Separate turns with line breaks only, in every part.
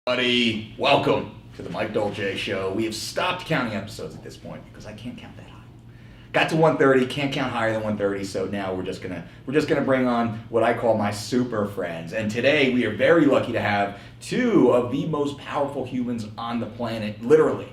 Buddy, welcome to the Mike Dolce Show. We have stopped counting episodes at this point because I can't count that high. Got to 130, can't count higher than 130, so now we're just gonna bring on what I call my super friends. And today we are very lucky to have two of the most powerful humans on the planet, literally.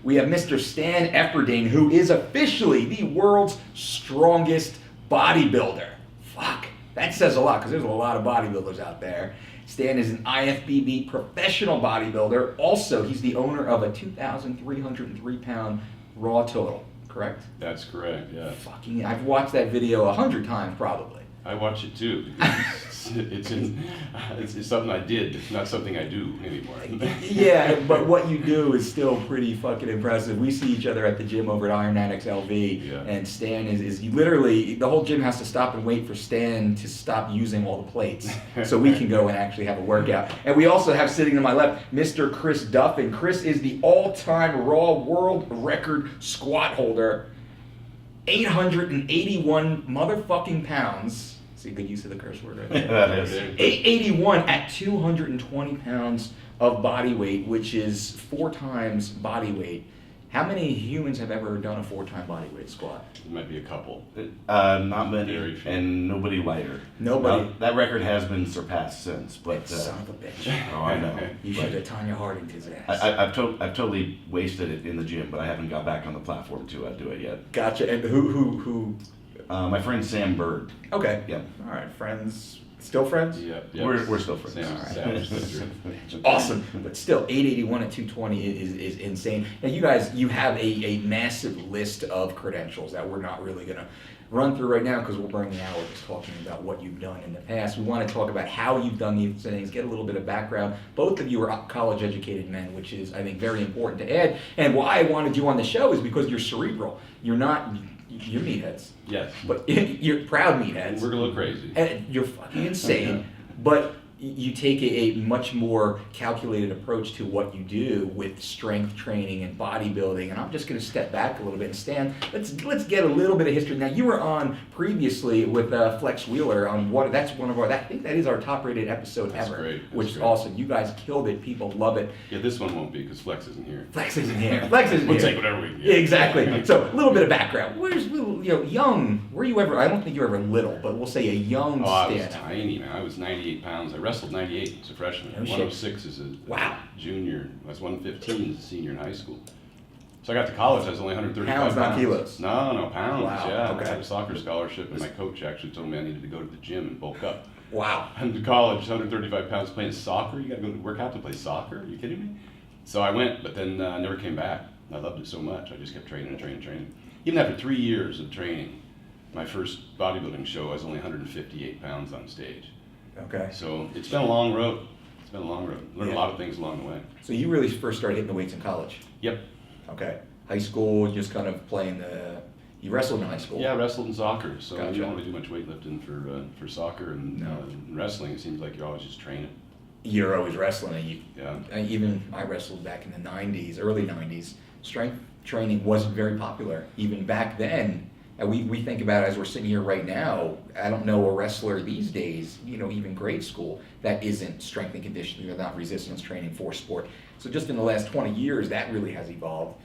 We have Mr. Stan Efferding, who is officially the world's strongest bodybuilder. Fuck, that says a lot because there's a lot of bodybuilders out there. Stan is an IFBB professional bodybuilder. Also, he's the owner of a 2,303 pound raw total, correct?
That's correct, yeah.
Fucking, I've watched that video 100 times probably.
I watch it too, because it's something I did, it's not something I do anymore.
Yeah, but what you do is still pretty fucking impressive. We see each other at the gym over at Iron Man XLV,
Yeah.
and Stan is literally, the whole gym has to stop and wait for Stan to stop using all the plates so we can go and actually have a workout. And we also have sitting to my left, Mr. Chris Duffin. Chris is the all-time raw world record squat holder, 881 motherfucking pounds. See, good use of the curse word right there.
That is.
881 at 220 pounds of body weight, which is 4 times body weight. How many humans have ever done a 4-time body weight squat?
There might be a couple.
Not many,
Very few.
and nobody lighter.
Nobody.
Now, that record has been surpassed since, but
Son of a bitch.
oh, I know.
You
But
should have Tanya Harding his ass.
I've totally wasted it in the gym, but I haven't got back on the platform to do it yet.
Gotcha. And who?
My friend Sam Bird.
Okay.
Yeah.
All right, friends. Still friends?
Yep.
We're still friends.
Awesome, but still, 881 at 220 is insane. Now, you guys, you have a massive list of credentials that we're not really going to run through right now because we'll burn the hour just talking about what you've done in the past. We want to talk about how you've done these things, get a little bit of background. Both of you are college-educated men, which is, I think, very important to add. And why I wanted you on the show is because you're cerebral. You're not... You're meatheads.
Yes.
But you're proud meatheads.
We're a little crazy.
And you're fucking insane, but you take a much more calculated approach to what you do with strength training and bodybuilding. And I'm just going to step back a little bit and Stan, let's get a little bit of history. Now, you were on previously with Flex Wheeler on that's one of our, I think that is our top rated episode
That's
ever,
great. That's
which is
great.
awesome. You guys killed it. People love it.
Yeah, this one won't be because Flex isn't here.
Flex isn't here. Flex isn't
We'll
here.
take whatever we can
Yeah,
get.
exactly. So a little bit of background. Where's young? Were you ever? I don't think you were ever little, but we'll say a young
Oh, I was
Stan.
tiny, man. I was 98 pounds. I wrestled 98 as a freshman.
No shit.
106 as a
Wow.
junior. I was 115 as a senior in high school. So I got to college, I was only 135
Pounds,
pounds.
not kilos.
No, pounds,
Wow,
yeah.
okay.
I had a soccer scholarship, and my coach actually told me I needed to go to the gym and bulk up.
Wow.
I'm in college, 135 pounds, playing soccer. You got to go to work out to play soccer? Are you kidding me? So I went, but then never came back. I loved it so much. I just kept training. Even after 3 years of training, my first bodybuilding show, I was only 158 pounds on stage.
Okay.
So it's been a long road. Learned
Yeah.
a lot of things along the way.
So you really first started hitting the weights in college.
Yep.
Okay. High school, just kind of playing you wrestled in high school.
Yeah, I wrestled in soccer. So
Gotcha.
you don't really do much weightlifting for soccer and
No.
wrestling. It seems like you're always just training.
You're always wrestling. And
Yeah.
even I wrestled back in the 90s, early 90s. Strength training wasn't very popular. Even back then, and we think about it as we're sitting here right now, I don't know a wrestler these days, even grade school, that isn't strength and conditioning or not resistance training for sport. So just in the last 20 years, that really has evolved.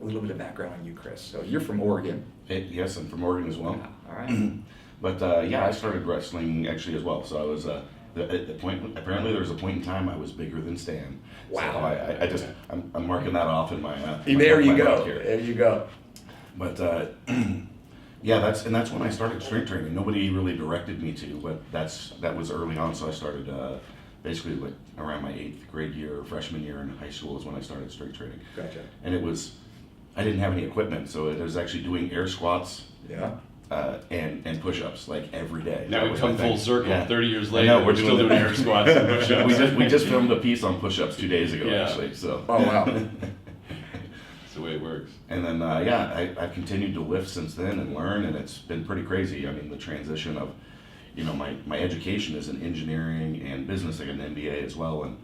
A little bit of background on you, Chris. So you're from Oregon.
Yes, I'm from Oregon as well.
All right.
But I started wrestling actually as well. So I was at the point. Apparently, there was a point in time I was bigger than Stan.
Wow.
So I'm marking that off in my.
There you
my
go.
book here.
There you go.
But yeah, that's when I started strength training. Nobody really directed me to, but that was early on. So I started basically like around my 8th grade year, freshman year in high school is when I started strength training.
Gotcha.
And I didn't have any equipment, so it was actually doing air squats.
Yeah.
And push-ups like every day.
Now
That
we've
was
come
my thing.
full circle.
Yeah.
30 years
I
later,
know,
we're still doing air squats and push-ups.
we just filmed a piece on push-ups 2 days ago,
Yeah.
actually. So.
Oh, wow.
That's the way it works.
And then I've continued to lift since then and learn, and it's been pretty crazy. I mean, the transition of, my education is in engineering and business. I got an MBA as well, and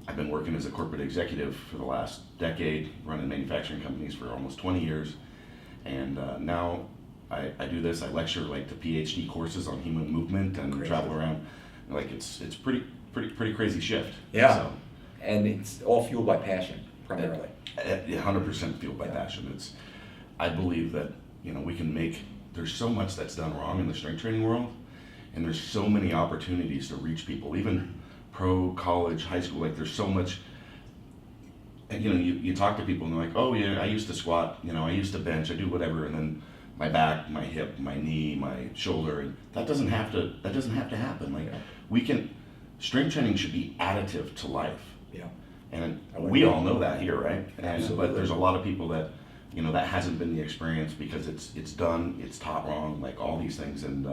I've been working as a corporate executive for the last decade, running manufacturing companies for almost 20 years, and now I do this. I lecture like to PhD courses on human movement and
Crazy.
travel around. Like it's pretty crazy shift.
Yeah.
So,
And it's all fueled by passion, primarily.
100% fueled by passion. I believe that, we can there's so much that's done wrong in the strength training world, and there's so many opportunities to reach people, even pro, college, high school, like there's so much. And you talk to people and they're like, oh yeah, I used to squat, I used to bench, I do whatever, and then my back, my hip, my knee, my shoulder, and that doesn't have to happen. Like strength training should be additive to life.
Yeah.
And we all know that here, right? But there's a lot of people that, that hasn't been the experience because it's taught wrong, like all these things, and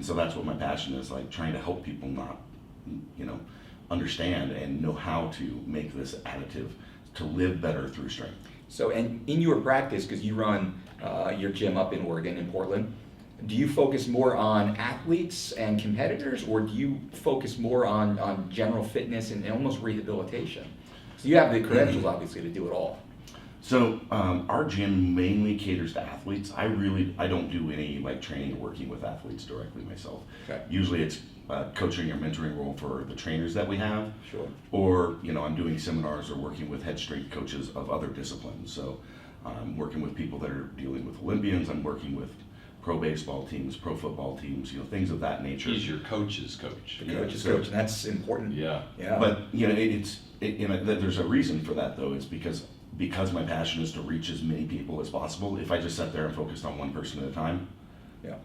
so that's what my passion is, like trying to help people not, understand and know how to make this additive to live better through strength.
So, and in your practice, because you run your gym up in Oregon, in Portland, do you focus more on athletes and competitors, or do you focus more on general fitness and almost rehabilitation? So you have the credentials, obviously, to do it all.
So our gym mainly caters to athletes. I don't do any like training or working with athletes directly myself.
Okay.
Usually it's coaching or mentoring role for the trainers that we have.
Sure.
Or, I'm doing seminars or working with head strength coaches of other disciplines. So I'm working with people that are dealing with Olympians. I'm working with pro baseball teams, pro football teams, things of that nature.
He's your coach's coach.
The coach's coach, and that's important.
Yeah.
Yeah.
But, there's a reason for that, though. It's because my passion is to reach as many people as possible. If I just sat there and focused on one person at a time,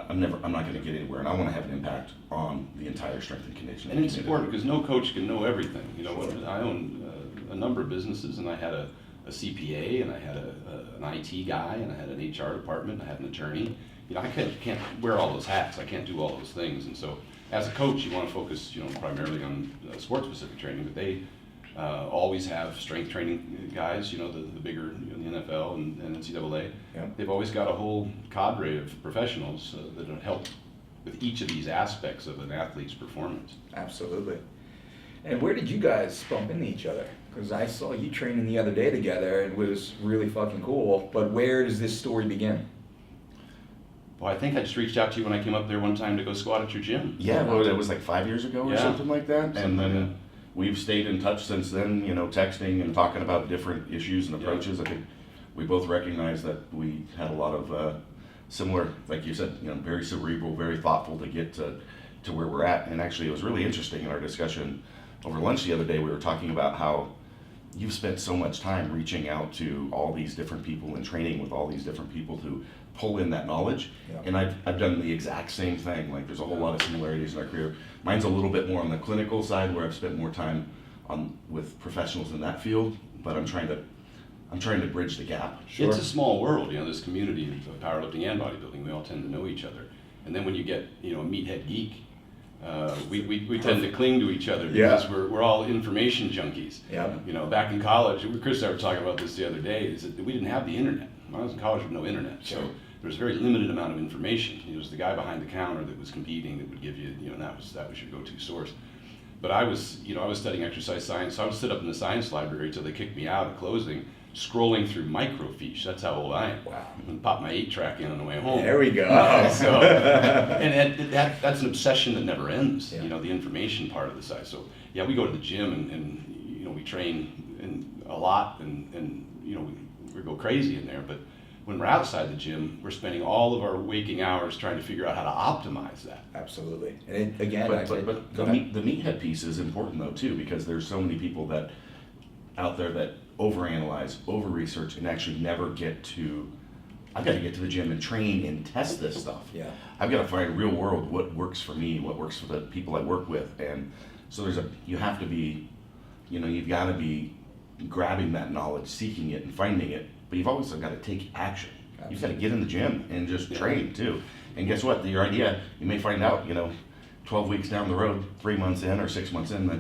I'm not going to get anywhere, and I want to have an impact on the entire strength and conditioning.
And it's important because no coach can know everything.
Sure.
I own a number of businesses, and I had a CPA, and I had an IT guy, and I had an HR department, and I had an attorney. I can't wear all those hats. I can't do all those things. And so, as a coach, you want to focus, primarily on sport-specific training, but they always have strength training guys, the bigger, the NFL and NCAA.
Yeah.
They've always got a whole cadre of professionals that help with each of these aspects of an athlete's performance.
Absolutely. And where did you guys bump into each other? Because I saw you training the other day together. It was really fucking cool. But where does this story begin?
Well, I think I just reached out to you when I came up there one time to go squat at your gym.
Yeah, well, it was like 5 years ago or something like that.
Something
and then
like that.
We've stayed in touch since then, texting and talking about different issues and approaches. I think we both recognized that we had a lot of similar, like you said, very cerebral, very thoughtful to get to where we're at. And actually, it was really interesting in our discussion over lunch the other day. We were talking about how you've spent so much time reaching out to all these different people and training with all these different people to pull in that knowledge.
Yeah.
And I've done the exact same thing. Like there's a whole lot of similarities in our career. Mine's a little bit more on the clinical side, where I've spent more time with professionals in that field, but I'm trying to bridge the gap.
Sure.
It's a small world, this community of powerlifting and bodybuilding. We all tend to know each other. And then when you get, a meathead geek, we tend to cling to each other because we're all information junkies.
Yeah.
Back in college, Chris and I were talking about this the other day, is that we didn't have the internet. When I was in college, there was no internet. So there was a very limited amount of information. It was the guy behind the counter that was competing that would give you, and that was your go-to source. But I was studying exercise science, so I would sit up in the science library till they kicked me out at closing, scrolling through microfiche. That's how old I am.
Wow.
And pop my 8-track in on the way home.
There we go.
So, and that's an obsession that never ends.
Yeah.
The information part of the side. So yeah, we go to the gym and we train a lot and we go crazy in there. But when we're outside the gym, we're spending all of our waking hours trying to figure out how to optimize that.
Absolutely. And again,
But the meathead piece is important though too, because there's so many people that out there that overanalyze, over-research, and actually never get to, I've got to get to the gym and train and test this stuff.
Yeah.
I've got to find real world what works for me, what works for the people I work with. And so you have to be, you've got to be grabbing that knowledge, seeking it and finding it, but you've also got to take action.
Absolutely.
You've got to get in the gym and just train too. And guess what? Your idea, you may find out, 12 weeks down the road, 3 months in or 6 months in, that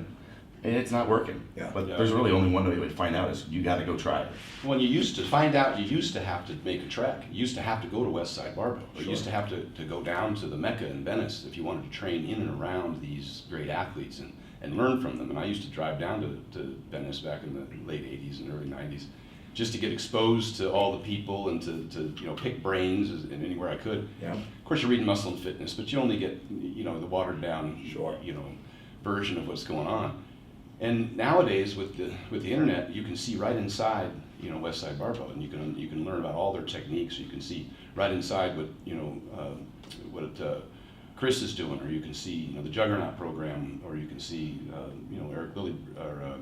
it's not working.
Yeah.
But there's really only one way to find out is you got to go try it.
When you used to find out, you used to have to make a trek. You used to have to go to West Side Barbell. Or you used to have to go down to the Mecca in Venice if you wanted to train in and around these great athletes and learn from them. And I used to drive down to Venice back in the late 80s and early 90s just to get exposed to all the people and to pick brains in anywhere I could.
Yeah.
Of course, you're reading Muscle and Fitness, but you only get the watered down
Sure.
version of what's going on. And nowadays with the internet, you can see right inside, Westside Barbell, and you can learn about all their techniques. You can see right inside what Chris is doing, or you can see the Juggernaut program, or you can see Eric Lilly or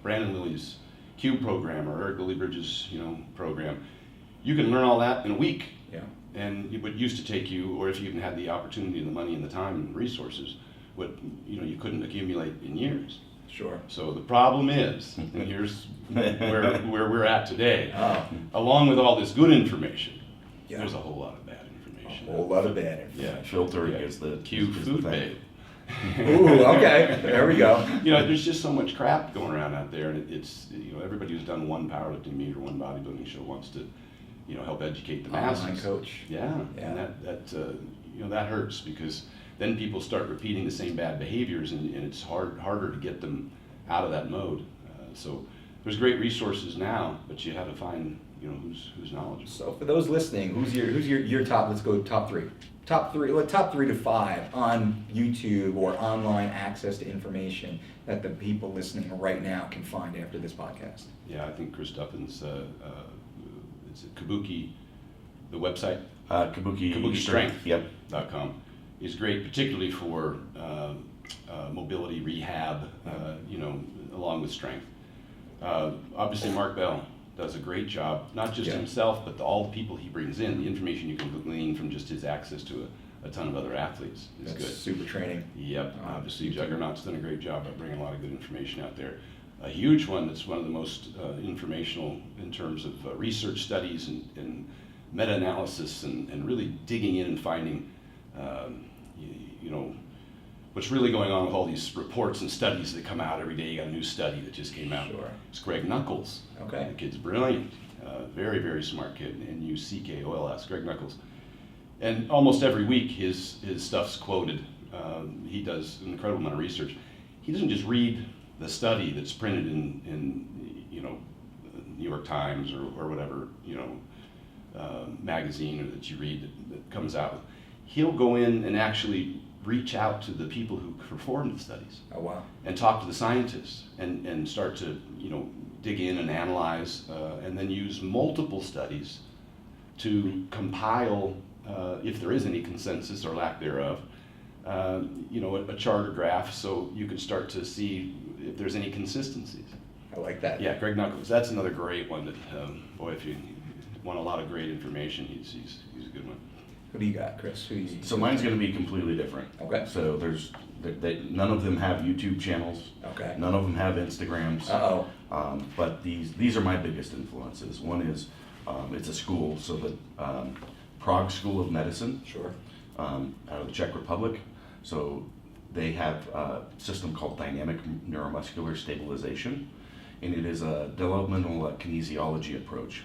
Brandon Lilly's Cube program, or Eric Lilly Bridges program. You can learn all that in a week.
Yeah.
And what used to take you, or if you even had the opportunity and the money and the time and resources, what you couldn't accumulate in years.
Sure.
So the problem is, and here's where we're at today,
Oh.
along with all this good information,
Yeah.
there's a whole lot of bad information.
A whole lot of bad information.
Yeah,
Filtering is the
Q
is the
food
thing.
babe.
Ooh, okay. There we go.
There's just so much crap going around out there, and it's everybody who's done one powerlifting meet or one bodybuilding show wants to help educate the masses.
Online coach.
Yeah,
Yeah.
and that hurts, because then people start repeating the same bad behaviors, and it's harder to get them out of that mode. So there's great resources now, but you have to find who's knowledgeable.
So for those listening, who's your top? Let's go top three. Top 3 to 5 on YouTube or online access to information that the people listening right now can find after this podcast.
Yeah, I think Chris Duffin's it's at Kabuki, the website.
Kabuki
Strength.
Yep.
.com is great, particularly for mobility rehab, along with strength. Obviously, Mark Bell does a great job, not just himself, but all the people he brings in. The information you can glean from just his access to a ton of other athletes is
That's
good.
super training.
Yep, obviously Juggernaut's done a great job at bringing a lot of good information out there. A huge one that's one of the most informational in terms of research studies and meta-analysis and really digging in and finding, what's really going on with all these reports and studies that come out every day. You got a new study that just came out.
Sure.
It's Greg Nuckols.
Okay.
The kid's brilliant, very, very smart kid, Nuckols. Greg Nuckols. And almost every week his stuff's quoted. He does an incredible amount of research. He doesn't just read the study that's printed in New York Times or whatever magazine that you read that comes out. He'll go in and actually reach out to the people who performed the studies.
Oh wow.
And talk to the scientists and start to dig in and analyze and then use multiple studies to compile, if there is any consensus or lack thereof, a chart or graph, so you can start to see if there's any consistencies.
I like that.
Yeah, Greg Nuckols, that's another great one that, boy, if you want a lot of great information, he's a good one.
Who do you got, Chris? Who you?
So mine's going to be completely different.
Okay.
So none of them have YouTube channels.
Okay.
None of them have Instagrams.
Uh-oh.
But these are my biggest influences. One is it's a school, so the Prague School of Medicine.
Sure.
Out of the Czech Republic. So they have a system called dynamic neuromuscular stabilization, and it is a developmental kinesiology approach.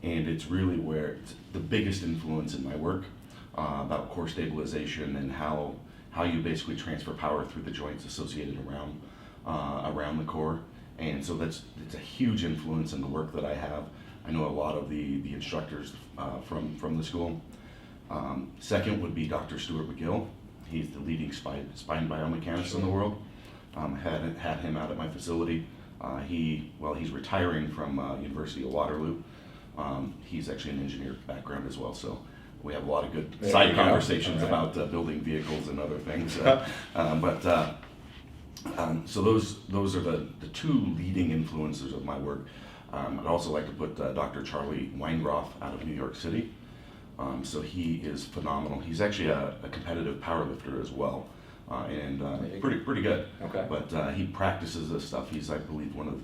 And it's really where it's the biggest influence in my work about core stabilization and how you basically transfer power through the joints associated around the core. And so it's a huge influence in the work that I have. I know a lot of the instructors from the school. Second would be Dr. Stuart McGill. He's the leading spine biomechanicist in the world. Had him out at my facility. He's retiring from University of Waterloo. He's actually an engineer background as well, so we have a lot of good side conversations about building vehicles and other things. So those are the two leading influences of my work. I'd also like to put Dr. Charlie Weingroff out of New York City. So he is phenomenal. He's actually a competitive powerlifter as well, and pretty good.
Okay.
But he practices this stuff. He's, I believe, one of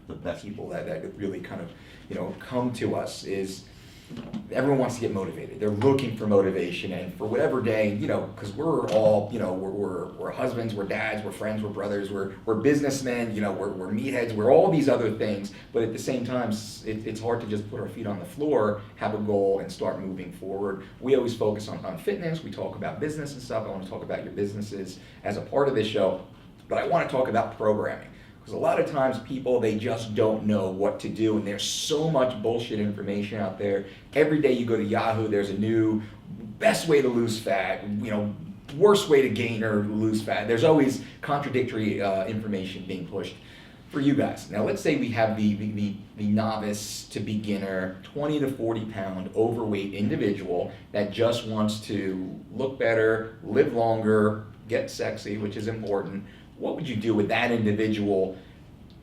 the best
People that really kind of come to us is everyone wants to get motivated. They're looking for motivation, and for whatever day, because we're all, we're husbands, we're dads, we're friends, we're brothers, we're businessmen, we're meatheads, we're all these other things. But at the same time, it's hard to just put our feet on the floor, have a goal, and start moving forward. We always focus on fitness. We talk about business and stuff. I want to talk about your businesses as a part of this show, but I want to talk about programming. Because a lot of times people, they just don't know what to do, and there's so much bullshit information out there. Every day you go to Yahoo, there's a new best way to lose fat, worst way to gain or lose fat. There's always contradictory information being pushed for you guys. Now let's say we have the novice to beginner, 20 to 40 pound overweight individual that just wants to look better, live longer, get sexy, which is important. What would you do with that individual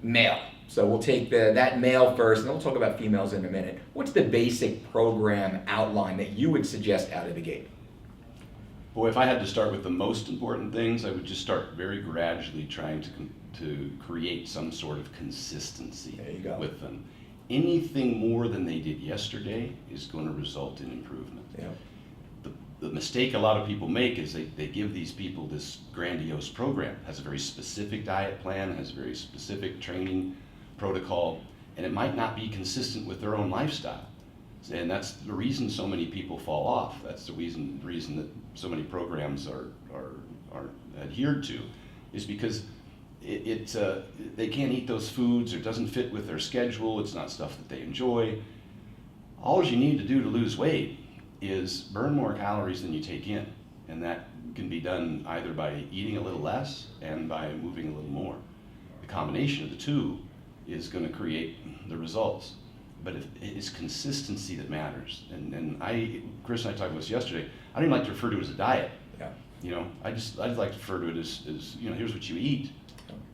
male? So we'll take that male first, and then we'll talk about females in a minute. What's the basic program outline that you would suggest out of the gate?
Boy, if I had to start with the most important things, I would just start very gradually trying to create some sort of consistency
There you go.
with them. Anything more than they did yesterday is going to result in improvement.
Yeah.
The mistake a lot of people make is they give these people this grandiose program, has a very specific diet plan, has a very specific training protocol, and it might not be consistent with their own lifestyle. And that's the reason so many people fall off. That's the reason that so many programs are adhered to, is because they can't eat those foods, or it doesn't fit with their schedule, it's not stuff that they enjoy. All you need to do to lose weight is burn more calories than you take in, and that can be done either by eating a little less and by moving a little more. The combination of the two is going to create the results, but it's consistency that matters. And Chris and I talked about this yesterday. I don't even like to refer to it as a diet.
Yeah.
You know, I'd like to refer to it as you know, here's what you eat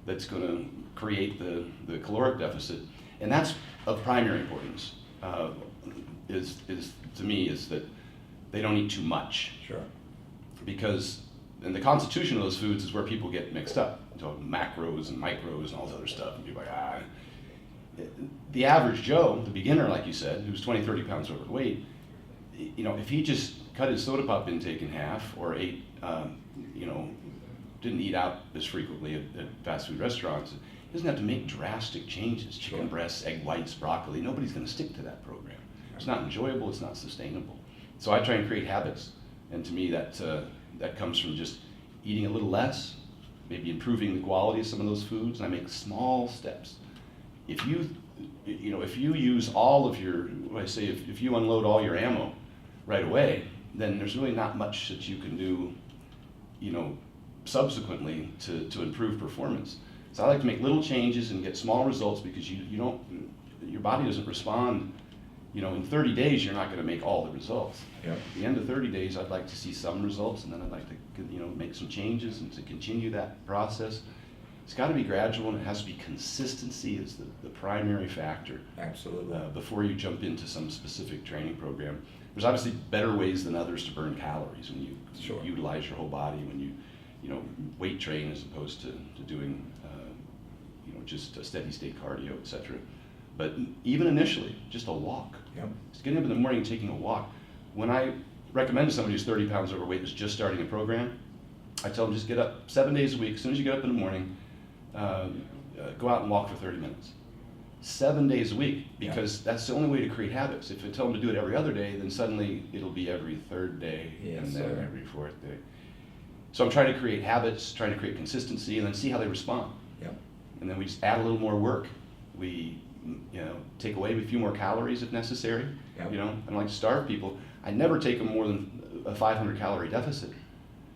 that's going to create the caloric deficit, and that's of primary importance. Is to me is that they don't eat too much.
Sure.
Because, and the constitution of those foods is where people get mixed up. So macros and micros and all this other stuff, and people are like, The average Joe, the beginner, like you said, who's 20, 30 pounds overweight, you know, if he just cut his soda pop intake in half, or ate, you know, didn't eat out as frequently at fast food restaurants, he doesn't have to make drastic changes. Chicken breasts, egg whites, broccoli. Nobody's going to stick to that program. It's not enjoyable. It's not sustainable. So I try and create habits, and to me that comes from just eating a little less, maybe improving the quality of some of those foods, and I make small steps. If you use all of your, if you unload all your ammo right away, then there's really not much that you can do, you know, subsequently to improve performance. So I like to make little changes and get small results, because your body doesn't respond. You know, in 30 days, you're not going to make all the results.
Yep.
At the end of 30 days, I'd like to see some results, and then I'd like to, you know, make some changes and to continue that process. It's got to be gradual, and it has to be consistency is the primary factor.
Absolutely.
Before you jump into some specific training program. There's obviously better ways than others to burn calories when you
Sure.
utilize your whole body, when you know, weight train as opposed to doing, you know, just a steady state cardio, etc. But even initially, just a walk.
Yep.
Just getting up in the morning and taking a walk. When I recommend to somebody who's 30 pounds overweight who's just starting a program, I tell them just get up 7 days a week. As soon as you get up in the morning, go out and walk for 30 minutes. 7 days a week, because that's the only way to create habits. If I tell them to do it every other day, then suddenly it'll be every third day, and then every fourth day. So I'm trying to create habits, trying to create consistency, and then see how they respond.
Yep.
And then we just add a little more work. We, you know, take away a few more calories if necessary.
Yep.
You know, I don't like to starve people. I never take them more than a 500 calorie deficit,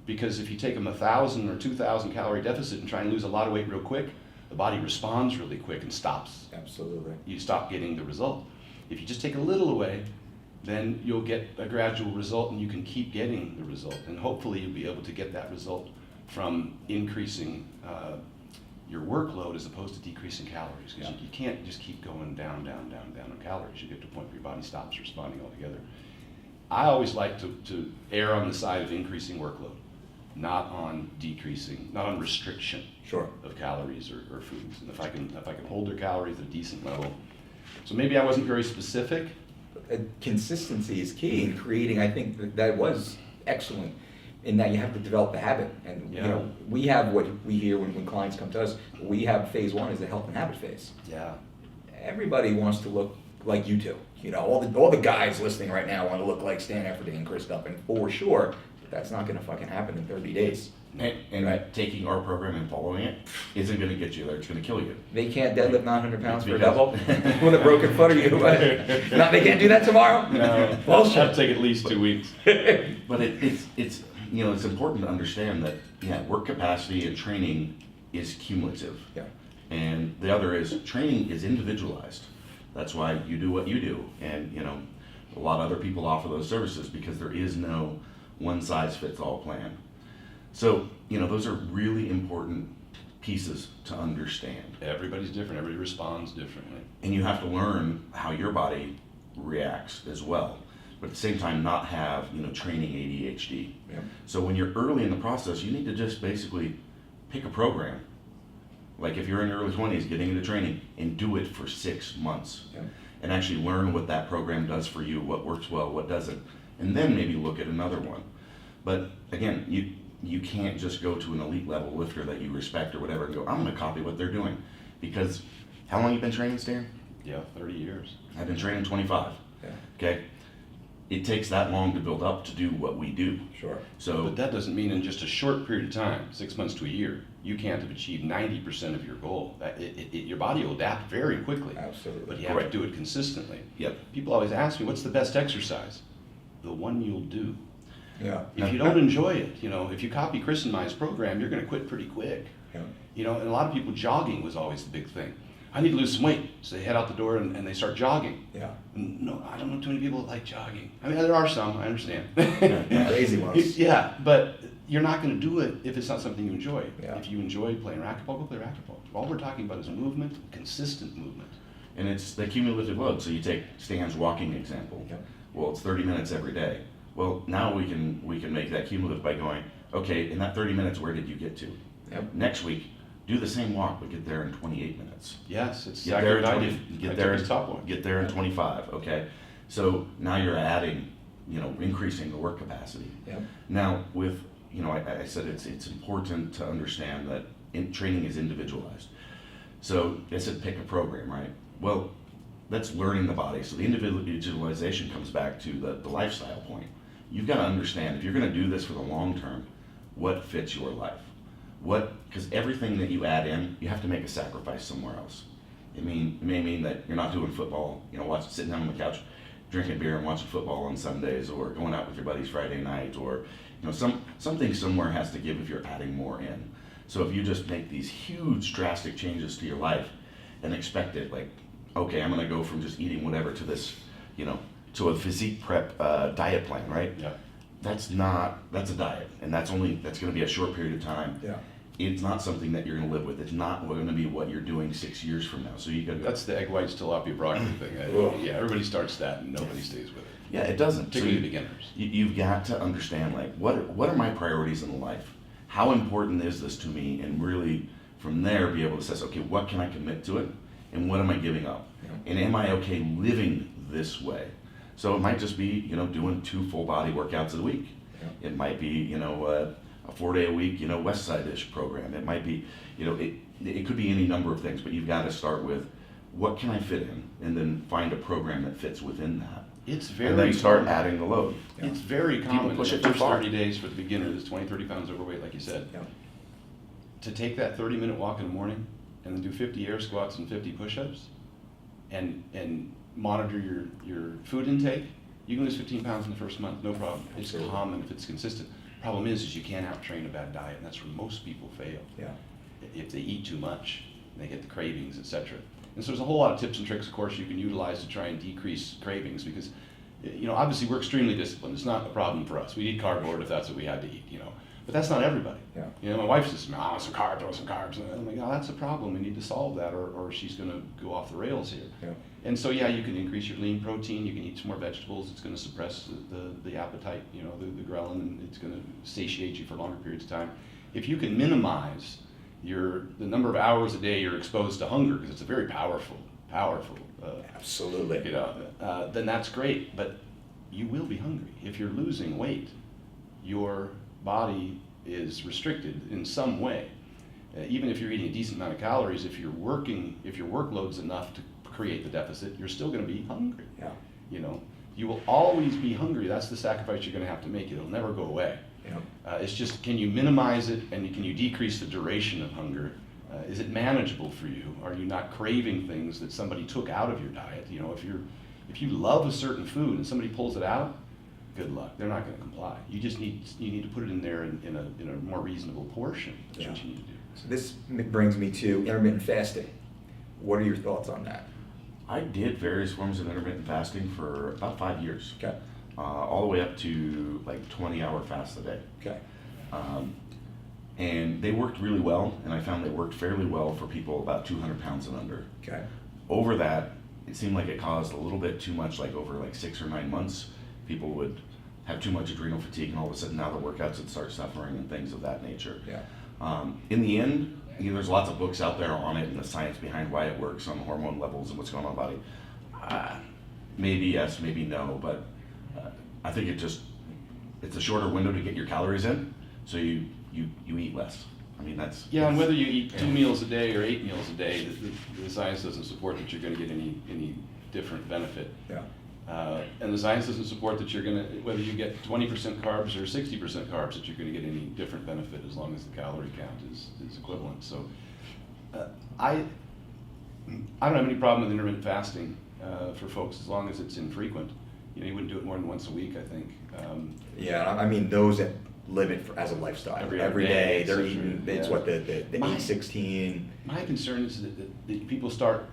because if you take them 1,000 or 2,000 calorie deficit and try and lose a lot of weight real quick, the body responds really quick and stops.
Absolutely.
You stop getting the result. If you just take a little away, then you'll get a gradual result, and you can keep getting the result. And hopefully you'll be able to get that result from increasing your workload as opposed to decreasing calories, because you can't just keep going down on calories. You get to a point where your body stops responding altogether. I always like to err on the side of increasing workload, not on decreasing, not on restriction of calories or foods. And if I can hold their calories at a decent level. So maybe I wasn't very specific.
Consistency is key in creating. I think that was excellent in that you have to develop the habit. And you know, we have what we hear when clients come to us. We have phase one is the health and habit phase.
Yeah.
Everybody wants to look like you two. You know, all the guys listening right now want to look like Stan Efferding and Chris Duffin for sure. But that's not going to fucking happen in 30 days.
And taking our program and following it isn't going to get you there. It's going to kill you.
They can't deadlift 900 pounds
It's
for a
because-
double with a broken foot. Are you? They can't do that tomorrow.
No,
Bullshit.
that'll take at least 2 weeks.
But it's you know, it's important to understand that, yeah, work capacity and training is cumulative.
Yeah.
And the other is training is individualized. That's why you do what you do. And, you know, a lot of other people offer those services because there is no one size fits all plan. So, you know, those are really important pieces to understand.
Everybody's different. Everybody responds differently.
And you have to learn how your body reacts as well. But at the same time, not have, you know, training ADHD.
Yeah.
So when you're early in the process, you need to just basically pick a program. Like if you're in your early 20s, getting into training, and do it for 6 months.
Yeah.
And actually learn what that program does for you, what works well, what doesn't. And then maybe look at another one. But again, you can't just go to an elite level lifter that you respect or whatever and go, I'm gonna copy what they're doing. Because how long you been training, Stan?
Yeah, 30 years.
I've been training 25.
Yeah.
Okay? It takes that long to build up to do what we do.
Sure.
So
But that doesn't mean in just a short period of time, 6 months to a year, you can't have achieved 90% of your goal. Your body will adapt very quickly.
Absolutely.
But you have
Correct.
to do it consistently.
Yep.
People always ask me, what's the best exercise? The one you'll do.
Yeah.
If you don't enjoy it, you know, if you copy Chris and Mai's program, you're going to quit pretty quick.
Yeah.
You know, and a lot of people, jogging was always the big thing. I need to lose some weight. So they head out the door and they start jogging.
Yeah.
No, I don't know too many people that like jogging. I mean, there are some, I understand.
Crazy ones.
Yeah, but you're not going to do it if it's not something you enjoy.
Yeah.
If you enjoy playing racquetball, go play racquetball. All we're talking about is movement, consistent movement.
And it's the cumulative load. So you take Stan's walking example.
Yep.
Well, it's 30 minutes every day. Well, now we can make that cumulative by going, okay, in that 30 minutes, where did you get to?
Yep.
Next week, do the same walk, but get there in 28 minutes.
Yes, it's
Get
exactly
there in
what I
20,
did.
get
I
there
took
in
his top one.
get there in 25, okay? So now you're adding, you know, increasing the work capacity.
Yep.
Now with, you know, I said it's important to understand that training is individualized. So I said pick a program, right? Well, that's learning the body. So the individualization comes back to the lifestyle point. You've got to understand if you're going to do this for the long term, what fits your life. Because everything that you add in, you have to make a sacrifice somewhere else. It may mean that you're not doing football, you know, sitting down on the couch, drinking beer and watching football on Sundays, or going out with your buddies Friday night, or, you know, something somewhere has to give if you're adding more in. So if you just make these huge drastic changes to your life and expect it, like, okay, I'm going to go from just eating whatever to this, you know, to a physique prep diet plan, right?
Yeah.
That's a diet, and that's going to be a short period of time.
Yeah.
It's not something that you're going to live with. It's not going to be what you're doing 6 years from now. So you got to.
That's the egg whites tilapia broccoli thing. Yeah, everybody starts that and nobody stays with it.
Yeah, it doesn't.
Particularly beginners.
You've got to understand, like, what are my priorities in life? How important is this to me? And really, from there, be able to assess, okay, what can I commit to it, and what am I giving up?
Yeah.
And am I okay living this way? So it might just be, you know, doing 2 full body workouts a week.
Yeah.
It might be, you know, a 4-day-a-week, you know, West Side-ish program. It might be, you know, it could be any number of things, but you've got to start with what can I fit in, and then find a program that fits within that.
It's very
And then start
common.
adding the load.
It's very common
push
in
it
the
too
first
far.
30 days for the beginner that's 20, 30 pounds overweight, like you said.
Yeah.
To take that 30-minute walk in the morning and then do 50 air squats and 50 push-ups and monitor your food intake, you can lose 15 pounds in the first month, no problem. It's
Absolutely.
common if it's consistent. Problem is you can't out-train a bad diet, and that's where most people fail.
Yeah.
If they eat too much, they get the cravings, etc. And so there's a whole lot of tips and tricks, of course, you can utilize to try and decrease cravings because, you know, obviously we're extremely disciplined. It's not a problem for us. We'd eat cardboard if that's what we had to eat, you know. But that's not everybody.
Yeah.
You know, my wife says, I want some carbs, I want some carbs. And I'm like, oh, that's a problem. We need to solve that or she's going to go off the rails here.
Yeah.
And so, yeah, you can increase your lean protein. You can eat some more vegetables. It's going to suppress the appetite, you know, the ghrelin, and it's going to satiate you for longer periods of time. If you can minimize the number of hours a day you're exposed to hunger, because it's a very powerful,
Absolutely.
you know, then that's great. But you will be hungry. If you're losing weight, your body is restricted in some way. Even if you're eating a decent amount of calories, if your workload's enough to create the deficit, you're still going to be hungry.
Yeah.
You know, you will always be hungry. That's the sacrifice you're going to have to make. It'll never go away.
Yeah.
It's just, can you minimize it and can you decrease the duration of hunger? Is it manageable for you? Are you not craving things that somebody took out of your diet? You know, if you love a certain food and somebody pulls it out, good luck. They're not going to comply. You need to put it in there in a more reasonable portion. That's what you need to do.
So this brings me to intermittent fasting. What are your thoughts on that?
I did various forms of intermittent fasting for about 5 years.
Okay.
All the way up to like 20-hour fasts a day.
Okay.
And they worked really well, and I found they worked fairly well for people about 200 pounds and under.
Okay.
Over that, it seemed like it caused a little bit too much, like over like 6 or 9 months, people would have too much adrenal fatigue, and all of a sudden now the workouts would start suffering and things of that nature.
Yeah.
In the end, there's lots of books out there on it and the science behind why it works on hormone levels and what's going on in the body. Maybe yes, maybe no, but I think it's a shorter window to get your calories in, so you eat less. I mean, that's...
Yeah, and whether you eat 2 meals a day or 8 meals a day, the science doesn't support that you're going to get any different benefit.
Yeah.
And the science doesn't support that you're going to, whether you get 20% carbs or 60% carbs, that you're going to get any different benefit as long as the calorie count is equivalent. So I don't have any problem with intermittent fasting for folks as long as it's infrequent. You wouldn't do it more than once a week, I think.
Yeah, I mean, those that live it as a lifestyle. Every day they're eating, it's what, the 8-16.
My concern is that people start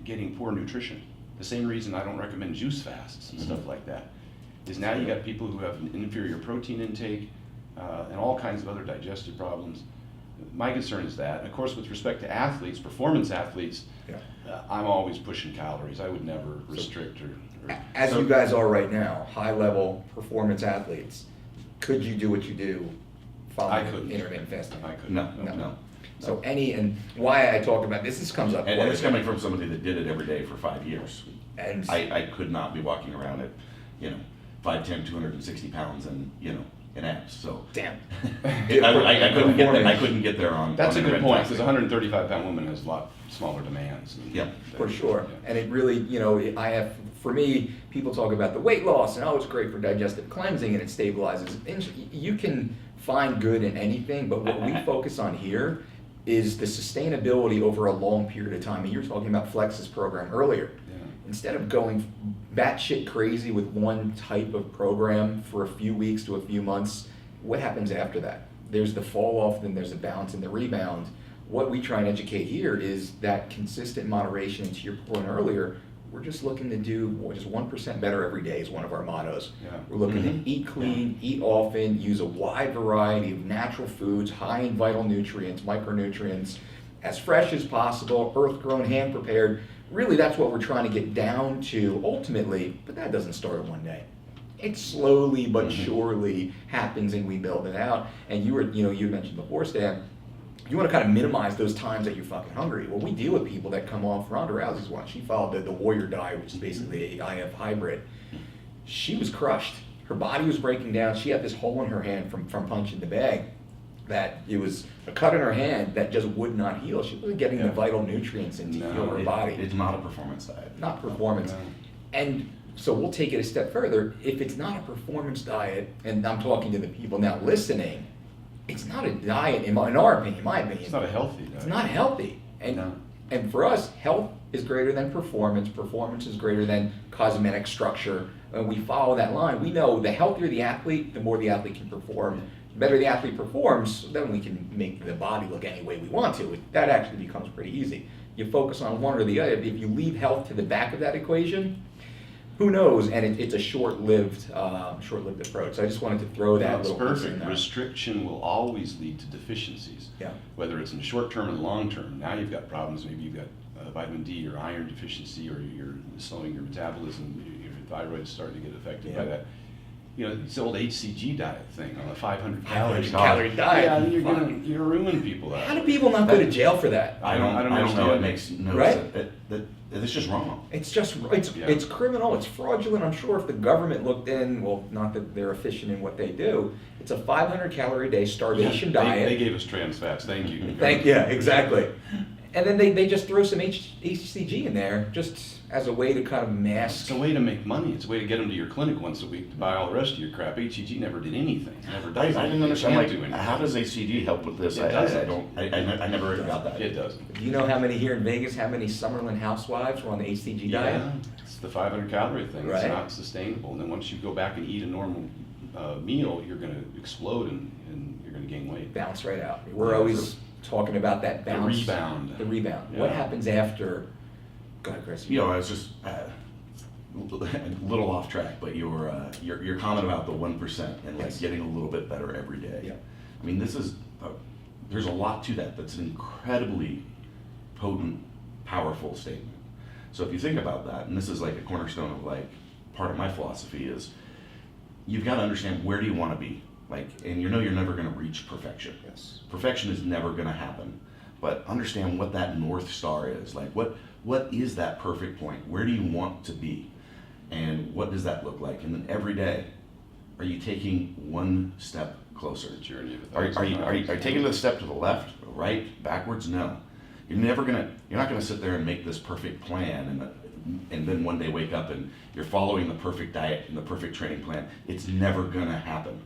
getting poor nutrition. The same reason I don't recommend juice fasts and stuff like that is now you got people who have an inferior protein intake and all kinds of other digestive problems. My concern is that. And of course, with respect to athletes, performance athletes, I'm always pushing calories. I would never restrict or
as you guys are right now, high-level performance athletes, could you do what you do following intermittent fasting?
I couldn't.
No.
So and why I talk about this comes up.
And it's coming from somebody that did it every day for 5 years.
And
I could not be walking around at, 5'10", 260 pounds and, in abs, so.
Damn.
I couldn't get there on.
That's
on
a good
intermittent
point,
fasting.
because a 135-pound woman has a lot smaller demands.
Yeah,
For sure.
Yeah.
And it really, for me, people talk about the weight loss and it's great for digestive cleansing and it stabilizes. And you can find good in anything, but what we focus on here is the sustainability over a long period of time. And you were talking about Flex's program earlier.
Yeah.
Instead of going batshit crazy with one type of program for a few weeks to a few months, what happens after that? There's the fall off, then there's the bounce and the rebound. What we try and educate here is that consistent moderation, and to your point earlier, we're just looking to do just 1% better every day is one of our mottos.
Yeah.
We're looking to eat clean, eat often, use a wide variety of natural foods, high in vital nutrients, micronutrients, as fresh as possible, earth-grown, hand-prepared. Really, that's what we're trying to get down to ultimately, but that doesn't start in one day. It slowly but surely happens, and we build it out. And you mentioned before, Stan, you want to kind of minimize those times that you're fucking hungry. Well, we deal with people that come off Ronda Rousey's one. She followed the Warrior diet, which is basically a IF hybrid. She was crushed. Her body was breaking down. She had this hole in her hand from punching the bag. That it was a cut in her hand that just would not heal. She wasn't getting the vital nutrients in to heal her body.
It's not a performance diet.
Not performance.
No.
And so we'll take it a step further. If it's not a performance diet, and I'm talking to the people now listening, it's not a diet, in our opinion,
It's not a healthy diet.
It's not healthy. And for us, health is greater than performance. Performance is greater than cosmetic structure. And we follow that line. We know the healthier the athlete, the more the athlete can perform. The better the athlete performs, then we can make the body look any way we want to. That actually becomes pretty easy. You focus on one or the other. If you leave health to the back of that equation, who knows? And it's a short-lived approach. So I just wanted to throw that
It's
little piece in
perfect.
there.
Restriction will always lead to deficiencies.
Yeah.
Whether it's in the short term or the long term. Now you've got problems. Maybe you've got vitamin D or iron deficiency, or you're slowing your metabolism. Your thyroid's starting to get affected by that. It's the old HCG diet thing on a 500
calorie diet.
Yeah, you're ruining people.
How do people not go to jail for that?
I don't know.
understand.
It makes no
Right?
sense. It's just wrong.
It's criminal. It's fraudulent. I'm sure if the government looked in, well, not that they're efficient in what they do. It's a 500 calorie a day starvation diet.
They gave us trans fats. Thank you.
Exactly. And then they just throw some HCG in there just as a way to kind of mask.
It's a way to make money. It's a way to get them to your clinic once a week to buy all the rest of your crap. HCG never did anything. It never does.
I didn't
It
understand,
can't
like,
do anything.
how does HCG help with this?
It doesn't.
I never got that.
It doesn't.
Do you know how many here in Vegas, how many Summerlin housewives were on the HCG diet?
Yeah, it's the 500 calorie thing.
Right.
It's not sustainable. And then once you go back and eat a normal meal, you're going to explode and you're going to gain weight.
Bounce right out. We're always talking about that
The
bounce.
rebound.
The rebound.
Yeah.
What happens after? Go ahead, Chris.
You know, I was just a little off track, but your comment about the 1% and like
Yes.
getting a little bit better every day.
Yeah.
I mean, this is there's a lot to that. That's an incredibly potent, powerful statement. So if you think about that, and this is like a cornerstone of like part of my philosophy is, you've got to understand where do you want to be, like, and you know you're never going to reach perfection.
Yes.
Perfection is never going to happen, but understand what that North Star is. Like, what is that perfect point? Where do you want to be? And what does that look like? And then every day, are you taking one step closer?
The journey of
Are
1,000
you
miles.
taking the step to the left, right, backwards? No. You're not gonna sit there and make this perfect plan and then one day wake up and you're following the perfect diet and the perfect training plan. It's never gonna happen.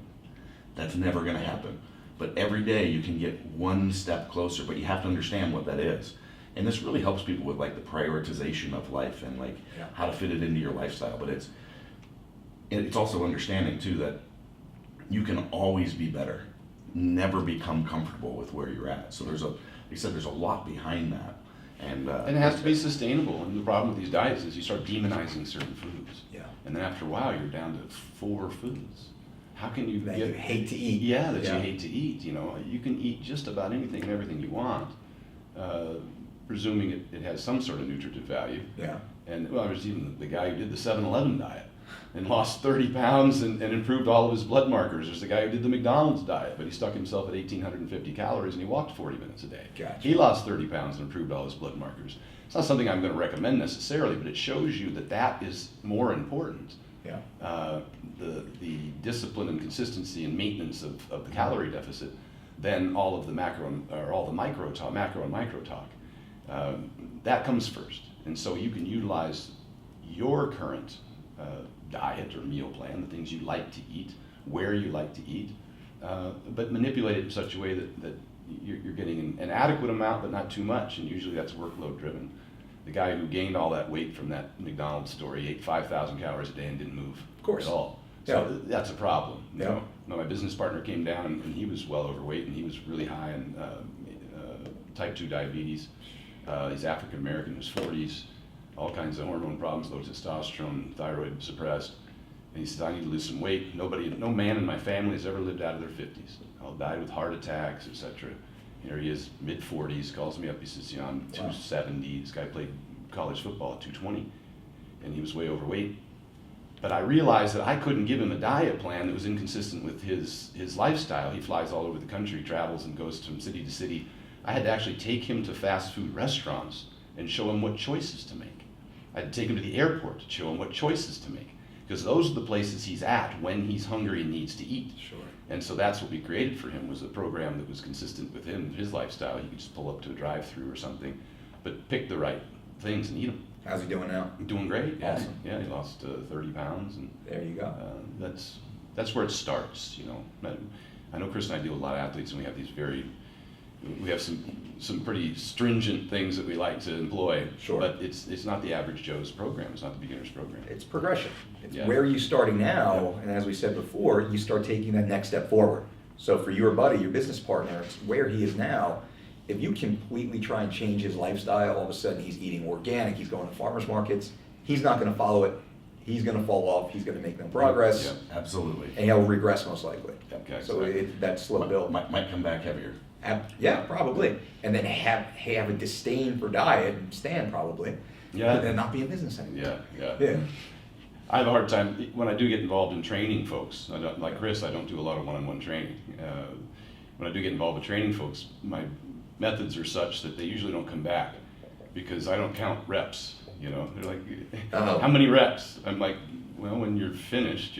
That's never gonna happen. But every day you can get one step closer, but you have to understand what that is. And this really helps people with like the prioritization of life and like
Yeah.
how to fit it into your lifestyle. But it's also understanding too that you can always be better. Never become comfortable with where you're at. So there's a lot behind that. And
And it has to be sustainable. And the problem with these diets is you start demonizing certain foods.
Yeah.
And then after a while, you're down to 4 foods. How can you
That
get...
you hate to eat.
Yeah, that
Yeah.
you hate to eat. You know, you can eat just about anything and everything you want, presuming it has some sort of nutritive value.
Yeah.
And well, there's even the guy who did the 7-Eleven diet and lost 30 pounds and improved all of his blood markers. There's the guy who did the McDonald's diet, but he stuck himself at 1,850 calories and he walked 40 minutes a day.
Gotcha.
He lost 30 pounds and improved all his blood markers. It's not something I'm going to recommend necessarily, but it shows you that that is more important.
Yeah.
The discipline and consistency and maintenance of the calorie deficit than all of the macro and micro talk. That comes first. And so you can utilize your current diet or meal plan, the things you like to eat, where you like to eat, but manipulate it in such a way that you're getting an adequate amount, but not too much. And usually that's workload driven. The guy who gained all that weight from that McDonald's story ate 5,000 calories a day and didn't move
Of course.
at all.
Yeah.
So that's a problem. You
Yeah.
know? My business partner came down and he was well overweight and he was really high in type 2 diabetes. He's African American, in his 40s, all kinds of hormone problems, low testosterone, thyroid suppressed. And he says, I need to lose some weight. No man in my family has ever lived out of their 50s. All died with heart attacks, etc. Here he is, mid-40s, calls me up, he says, I'm 270. This guy played college football at 220, and he was way overweight. But I realized that I couldn't give him a diet plan that was inconsistent with his lifestyle. He flies all over the country, travels, and goes from city to city. I had to actually take him to fast food restaurants and show him what choices to make. I had to take him to the airport to show him what choices to make. Because those are the places he's at when he's hungry and needs to eat.
Sure.
And so that's what we created for him, was a program that was consistent with him, his lifestyle. He could just pull up to a drive-through or something, but pick the right things and eat them.
How's he doing now?
Doing great. Yeah.
Awesome.
Yeah, he lost 30 pounds, and
There you go.
that's where it starts. You know, I know Chris and I deal with a lot of athletes, and we have some pretty stringent things that we like to employ.
Sure.
But it's not the average Joe's program. It's not the beginner's program.
It's progression. It's
Yeah.
where are you starting now, and as we said before, you start taking that next step forward. So for your buddy, your business partner, it's where he is now. If you completely try and change his lifestyle, all of a sudden he's eating organic, he's going to farmers markets, he's not going to follow it. He's going to fall off. He's going to make no progress,
Yeah.
Absolutely.
and he'll regress most likely.
Okay,
So that slow build.
Might come back heavier.
Yeah, probably. And then have a disdain for diet and stand probably.
Yeah.
And not be in business anymore.
Yeah. I have a hard time when I do get involved in training folks. I don't, like Chris, I don't do a lot of one-on-one training. When I do get involved with training folks, my methods are such that they usually don't come back because I don't count reps. You know, they're like,
Oh.
how many reps? I'm like, Well, when you're finished,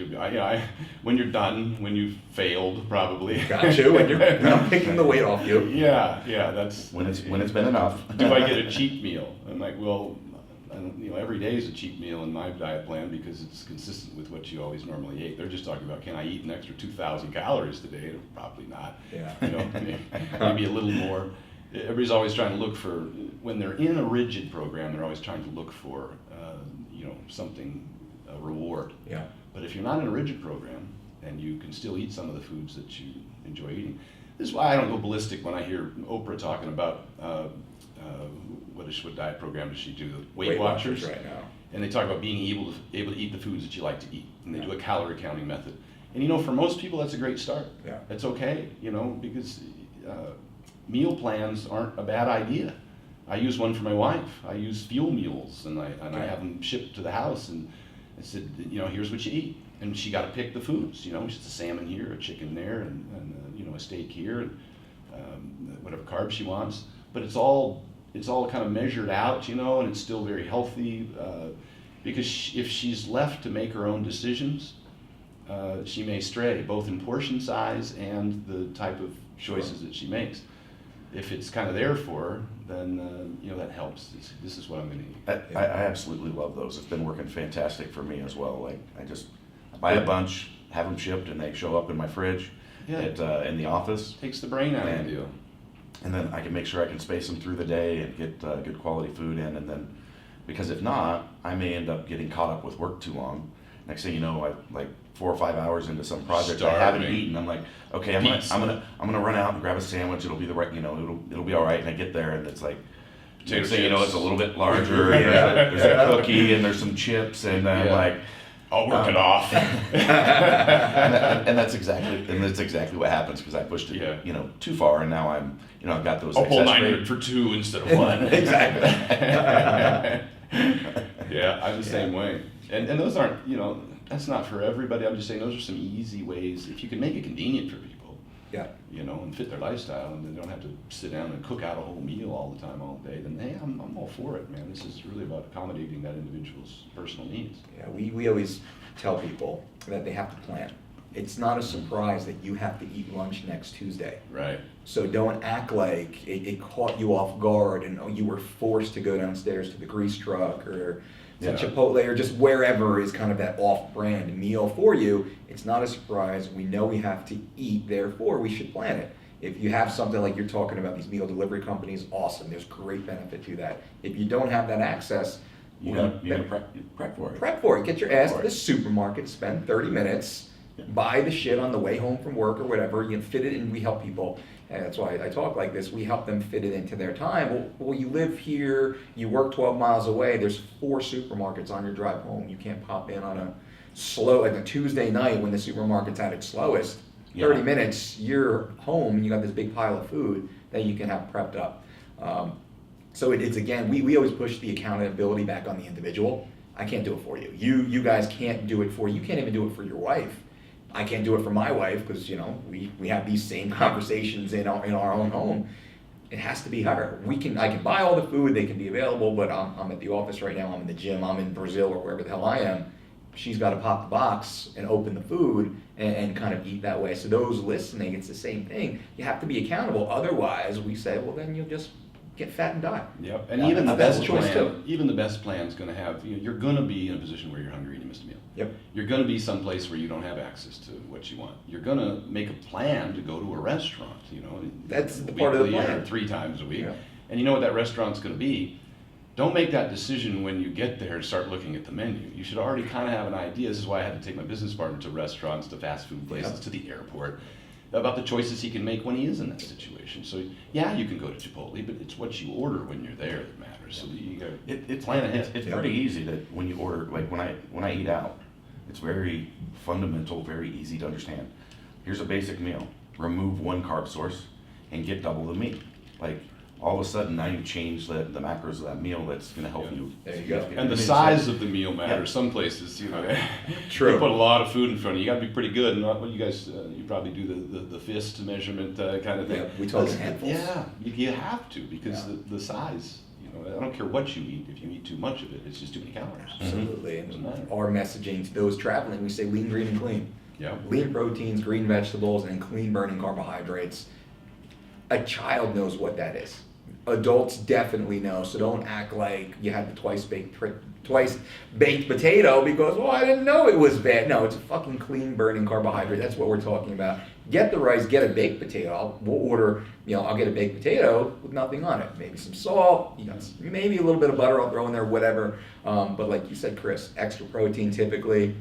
when you're done, when you've failed, probably.
Got you. When you're not picking the weight off you.
Yeah, that's
when it's been enough.
Do I get a cheat meal? I'm like, well, every day is a cheat meal in my diet plan because it's consistent with what you always normally ate. They're just talking about, can I eat an extra 2,000 calories today? Probably not.
Yeah.
Maybe a little more. Everybody's always trying to look for, when they're in a rigid program, they're always trying to look for, something, a reward.
Yeah.
But if you're not in a rigid program, and you can still eat some of the foods that you enjoy eating. This is why I don't go ballistic when I hear Oprah talking about what diet program does she do? Weight Watchers
right now.
And they talk about being able to eat the foods that you like to eat, and they do a calorie counting method. And for most people that's a great start.
Yeah.
That's okay, because meal plans aren't a bad idea. I use one for my wife. I use fuel meals, and I have them shipped to the house, and I said, here's what you eat. And she got to pick the foods, it's a salmon here, a chicken there, and a steak here, and whatever carbs she wants. But it's all kind of measured out, and it's still very healthy, because if she's left to make her own decisions, she may stray, both in portion size and the type of choices that she makes. If it's kind of there for her, then that helps. This is what I'm going to eat.
I absolutely love those. It's been working fantastic for me as well. Like I buy a bunch, have them shipped, and they show up in my fridge in the office.
Takes the brain out of the deal.
And then I can make sure I can space them through the day and get good quality food in. And then, because if not, I may end up getting caught up with work too long. Next thing you know, I like 4 or 5 hours into some project I haven't eaten. I'm like, okay, I'm gonna run out and grab a sandwich. It'll be the right, it'll be all right. And I get there and it's like, next thing you know, it's a little bit larger. And there's a cookie and there's some chips, and I'm like,
I'll work it off.
and that's exactly what happens, because I pushed it too far, and now I'm I've got those.
I'll pull 900 for 2 instead of 1.
Exactly.
Yeah, I'm the same way. And those aren't, that's not for everybody. I'm just saying those are some easy ways, if you can make it convenient for people, and fit their lifestyle, and they don't have to sit down and cook out a whole meal all the time, all day, then hey, I'm all for it, man. This is really about accommodating that individual's personal needs.
Yeah, we always tell people that they have to plan. It's not a surprise that you have to eat lunch next Tuesday.
Right.
So don't act like it caught you off guard and you were forced to go downstairs to the grease truck or to Chipotle or just wherever is kind of that off-brand meal for you. It's not a surprise. We know we have to eat, therefore we should plan it. If you have something like you're talking about, these meal delivery companies, awesome. There's great benefit to that. If you don't have that access,
you gotta prep for it.
Prep for it. Get your ass to the supermarket, spend 30 minutes, buy the shit on the way home from work or whatever, fit it in. We help people, and that's why I talk like this, we help them fit it into their time. Well, you live here, you work 12 miles away, there's 4 supermarkets on your drive home. You can't pop in on a Tuesday night when the supermarket's at its slowest. 30 minutes, you're home, and you got this big pile of food that you can have prepped up. So it's again, we always push the accountability back on the individual. I can't do it for you. You guys can't do it for you. You can't even do it for your wife. I can't do it for my wife because we have these same conversations in our own home. It has to be her. I can buy all the food, they can be available, but I'm at the office right now, I'm in the gym, I'm in Brazil or wherever the hell I am. She's got to pop the box and open the food and kind of eat that way. So those listening, it's the same thing. You have to be accountable. Otherwise, we say, well, then you'll just get fat and die.
Yep. And even the best plan, even the best plan is going to have, you're going to be in a position where you're hungry and you missed a meal.
Yep.
You're going to be someplace where you don't have access to what you want. You're going to make a plan to go to a restaurant,
That's the part of the plan.
Or 3 times a week.
Yeah.
And you know what that restaurant's going to be. Don't make that decision when you get there and start looking at the menu. You should already kind of have an idea. This is why I had to take my business partner to restaurants, to fast food places, to the airport, about the choices he can make when he is in that situation. So yeah, you can go to Chipotle, but it's what you order when you're there that matters. So you got to plan ahead.
It's pretty easy that when you order, like when I eat out, it's very fundamental, very easy to understand. Here's a basic meal. Remove 1 carb source and get double the meat. Like all of a sudden now you change the macros of that meal that's going to help you.
There you go.
And the size of the meal matters. Some places,
True.
They put a lot of food in front of you. You got to be pretty good. And what you guys, you probably do the fist measurement kind of thing.
Yeah, we talk in handfuls.
Yeah, you have to because the size. I don't care what you eat. If you eat too much of it, it's just too many calories.
Absolutely.
Doesn't matter.
Our messaging to those traveling, we say lean, green, and clean.
Yeah.
Lean proteins, green vegetables, and clean burning carbohydrates. A child knows what that is. Adults definitely know, so don't act like you had the twice baked potato because, well, I didn't know it was bad. No, it's a fucking clean burning carbohydrate. That's what we're talking about. Get the rice, get a baked potato. We'll order, I'll get a baked potato with nothing on it. Maybe some salt, maybe a little bit of butter I'll throw in there, whatever. But like you said, Chris, extra protein typically.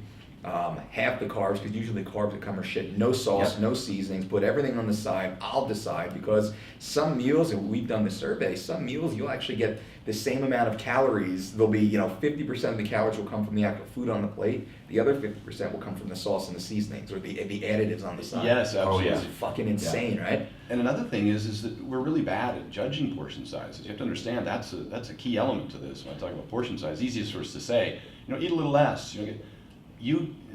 Half the carbs, because usually the carbs that come are shit. No sauce, no seasonings. Put everything on the side. I'll decide, because some meals, and we've done the survey, some meals you'll actually get the same amount of calories. There'll be 50% of the calories will come from the actual food on the plate. The other 50% will come from the sauce and the seasonings or the additives on the side.
Yes, absolutely.
It's fucking insane, right?
And another thing is that we're really bad at judging portion sizes. You have to understand that's a key element to this. When I talk about portion size, easiest for us to say, eat a little less.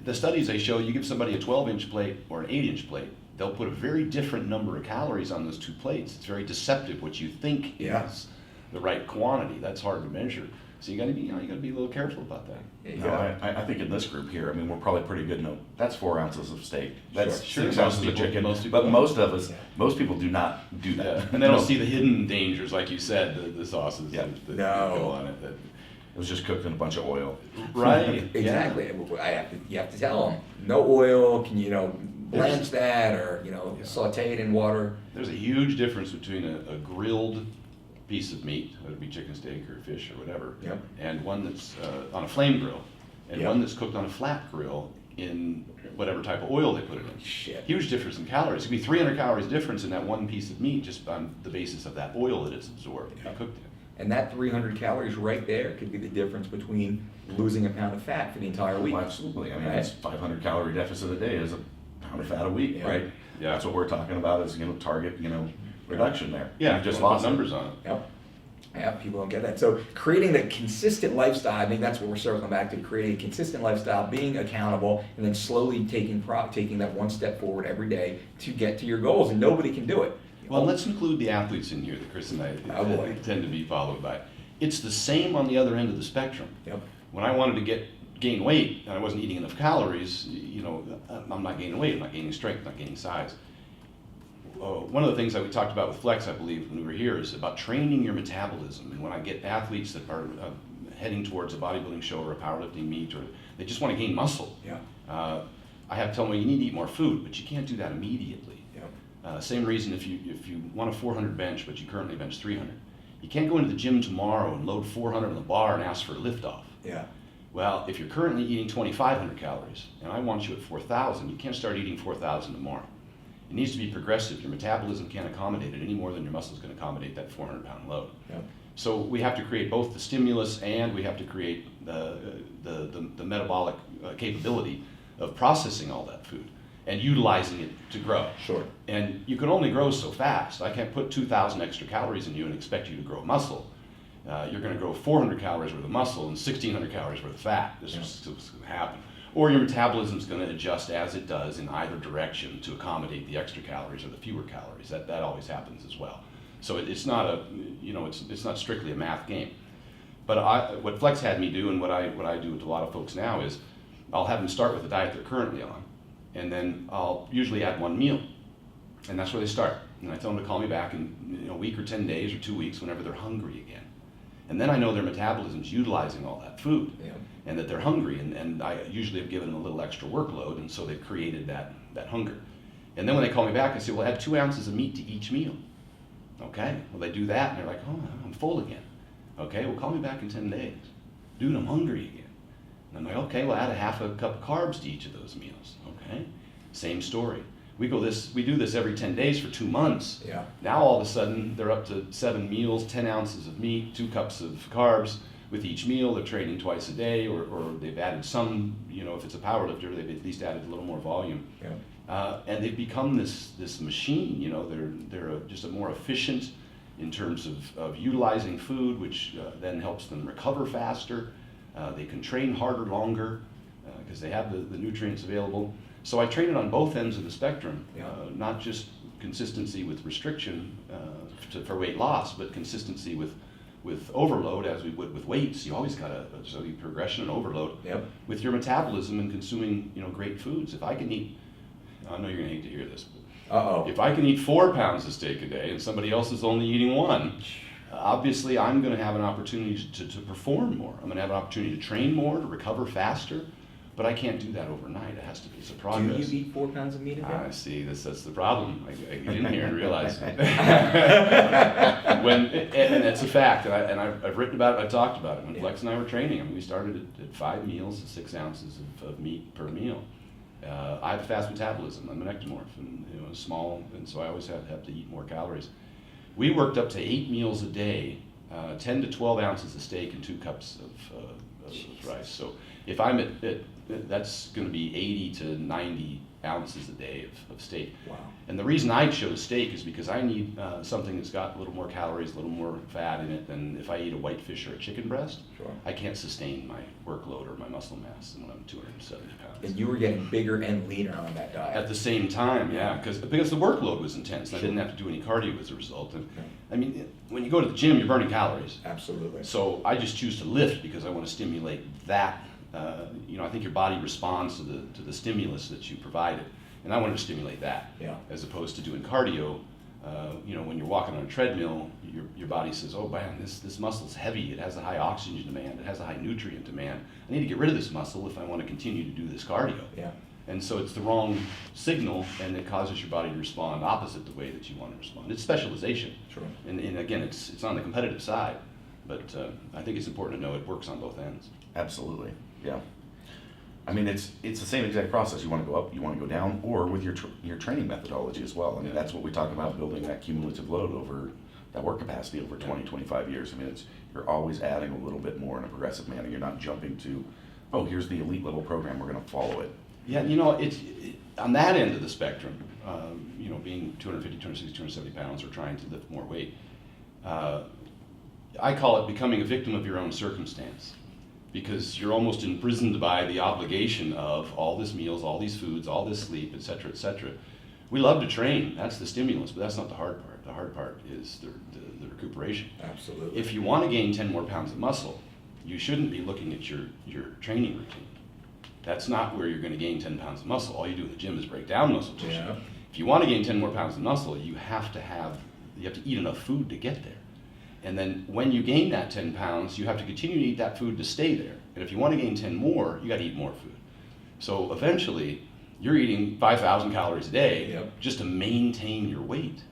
The studies they show, you give somebody a 12-inch plate or an 8-inch plate, they'll put a very different number of calories on those two plates. It's very deceptive what you think is the right quantity. That's hard to measure. So you got to be, a little careful about that.
No, I think in this group here, we're probably pretty good. No, that's 4 ounces of steak. That's
Sure.
6 ounces of chicken. But most people do not do that.
Yeah. And they don't see the hidden dangers, like you said, the sauces that go on it.
It was just cooked in a bunch of oil.
Right.
Exactly. You have to tell them, no oil, can you blanch that or saute it in water.
There's a huge difference between a grilled piece of meat, whether it be chicken, steak, or fish, or whatever, and one that's on a flame grill, and one that's cooked on a flat grill in whatever type of oil they put it in.
Shit.
Huge difference in calories. It could be 300 calories difference in that one piece of meat just on the basis of that oil that it's absorbed and cooked in.
And that 300 calories right there could be the difference between losing a pound of fat for the entire week.
Well, absolutely. It's 500 calorie deficit a day is a pound of fat a week, right?
Yeah.
That's what we're talking about is, target, reduction there.
Yeah,
You've just
put
lost
numbers on it.
Yep. Yeah, people don't get that. So creating the consistent lifestyle, I think that's what we're circling back to, creating a consistent lifestyle, being accountable, and then slowly taking that one step forward every day to get to your goals, and nobody can do it.
Well, let's include the athletes in here that Chris and I tend to be followed by. It's the same on the other end of the spectrum.
Yep.
When I wanted to gain weight and I wasn't eating enough calories, I'm not gaining weight, I'm not gaining strength, not gaining size. One of the things that we talked about with Flex, I believe, when we were here, is about training your metabolism. And when I get athletes that are heading towards a bodybuilding show or a powerlifting meet, or they just want to gain muscle, I have to tell them, well, you need to eat more food, but you can't do that immediately. Same reason if you want a 400 bench, but you currently bench 300. You can't go into the gym tomorrow and load 400 on the bar and ask for a lift off. Well, if you're currently eating 2,500 calories, and I want you at 4,000, you can't start eating 4,000 tomorrow. It needs to be progressive. Your metabolism can't accommodate it any more than your muscles can accommodate that 400-pound load. So we have to create both the stimulus and we have to create the metabolic capability of processing all that food and utilizing it to grow.
Sure.
And you can only grow so fast. I can't put 2,000 extra calories in you and expect you to grow muscle. You're going to grow 400 calories worth of muscle and 1,600 calories worth of fat. This is going to happen. Or your metabolism is going to adjust as it does in either direction to accommodate the extra calories or the fewer calories. That always happens as well. So it's not it's not strictly a math game. But what Flex had me do, and what I do with a lot of folks now, is I'll have them start with the diet they're currently on, and then I'll usually add one meal, and that's where they start. And I tell them to call me back in a week or 10 days or 2 weeks whenever they're hungry again. And then I know their metabolism's utilizing all that food, and that they're hungry, and I usually have given them a little extra workload, and so they've created that hunger. And then when they call me back, I say, well, add 2 ounces of meat to each meal. Okay, well, they do that, and they're like, oh, I'm full again. Okay, well, call me back in 10 days. Dude, I'm hungry again. And I'm like, okay, well, add a half a cup of carbs to each of those meals. Okay, same story. We do this every 10 days for 2 months. Now all of a sudden they're up to 7 meals, 10 ounces of meat, 2 cups of carbs with each meal. They're training twice a day, or they've added some, if it's a power lifter, they've at least added a little more volume. And they've become this machine. They're just a more efficient in terms of utilizing food, which then helps them recover faster. They can train harder, longer, because they have the nutrients available. So I train it on both ends of the spectrum, not just consistency with restriction for weight loss, but consistency with with overload, as we would with weights, you always got a progression and overload
Yep.
with your metabolism and consuming, great foods. If I can eat, I know you're gonna hate to hear this, but
Uh-oh.
if I can eat 4 pounds of steak a day and somebody else is only eating 1, obviously I'm gonna have an opportunity to perform more. I'm gonna have an opportunity to train more, to recover faster, but I can't do that overnight. It has to be some
Do
progress.
you eat 4 pounds of meat a day?
I see. That's the problem. I get in here and realize and it's a fact. And I've written about it. I've talked about it. When Flex and I were training, I mean, we started at 5 meals, 6 ounces of meat per meal. I have a fast metabolism. I'm an ectomorph, and small, and so I always have to eat more calories. We worked up to 8 meals a day, 10 to 12 ounces of steak and 2 cups of rice. So if I'm at that's going to be 80 to 90 ounces a day of steak.
Wow.
And the reason I chose steak is because I need something that's got a little more calories, a little more fat in it than if I eat a whitefish or a chicken breast.
Sure.
I can't sustain my workload or my muscle mass when I'm 270 pounds.
And you were getting bigger and leaner on that diet.
At the same time, yeah, because the workload was intense. And I didn't have to do any cardio as a result. And I mean, when you go to the gym, you're burning calories.
Absolutely.
So I just choose to lift because I want to stimulate that. I think your body responds to the stimulus that you provided, and I wanted to stimulate that.
Yeah.
As opposed to doing cardio. When you're walking on a treadmill, your body says, "Oh man, this muscle's heavy. It has a high oxygen demand. It has a high nutrient demand. I need to get rid of this muscle if I want to continue to do this cardio."
Yeah.
And so it's the wrong signal, and it causes your body to respond opposite the way that you want to respond. It's specialization.
Sure.
And again, it's on the competitive side, but I think it's important to know it works on both ends.
Absolutely, yeah. I mean, it's the same exact process. You want to go up, you want to go down, or with your training methodology as well. I mean, that's what we talk about, building that cumulative load over that work capacity over 20, 25 years. I mean, you're always adding a little bit more in a progressive manner. You're not jumping to, oh, here's the elite level program, we're going to follow it.
Yeah, it's on that end of the spectrum, being 250, 260, 270 pounds or trying to lift more weight, I call it becoming a victim of your own circumstance, because you're almost imprisoned by the obligation of all these meals, all these foods, all this sleep, et cetera, et cetera. We love to train, that's the stimulus, but that's not the hard part. The hard part is the recuperation.
Absolutely.
If you want to gain 10 more pounds of muscle, you shouldn't be looking at your training routine. That's not where you're going to gain 10 pounds of muscle. All you do in the gym is break down muscle tissue.
Yeah.
If you want to gain 10 more pounds of muscle, you have to eat enough food to get there. And then when you gain that 10 pounds, you have to continue to eat that food to stay there. And if you want to gain 10 more, you got to eat more food. So eventually, you're eating 5,000 calories a day just to maintain your weight.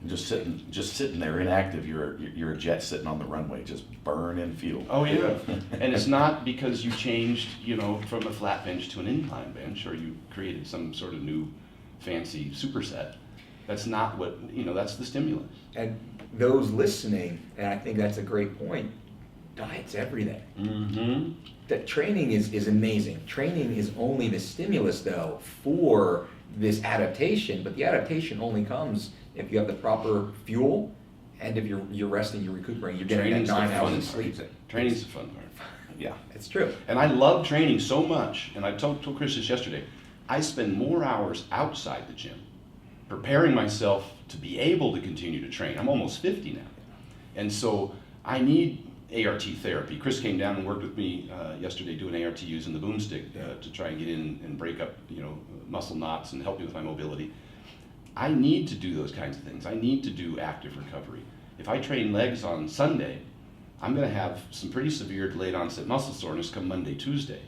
And just sitting there inactive, you're a jet sitting on the runway, just burning fuel.
Oh yeah, and it's not because you changed, from a flat bench to an incline bench, or you created some sort of new fancy superset. That's not what, that's the stimulus.
And those listening, and I think that's a great point, diet's everything.
Mm-hmm.
That training is amazing. Training is only the stimulus, though, for this adaptation, but the adaptation only comes if you have the proper fuel and if you're resting, you're recuperating, you're getting that 9 hours of sleep.
Training's the fun part. Yeah.
It's true.
And I love training so much, and I told Chris this yesterday, I spend more hours outside the gym preparing myself to be able to continue to train. I'm almost 50 now. And so I need ART therapy. Chris came down and worked with me yesterday doing ART using the boomstick to try and get in and break up, muscle knots and help me with my mobility. I need to do those kinds of things. I need to do active recovery. If I train legs on Sunday, I'm going to have some pretty severe delayed onset muscle soreness come Monday, Tuesday.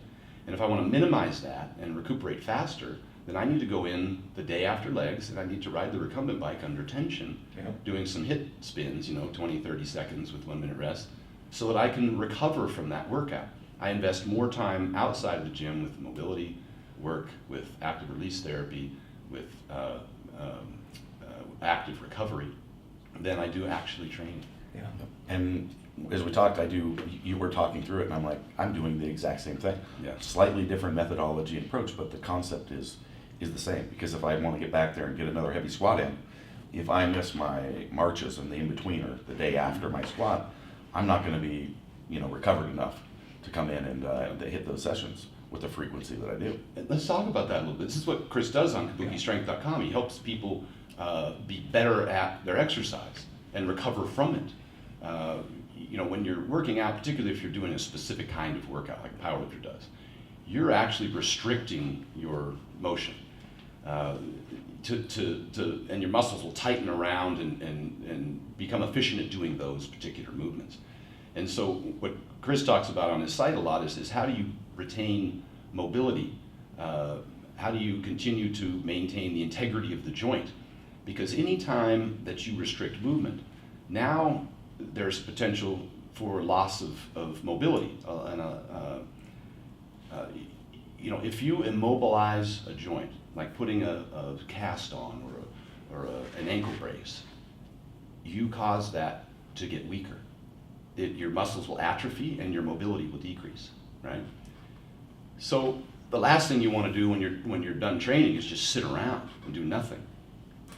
And if I want to minimize that and recuperate faster, then I need to go in the day after legs, and I need to ride the recumbent bike under tension, doing some hit spins, 20, 30 seconds with 1 minute rest, so that I can recover from that workout. I invest more time outside of the gym with mobility work, with active release therapy, with active recovery than I do actually training.
Yeah. And as we talked, you were talking through it, and I'm like, I'm doing the exact same thing.
Yeah.
Slightly different methodology and approach, but the concept is the same. Because if I want to get back there and get another heavy squat in, if I miss my marches and the in-betweener the day after my squat, I'm not going to be, recovered enough to come in and to hit those sessions with the frequency that I do.
And let's talk about that a little bit. This is what Chris does on KabukiStrength.com. He helps people be better at their exercise and recover from it. when you're working out, particularly if you're doing a specific kind of workout like a powerlifter does, you're actually restricting your motion. And your muscles will tighten around and become efficient at doing those particular movements. And so what Chris talks about on his site a lot is how do you retain mobility? How do you continue to maintain the integrity of the joint? Because any time that you restrict movement, now there's potential for loss of mobility. If you immobilize a joint, like putting a cast on or an ankle brace, you cause that to get weaker. Your muscles will atrophy and your mobility will decrease, right? So the last thing you want to do when you're done training is just sit around and do nothing.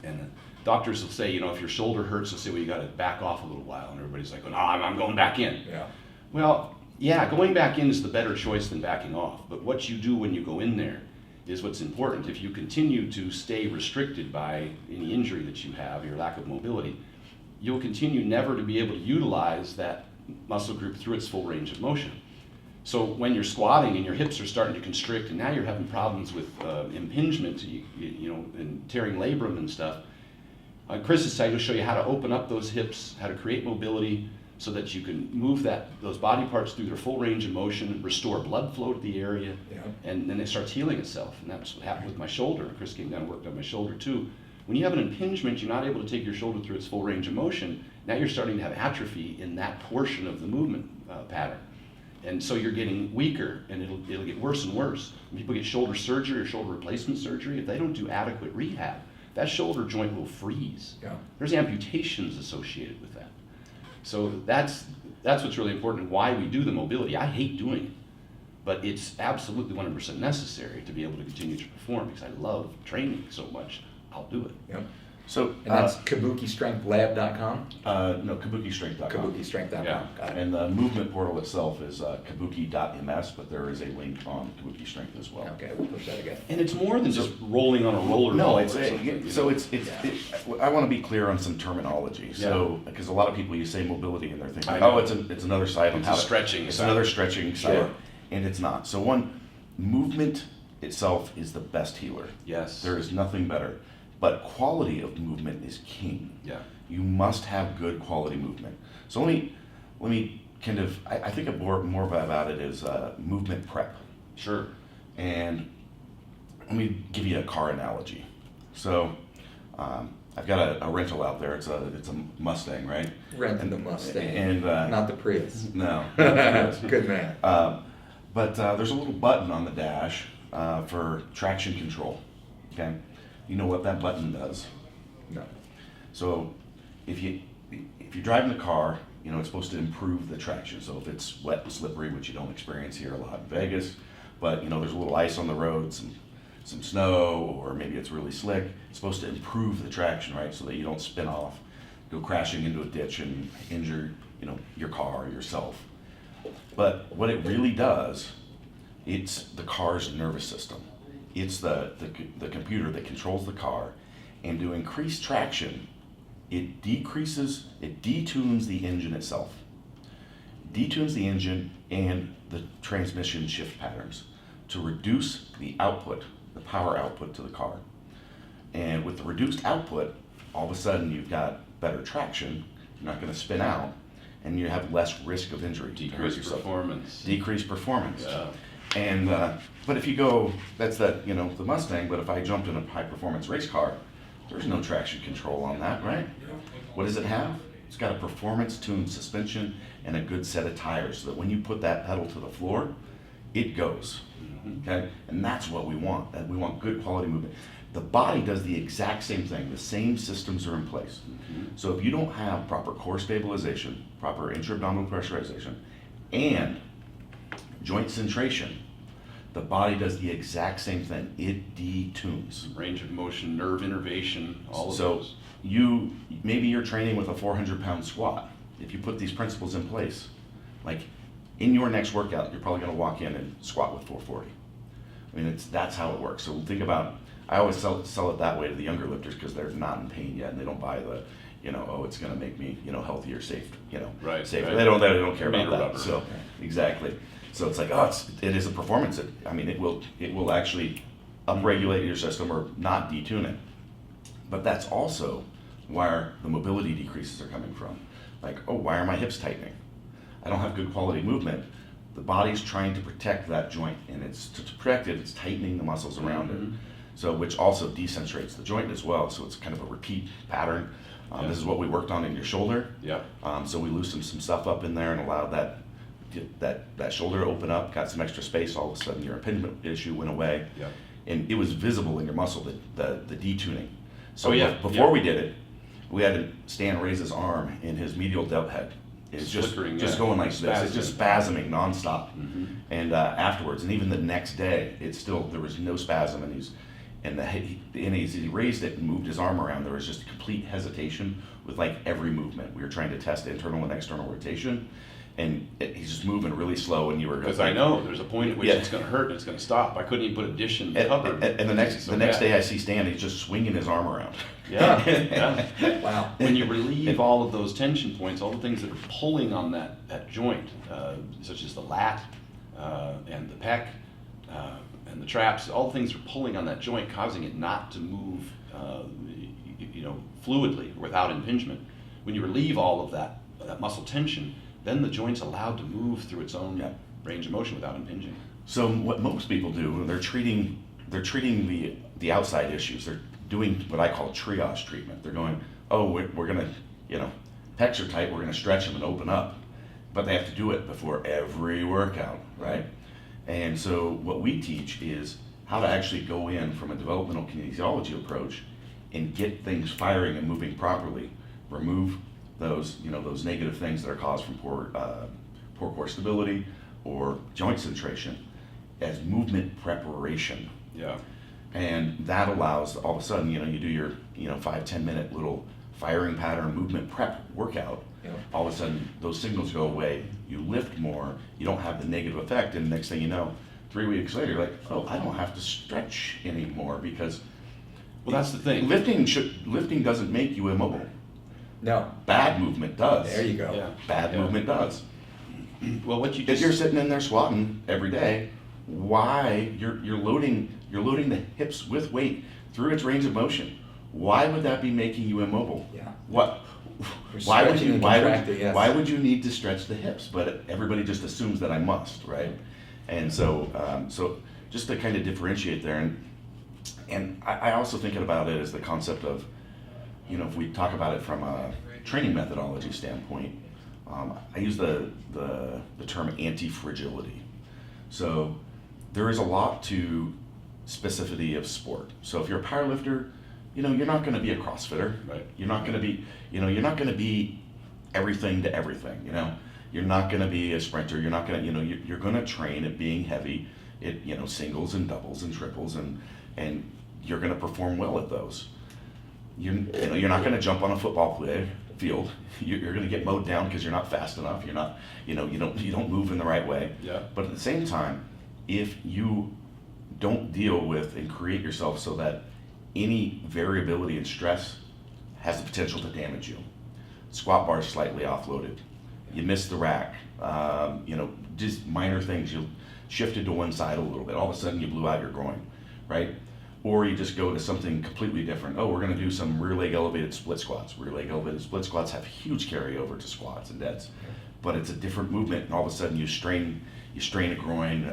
And doctors will say, if your shoulder hurts, they'll say, well, you got to back off a little while, and everybody's like, no, I'm going back in.
Yeah.
Well, yeah, going back in is the better choice than backing off. But what you do when you go in there is what's important. If you continue to stay restricted by any injury that you have, your lack of mobility, you'll continue never to be able to utilize that muscle group through its full range of motion. So when you're squatting and your hips are starting to constrict, and now you're having problems with impingement, and tearing labrum and stuff, on Chris's site, he'll show you how to open up those hips, how to create mobility, so that you can move those body parts through their full range of motion, restore blood flow to the area, and then it starts healing itself. And that's what happened with my shoulder. Chris came down and worked on my shoulder too. When you have an impingement, you're not able to take your shoulder through its full range of motion. Now you're starting to have atrophy in that portion of the movement pattern. And so you're getting weaker, and it'll get worse and worse. When people get shoulder surgery or shoulder replacement surgery, if they don't do adequate rehab, that shoulder joint will freeze.
Yeah.
There's amputations associated with that. So that's what's really important, why we do the mobility. I hate doing it, but it's absolutely 100% necessary to be able to continue to perform, because I love training so much. I'll do it.
Yep.
So,
And that's kabukistrengthlab.com?
no, kabukistrength.com.
Kabukistrength.com.
Yeah.
Got it.
And the movement portal itself is kabuki.ms, but there is a link on Kabuki Strength as well.
Okay, we'll push that again.
And it's more than just rolling on a roller.
No,
ball
it's
or something,
I want to be clear on some terminology. So, because a lot of people, you say mobility and they're
I
thinking,
know.
oh, it's another site on
It's
how
a
to-
stretching
It's
site.
another stretching site,
Sure.
and it's not. So movement itself is the best healer.
Yes.
There is nothing better. But quality of movement is king.
Yeah.
You must have good quality movement. So let me kind of, I think more about it is movement prep.
Sure.
And let me give you a car analogy. So I've got a rental out there. It's a Mustang, right?
Renting the Mustang.
And
not the Prius.
no.
Good man.
But there's a little button on the dash for traction control. Okay. You know what that button does?
No.
So if you're driving the car, it's supposed to improve the traction. So if it's wet and slippery, which you don't experience here a lot in Vegas, but there's a little ice on the road, some snow, or maybe it's really slick, it's supposed to improve the traction, right? So that you don't spin off, go crashing into a ditch and injure, your car or yourself. But what it really does, it's the car's nervous system. It's the computer that controls the car, and to increase traction, it detunes the engine itself. Detunes the engine and the transmission shift patterns to reduce the output, the power output to the car. And with the reduced output, all of a sudden you've got better traction, you're not going to spin out, and you have less risk of injury.
Decreased performance.
Decreased performance.
Yeah.
And but if you go, that's the Mustang. But if I jumped in a high performance race car, there's no traction control on that, right? What does it have? It's got a performance tuned suspension and a good set of tires, so that when you put that pedal to the floor, it goes. Okay, and that's what we want. We want good quality movement. The body does the exact same thing. The same systems are in place. So if you don't have proper core stabilization, proper intra-abdominal pressurization, and joint centration, the body does the exact same thing. It detunes.
Range of motion, nerve innervation, all of
So
those.
maybe you're training with a 400-pound squat. If you put these principles in place, like in your next workout, you're probably going to walk in and squat with 440. I mean, that's how it works. So think about, I always sell it that way to the younger lifters because they're not in pain yet and they don't buy the, oh, it's going to make me, healthier, safe,
Right,
safer.
right.
They don't care
Made
about
of
that.
rubber.
So exactly. So it's like, oh, it is a performance. It will actually upregulate your system or not detune it. But that's also where the mobility decreases are coming from. Like, oh, why are my hips tightening? I don't have good quality movement. The body's trying to protect that joint, and it's to protect it, it's tightening the muscles around it. So, which also decentrates the joint as well. So it's kind of a repeat pattern. This is what we worked on in your shoulder.
Yeah.
So we loosened some stuff up in there and allowed that shoulder to open up, got some extra space. All of a sudden, your impingement issue went away,
Yeah.
and it was visible in your muscle, the detuning. So
Oh, yeah.
before
Yeah.
we did it, we had Stan raise his arm, and his medial delt head is just
Flickering,
going like this. It's
Spasming.
just spasming nonstop. And afterwards, and even the next day, there was no spasm, and as he raised it and moved his arm around, there was just complete hesitation with like every movement. We were trying to test internal and external rotation, and he's just moving really slow, and you were
Because I know there's a point at which
Yeah.
it's going to hurt and it's going to stop. I couldn't even put a dish in the
And,
cupboard.
and the next day I see Stan, he's just swinging his arm around.
Yeah, yeah.
Wow.
When you relieve all of those tension points, all the things that are pulling on that joint, such as the lat and the pec and the traps, all the things are pulling on that joint, causing it not to move, fluidly without impingement. When you relieve all of that muscle tension, then the joint's allowed to move through its own range of motion without impinging.
So what most people do, they're treating the outside issues. They're doing what I call triage treatment. They're going, oh, we're gonna, pecs are tight, we're gonna stretch them and open up, but they have to do it before every workout, right? And so what we teach is how to actually go in from a developmental kinesiology approach and get things firing and moving properly. Remove those negative things that are caused from poor core stability or joint centration as movement preparation.
Yeah.
And that allows, all of a sudden, you do your 5-10 minute little firing pattern movement prep workout.
Yeah.
All of a sudden those signals go away, you lift more, you don't have the negative effect, and next thing you know, 3 weeks later, you're like, oh, I don't have to stretch anymore, because
Well, that's the thing.
lifting doesn't make you immobile.
No.
Bad movement does.
There you go.
Yeah.
Bad
Yeah.
movement does.
Well, what you
If
just
you're sitting in there squatting every day, why you're loading the hips with weight through its range of motion? Why would that be making you immobile?
Yeah.
What?
You're
Why would
stretching
you?
and
Why would?
contracting, yes.
Why would you need to stretch the hips? But everybody just assumes that I must, right? And so just to kind of differentiate there, and I also thinking about it as the concept of, if we talk about it from a training methodology standpoint, I use the term antifragility. So there is a lot to specificity of sport. So if you're a powerlifter, you're not going to be a CrossFitter.
Right.
You're not going to be, you're not going to be everything to everything. You're not going to be a sprinter. You're not going to, you're going to train at being heavy, singles and doubles and triples, and you're going to perform well at those. You're not going to jump on a football field. You're going to get mowed down because you're not fast enough. You're not, you don't move in the right way.
Yeah.
But at the same time, if you don't deal with and create yourself so that any variability in stress has the potential to damage you. Squat bar is slightly offloaded. You missed the rack. Just minor things. You shifted to one side a little bit. All of a sudden you blew out your groin, right? Or you just go to something completely different. Oh, we're going to do some rear leg elevated split squats. Rear leg elevated split squats have huge carryover to squats and deads, but it's a different movement, and all of a sudden you strain a groin.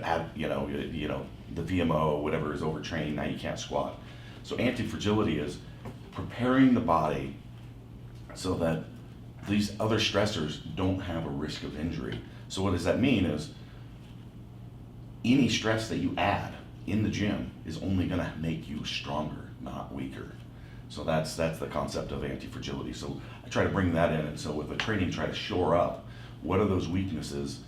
The VMO, whatever, is overtrained. Now you can't squat. So anti-fragility is preparing the body so that these other stressors don't have a risk of injury. So what does that mean is any stress that you add in the gym is only going to make you stronger, not weaker. So that's the concept of anti-fragility. So I try to bring that in, and so with the training, try to shore up what are those weaknesses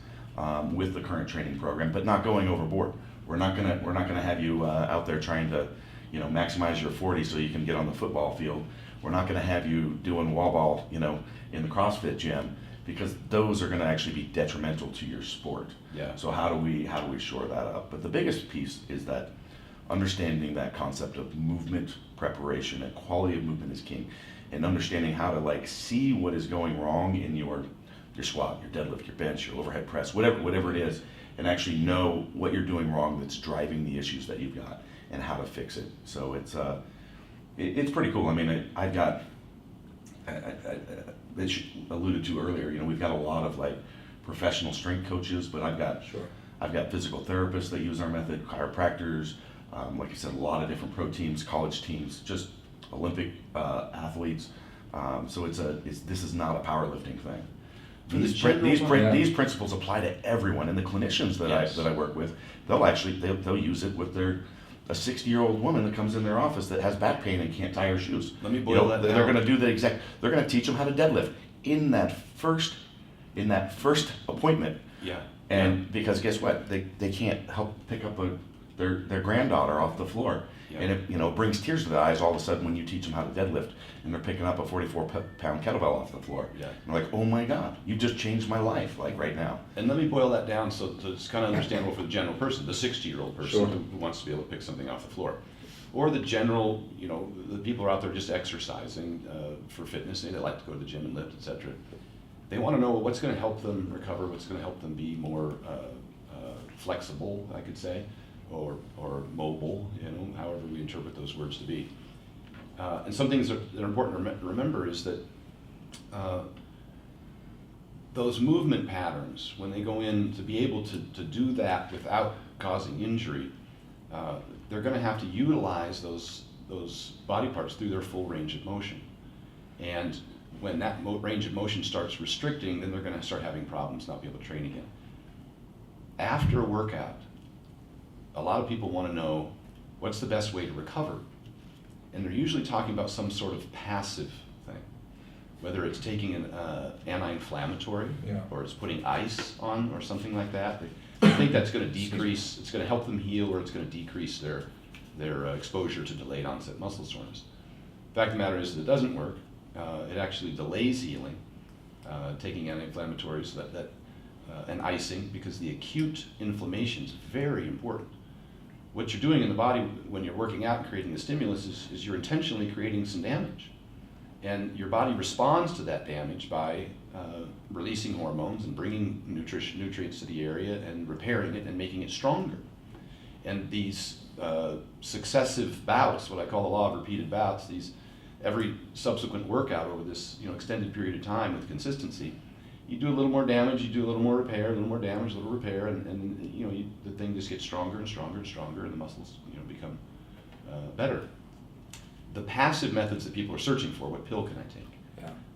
with the current training program, but not going overboard. We're not gonna have you out there trying to maximize your 40 so you can get on the football field. We're not gonna have you doing wall ball in the CrossFit gym, because those are gonna actually be detrimental to your sport.
Yeah.
So how do we shore that up? But the biggest piece is that understanding that concept of movement preparation and quality of movement is king, and understanding how to like see what is going wrong in your squat, your deadlift, your bench, your overhead press, whatever it is, and actually know what you're doing wrong that's driving the issues that you've got and how to fix it. So it's pretty cool. I mean, I've got, as you alluded to earlier, you know, we've got a lot of like professional strength coaches, but I've got physical therapists that use our method, chiropractors, like I said, a lot of different pro teams, college teams, just Olympic athletes. So this is not a powerlifting thing. These principles apply to everyone, and the clinicians that I work with, they'll use it with a 60-year-old woman that comes in their office that has back pain and can't tie her shoes.
Let me boil that down.
They're going to do they're going to teach them how to deadlift in that first appointment.
Yeah.
And because guess what, they can't help pick up their granddaughter off the floor. Yeah. And it brings tears to their eyes all of a sudden when you teach them how to deadlift and they're picking up a 44-pound kettlebell off the floor.
Yeah.
And they're like, oh my God, you just changed my life, like right now.
And let me boil that down so it's kind of understandable for the general person, the 60-year-old person
Sure.
who wants to be able to pick something off the floor. Or the general, the people who are out there just exercising for fitness, they like to go to the gym and lift, etc. They want to know what's going to help them recover, what's going to help them be more flexible, I could say, or mobile, however we interpret those words to be. And some things that are important to remember is that those movement patterns, when they go in to be able to do that without causing injury, they're going to have to utilize those body parts through their full range of motion. And when that range of motion starts restricting, then they're going to start having problems, not be able to train again. After a workout, a lot of people want to know what's the best way to recover. And they're usually talking about some sort of passive thing, whether it's taking an anti-inflammatory or it's putting ice on or something like that. They think that's going to decrease, it's going to help them heal, or it's going to decrease their exposure to delayed onset muscle soreness. The fact of the matter is that it doesn't work. It actually delays healing, taking anti-inflammatories and icing, because the acute inflammation is very important. What you're doing in the body when you're working out and creating the stimulus is you're intentionally creating some damage. And your body responds to that damage by releasing hormones and bringing nutrients to the area and repairing it and making it stronger. And these successive bouts, what I call the law of repeated bouts, every subsequent workout over this extended period of time with consistency, you do a little more damage, you do a little more repair, a little more damage, a little repair, and the thing just gets stronger and stronger and stronger, and the muscles become better. The passive methods that people are searching for, what pill can I take?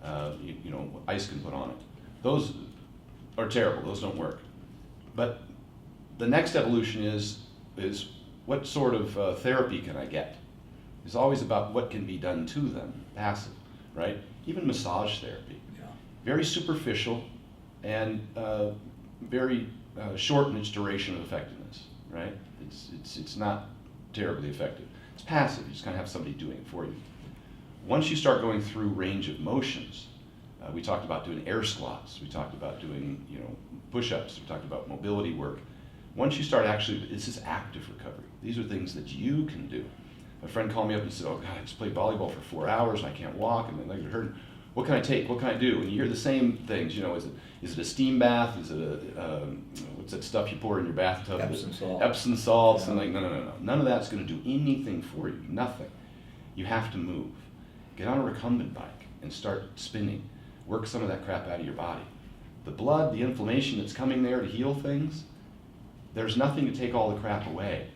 What ice can put on it. Those are terrible. Those don't work. But the next evolution is what sort of therapy can I get? It's always about what can be done to them, passive, right? Even massage therapy. Very superficial and very short in its duration of effectiveness, right? It's not terribly effective. It's passive. You just kind of have somebody doing it for you. Once you start going through range of motions, we talked about doing air squats. We talked about doing push-ups. We talked about mobility work. Once you start this is active recovery. These are things that you can do. A friend called me up and said, "Oh God, I just played volleyball for 4 hours and I can't walk and my legs are hurting. What can I take? What can I do?" And you hear the same things. Is it a steam bath? Is it what's that stuff you pour in your bathtub?
Epsom salt.
Epsom salts. And no. None of that's going to do anything for you. Nothing. You have to move. Get on a recumbent bike and start spinning. Work some of that crap out of your body. The blood, the inflammation that's coming there to heal things, there's nothing to take all the crap away.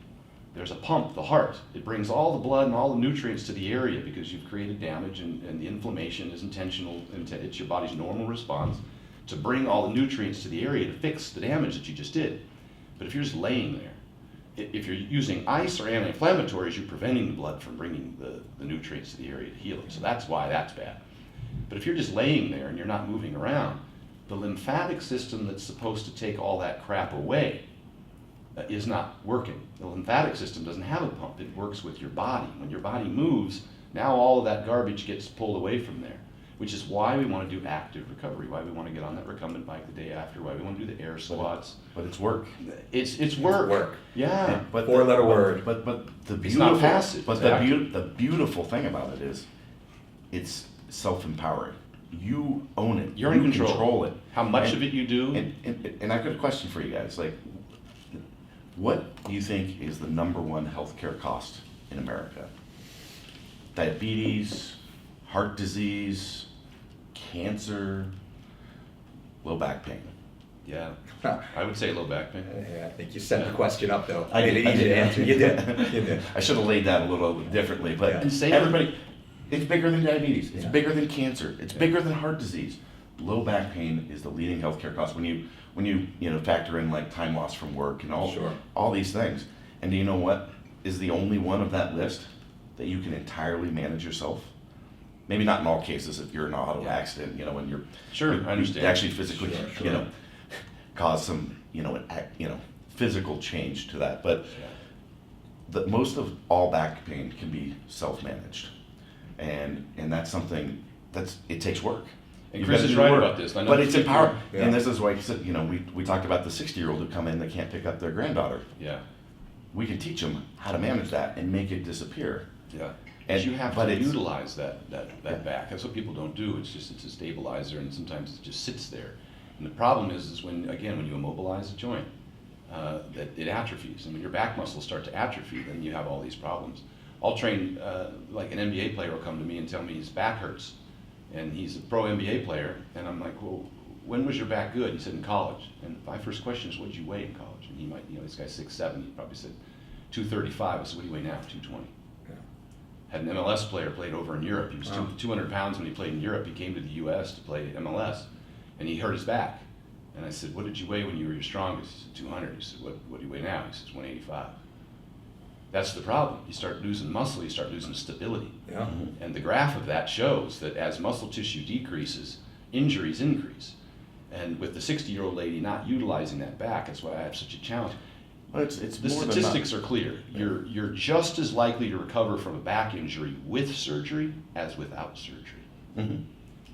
There's a pump, the heart. It brings all the blood and all the nutrients to the area because you've created damage, and the inflammation is intentional. It's your body's normal response to bring all the nutrients to the area to fix the damage that you just did. But if you're just laying there, if you're using ice or anti-inflammatories, you're preventing the blood from bringing the nutrients to the area to heal it. So that's why that's bad. But if you're just laying there and you're not moving around, the lymphatic system that's supposed to take all that crap away is not working. The lymphatic system doesn't have a pump. It works with your body. When your body moves, now all of that garbage gets pulled away from there. which is why we want to do active recovery, why we want to get on that recumbent bike the day after, why we want to do the air squats.
But it's work.
It's work.
Work.
Yeah.
But
Four-letter word.
But the
It's
beautiful,
not passive,
But
it's
the
active.
beautiful thing about it is, it's self-empowering. You own it.
You're
you
in control.
it.
How much of it you do.
And I've got a question for you guys. Like, what do you think is the #1 healthcare cost in America? Diabetes, heart disease, cancer, low back pain.
Yeah.
Huh.
I would say low back pain.
Yeah, I think you set the question up though.
I
Made
did,
it
I
easy
did.
to answer. You did. You did.
I should have laid that a little differently, but
Yeah.
And same
everybody, it's bigger than diabetes. It's
Yeah.
bigger than cancer. It's bigger than heart disease. Low back pain is the leading healthcare cost when you factor in like time lost from work and
Sure.
all these things. And do you know what is the only one of that list that you can entirely manage yourself? Maybe not in all cases. If you're in an auto
Yeah.
accident, and you're
Sure,
you
I understand.
actually physically,
Sure.
cause some physical change to that, but. Most of all back pain can be self-managed, and that's something it takes work.
And
You've
Chris
got to
is
do
right
work.
about this. I know
But
this
it's
is
empowering,
Yeah.
and this is why we talked about the 60-year-old who come in that can't pick up their granddaughter.
Yeah.
We can teach them how to manage that and make it disappear.
Yeah.
And-
You have
but
to
it's-
utilize that back. That's what people don't do. It's a stabilizer, and sometimes it just sits there. And the problem is when you immobilize a joint, that it atrophies. And when your back muscles start to atrophy, then you have all these problems. I'll train, like an NBA player will come to me and tell me his back hurts. And he's a pro NBA player, and I'm like, well, when was your back good? He said, in college. And my first question is, what did you weigh in college? And he might, this guy's 6'7", he probably said 235. I said, what do you weigh now? 220.
Yeah.
Had an MLS player, played over in Europe. He was
Wow.
200 pounds when he played in Europe. He came to the U.S. to play MLS, and he hurt his back. And I said, what did you weigh when you were your strongest? He said, 200. He said, what do you weigh now? He says, 185. That's the problem. You start losing muscle, you start losing stability.
Yeah.
And the graph of that shows that as muscle tissue decreases, injuries increase. And with the 60-year-old lady not utilizing that back, that's why I have such a challenge.
Well, it's
The
more than
statistics
not.
are clear. You're just as likely to recover from a back injury with surgery as without surgery.
Mhm.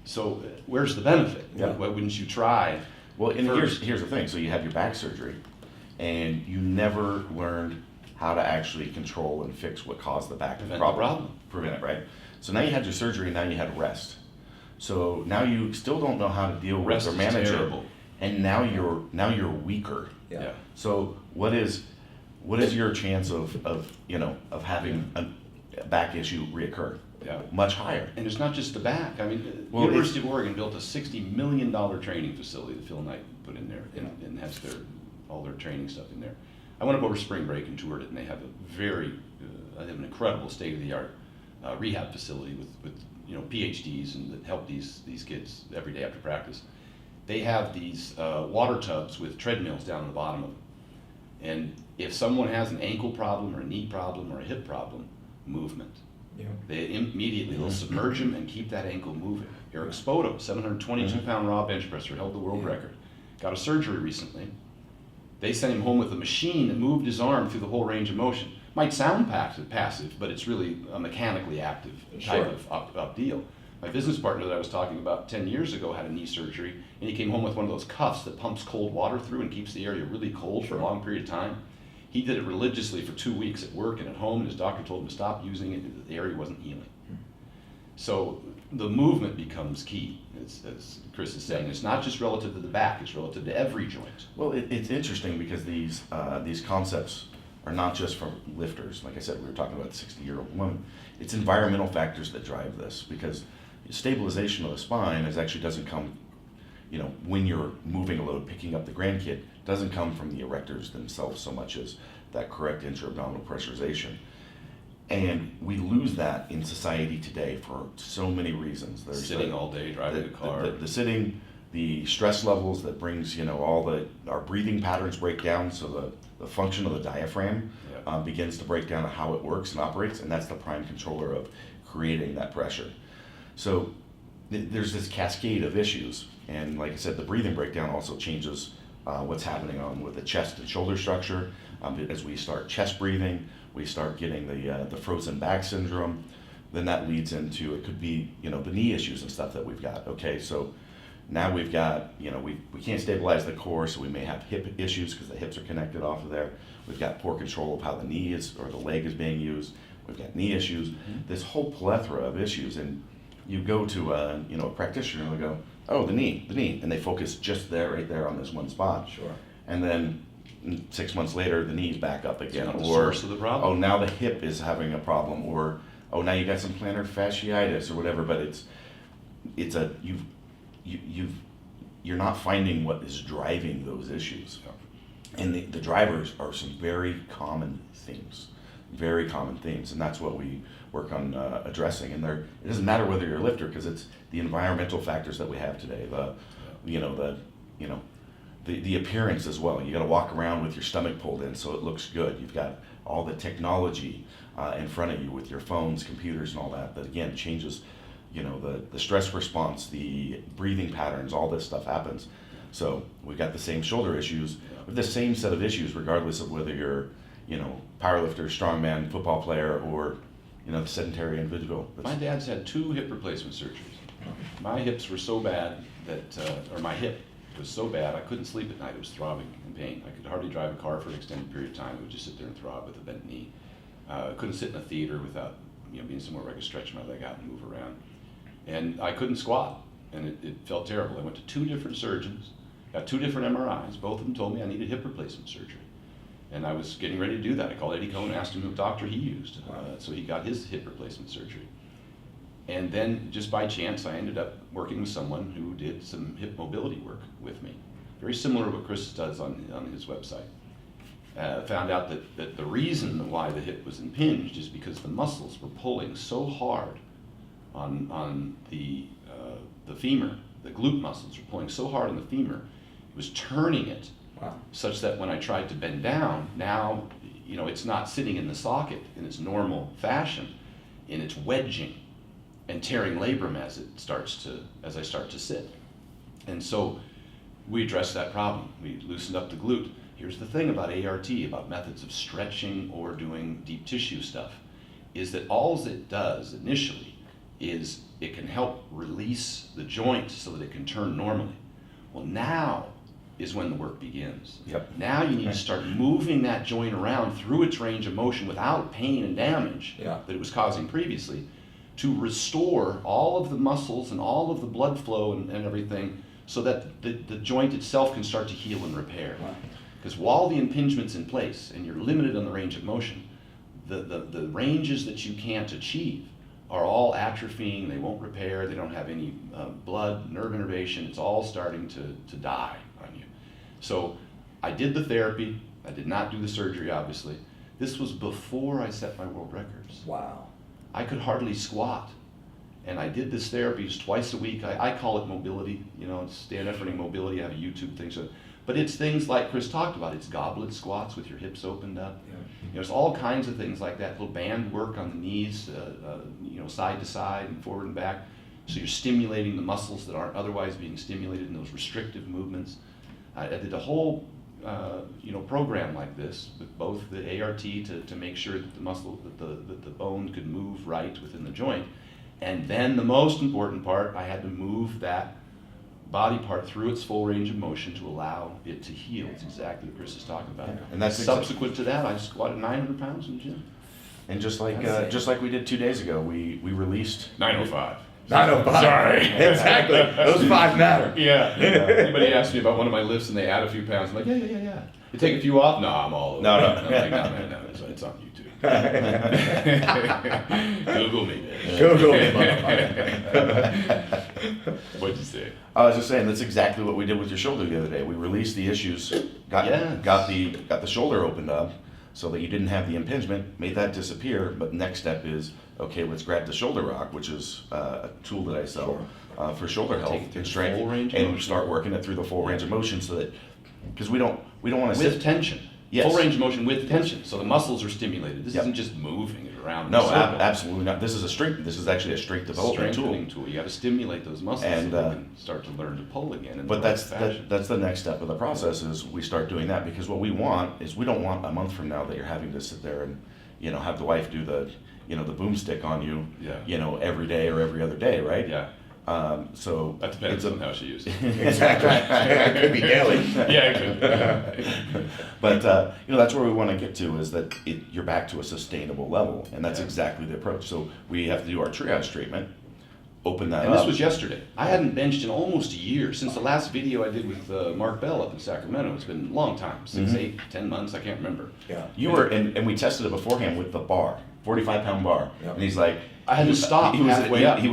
So where's the benefit?
Yeah.
Why wouldn't you try?
Well, and
first?
here's the thing. So you have your back surgery, and you never learned how to actually control and fix what caused the back
Prevent the problem.
Prevent it, right? So now you had your surgery, now you had rest. So now you still don't know how to deal
Rest
with or
is
manage
terrible.
it, and now you're weaker.
Yeah.
So what is your chance of having a back issue reoccur?
Yeah.
Much higher.
And it's not just the back. I mean,
Well,
University of Oregon built a $60 million training facility that Phil Knight put in there, and has all their training stuff in there. I went up over spring break and toured it, and they have they have an incredible state-of-the-art rehab facility with PhDs and that help these kids every day after practice. They have these water tubs with treadmills down on the bottom of them, and if someone has an ankle problem or a knee problem or a hip problem, movement.
Yeah.
They immediately will submerge him and keep that ankle moving. Eric Spoto, 722-pound raw bench presser, held the world record. Got a surgery recently. They sent him home with a machine that moved his arm through the whole range of motion. Might sound passive, but it's really a mechanically active type of deal. My business partner that I was talking about 10 years ago had a knee surgery, and he came home with one of those cuffs that pumps cold water through and keeps the area really cold for a long period of time. He did it religiously for 2 weeks at work and at home, and his doctor told him to stop using it. The area wasn't healing. So the movement becomes key, as Chris is saying. It's not just relative to the back, it's relative to every joint.
Well, it's interesting because these concepts are not just from lifters. Like I said, we were talking about the 60-year-old woman. It's environmental factors that drive this, because stabilization of the spine actually doesn't come, when you're moving a load, picking up the grandkid, doesn't come from the erectors themselves so much as that correct intra-abdominal pressurization. And we lose that in society today for so many reasons. There's
Sitting all day, driving a car.
The sitting, the stress levels that brings, our breathing patterns break down, so the function of the diaphragm begins to break down how it works and operates, and that's the prime controller of creating that pressure. So there's this cascade of issues, and like I said, the breathing breakdown also changes what's happening with the chest and shoulder structure. As we start chest breathing, we start getting the frozen back syndrome. then that leads into, it could be, you know, the knee issues and stuff that we've got. Okay, so now we've got, you know, we can't stabilize the core, so we may have hip issues because the hips are connected off of there. We've got poor control of how the knee is or the leg is being used. We've got knee issues, this whole plethora of issues. And you go to a, you know, a practitioner and they go, oh, the knee, and they focus just there, right there on this one spot.
Sure.
And then 6 months later, the knee's back up again.
It's not the
Or,
source of the problem.
oh, now the hip is having a problem. Or, oh, now you got some plantar fasciitis or whatever. But you're not finding what is driving those issues. And the drivers are some very common themes, and that's what we work on addressing. And it doesn't matter whether you're a lifter, because it's the environmental factors that we have today. The appearance as well. You got to walk around with your stomach pulled in so it looks good. You've got all the technology in front of you with your phones, computers, and all that. That again changes, you know, the stress response, the breathing patterns, all this stuff happens. So we've got the same shoulder issues, with the same set of issues, regardless of whether you're, you know, powerlifter, strongman, football player, or, you know, the sedentary individual.
My dad's had 2 hip replacement surgeries. My hips were so bad that, or my hip was so bad, I couldn't sleep at night. It was throbbing in pain. I could hardly drive a car for an extended period of time. It would just sit there and throb with a bent knee. I couldn't sit in a theater without, you know, being somewhere where I could stretch my leg out and move around. And I couldn't squat, and it felt terrible. I went to 2 different surgeons, got 2 different MRIs. Both of them told me I needed hip replacement surgery. And I was getting ready to do that. I called Eddie Cohn and asked him what doctor he used. So he got his hip replacement surgery. And then, just by chance, I ended up working with someone who did some hip mobility work with me. Very similar to what Chris does on his website. Found out that the reason why the hip was impinged is because the muscles were pulling so hard on the femur. The glute muscles were pulling so hard on the femur, it was turning it.
Wow.
Such that when I tried to bend down, now, you know, it's not sitting in the socket in its normal fashion, and it's wedging and tearing labrum as I start to sit. And so we addressed that problem. We loosened up the glute. Here's the thing about ART, about methods of stretching or doing deep tissue stuff, is that all it does initially is it can help release the joint so that it can turn normally. Well, now is when the work begins.
Yep.
Now you need to start moving that joint around through its range of motion without pain and damage that it was causing previously, to restore all of the muscles and all of the blood flow and everything, so that the joint itself can start to heal and repair. Because while the impingement's in place and you're limited on the range of motion, the ranges that you can't achieve are all atrophying. They won't repair. They don't have any blood, nerve innervation. It's all starting to die on you. So I did the therapy. I did not do the surgery, obviously. This was before I set my world records.
Wow.
I could hardly squat. And I did this therapy twice a week. I call it mobility. You know, it's Dan Efferding mobility. I have a YouTube thing. But it's things like Chris talked about. It's goblet squats with your hips opened up.
Yeah.
You know, there's all kinds of things like that. Little band work on the knees, you know, side to side and forward and back. So you're stimulating the muscles that aren't otherwise being stimulated in those restrictive movements. I did a whole you know, program like this with both the ART to make sure that the muscle, that the bone could move right within the joint. And then the most important part, I had to move that body part through its full range of motion to allow it to heal. It's exactly what Chris is talking about.
Yeah. And that's
subsequent to that, I squatted 900 pounds in the gym.
And just like we did 2 days ago, we released
905.
905. Sorry. Exactly. Those 5 matter.
Yeah. Anybody asks me about one of my lifts and they add a few pounds, I'm like, yeah. You take a few off? No, I'm all over.
No.
I'm like, no, it's on YouTube. Google me, man.
Google me, motherfucker.
What'd you say?
I was just saying that's exactly what we did with your shoulder the other day. We released the issues, got the shoulder opened up so that you didn't have the impingement, made that disappear. But the next step is, okay, let's grab the shoulder rock, which is a tool that I sell for shoulder health and strength, and start working it through the full range of motion, so that, because we don't want to
with tension.
Yes.
Full range of motion with tension, so the muscles are stimulated. This isn't just moving it around.
No, absolutely not. This is actually a strength development
tool. You got to stimulate those muscles
and
so they can start to learn to pull again.
But that's the next step of the process, is we start doing that, because what we want is, we don't want a month from now that you're having to sit there and, you know, have the wife do the the boomstick on you,
Yeah.
every day or every other day, right?
Yeah.
So
That depends on how she uses it.
Exactly. It could be daily.
Yeah, it could.
But that's where we want to get to, is that you're back to a sustainable level, and that's exactly the approach. So we have to do our triage treatment, open that
And
up.
this was yesterday. I hadn't benched in almost a year since the last video I did with Mark Bell up in Sacramento. It's been a long time, 6, 8, 10 months, I can't remember.
Yeah.
You were, and we tested it beforehand with the bar, 45-pound bar,
Yep.
and he's like,
I had to stop halfway up.
He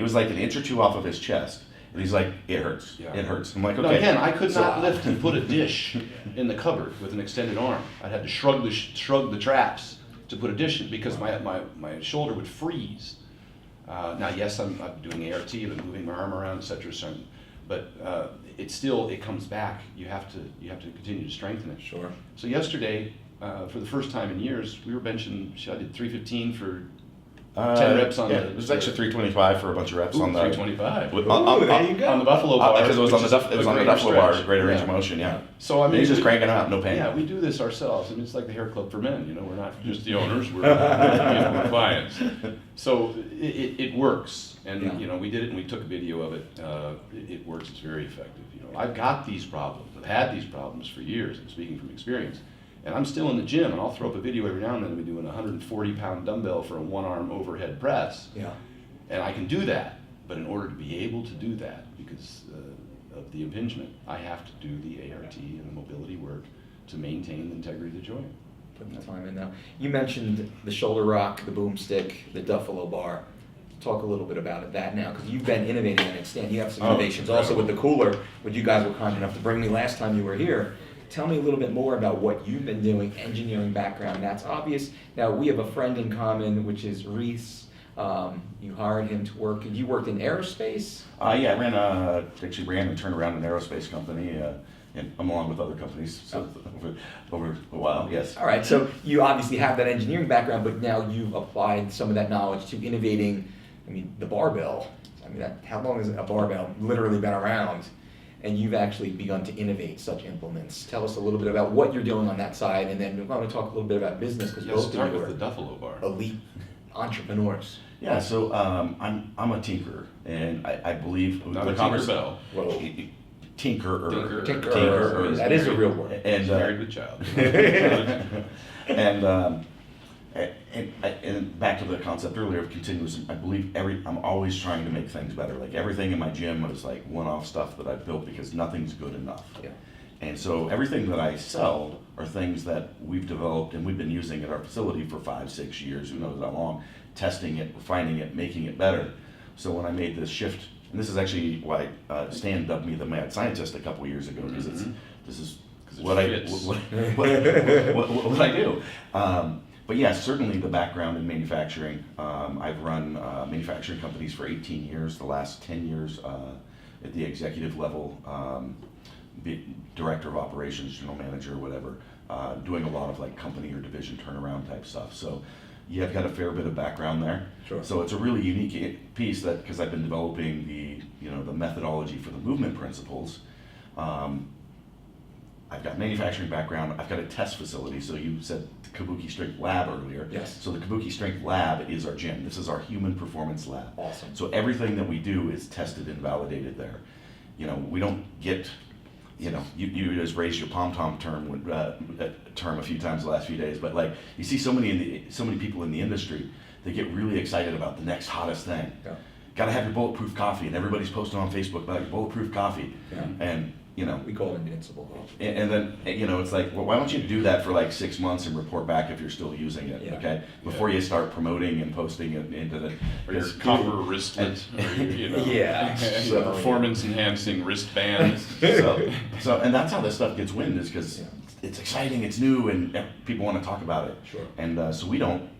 was like an inch or two off of his chest, and he's like, it hurts,
Yeah.
it hurts. I'm like, okay.
No, again, I could
So-
not lift and put a dish in the cupboard with an extended arm. I had to shrug the traps to put a dish in because my shoulder would freeze. Now, yes, I'm doing ART, I've been moving my arm around, etc. But it comes back. You have to continue to strengthen it.
Sure.
So yesterday, for the first time in years, we were benching. I did 315 for 10 reps on
yeah,
the.
it was actually 325 for a bunch of reps on the
325.
with-
Ooh, there you go.
On the Buffalo bar.
because it was on
which
the
is
it was
a
on the
greater
Duffalo bar,
stretch.
greater range
Yeah.
of motion, yeah.
So I mean,
He's just cranking them out, no pain.
Yeah, we do this ourselves. I mean, it's like the hair club for men. We're not just the owners. We're clients. So it works, and
Yeah.
we did it and we took a video of it. It works. It's very effective. I've got these problems. I've had these problems for years. I'm speaking from experience, and I'm still in the gym, and I'll throw up a video every now and then of me doing a 140-pound dumbbell for a one-arm overhead press.
Yeah.
And I can do that, but in order to be able to do that, because of the impingement, I have to do the ART and the mobility work to maintain the integrity of the joint.
Putting the time in now. You mentioned the shoulder rock, the boomstick, the Duffalo bar. Talk a little bit about that now, because you've been innovating and extending. You have some innovations also with the cooler, which you guys were kind enough to bring me last time you were here. Tell me a little bit more about what you've been doing, engineering background. That's obvious. Now, we have a friend in common, which is Reese. You hired him to work. You worked in aerospace?
Yeah, I actually ran and turned around an aerospace company, and I'm along with other companies, so over a while, yes.
All right, so you obviously have that engineering background, but now you've applied some of that knowledge to innovating. I mean, the barbell. I mean, how long has a barbell literally been around? And you've actually begun to innovate such implements. Tell us a little bit about what you're doing on that side, and then we want to talk a little bit about business, because both
Start
of you
with
are
the Duffalo bar.
elite entrepreneurs.
Yeah, so I'm a tinkerer, and I believe
Not
the
a
conversation.
Tinkerbell.
Whoa.
Tinkerer.
Tinkerer. That is a real word.
And
Married with child.
and back to the concept earlier of continuous. I believe I'm always trying to make things better. Like everything in my gym is like one-off stuff that I've built because nothing's good enough.
Yeah.
And so everything that I sell are things that we've developed and we've been using at our facility for 5-6 years, who knows how long, testing it, refining it, making it better. So when I made this shift, and this is actually why Stan dubbed me the mad scientist a couple years ago, because this is what I do. But yeah, certainly the background in manufacturing. I've run manufacturing companies for 18 years, the last 10 years at the executive level, director of operations, general manager, whatever, doing a lot of like company or division turnaround type stuff. So yeah, I've got a fair bit of background there.
Sure.
So it's a really unique piece that, because I've been developing the methodology for the movement principles. I've got manufacturing background. I've got a test facility. So you said the Kabuki Strength Lab earlier.
Yes.
So the Kabuki Strength Lab is our gym. This is our human performance lab.
Awesome.
So everything that we do is tested and validated there. We don't get, you just raised your pom-tom term a few times the last few days, but like you see so many people in the industry, they get really excited about the next hottest thing.
Yeah.
Got to have your bulletproof coffee, and everybody's posting on Facebook about your bulletproof coffee.
Yeah.
And
We call it invincible.
and then it's like, well, why don't you do that for like 6 months and report back if you're still using it,
Yeah.
okay? Before you start promoting and posting it into the
Or your copper wristlet, or your,
Yeah.
your performance-enhancing wristband.
so and that's how this stuff gets wind, is because
Yeah.
it's exciting, it's new, and people want to talk about it.
Sure.
And so we don't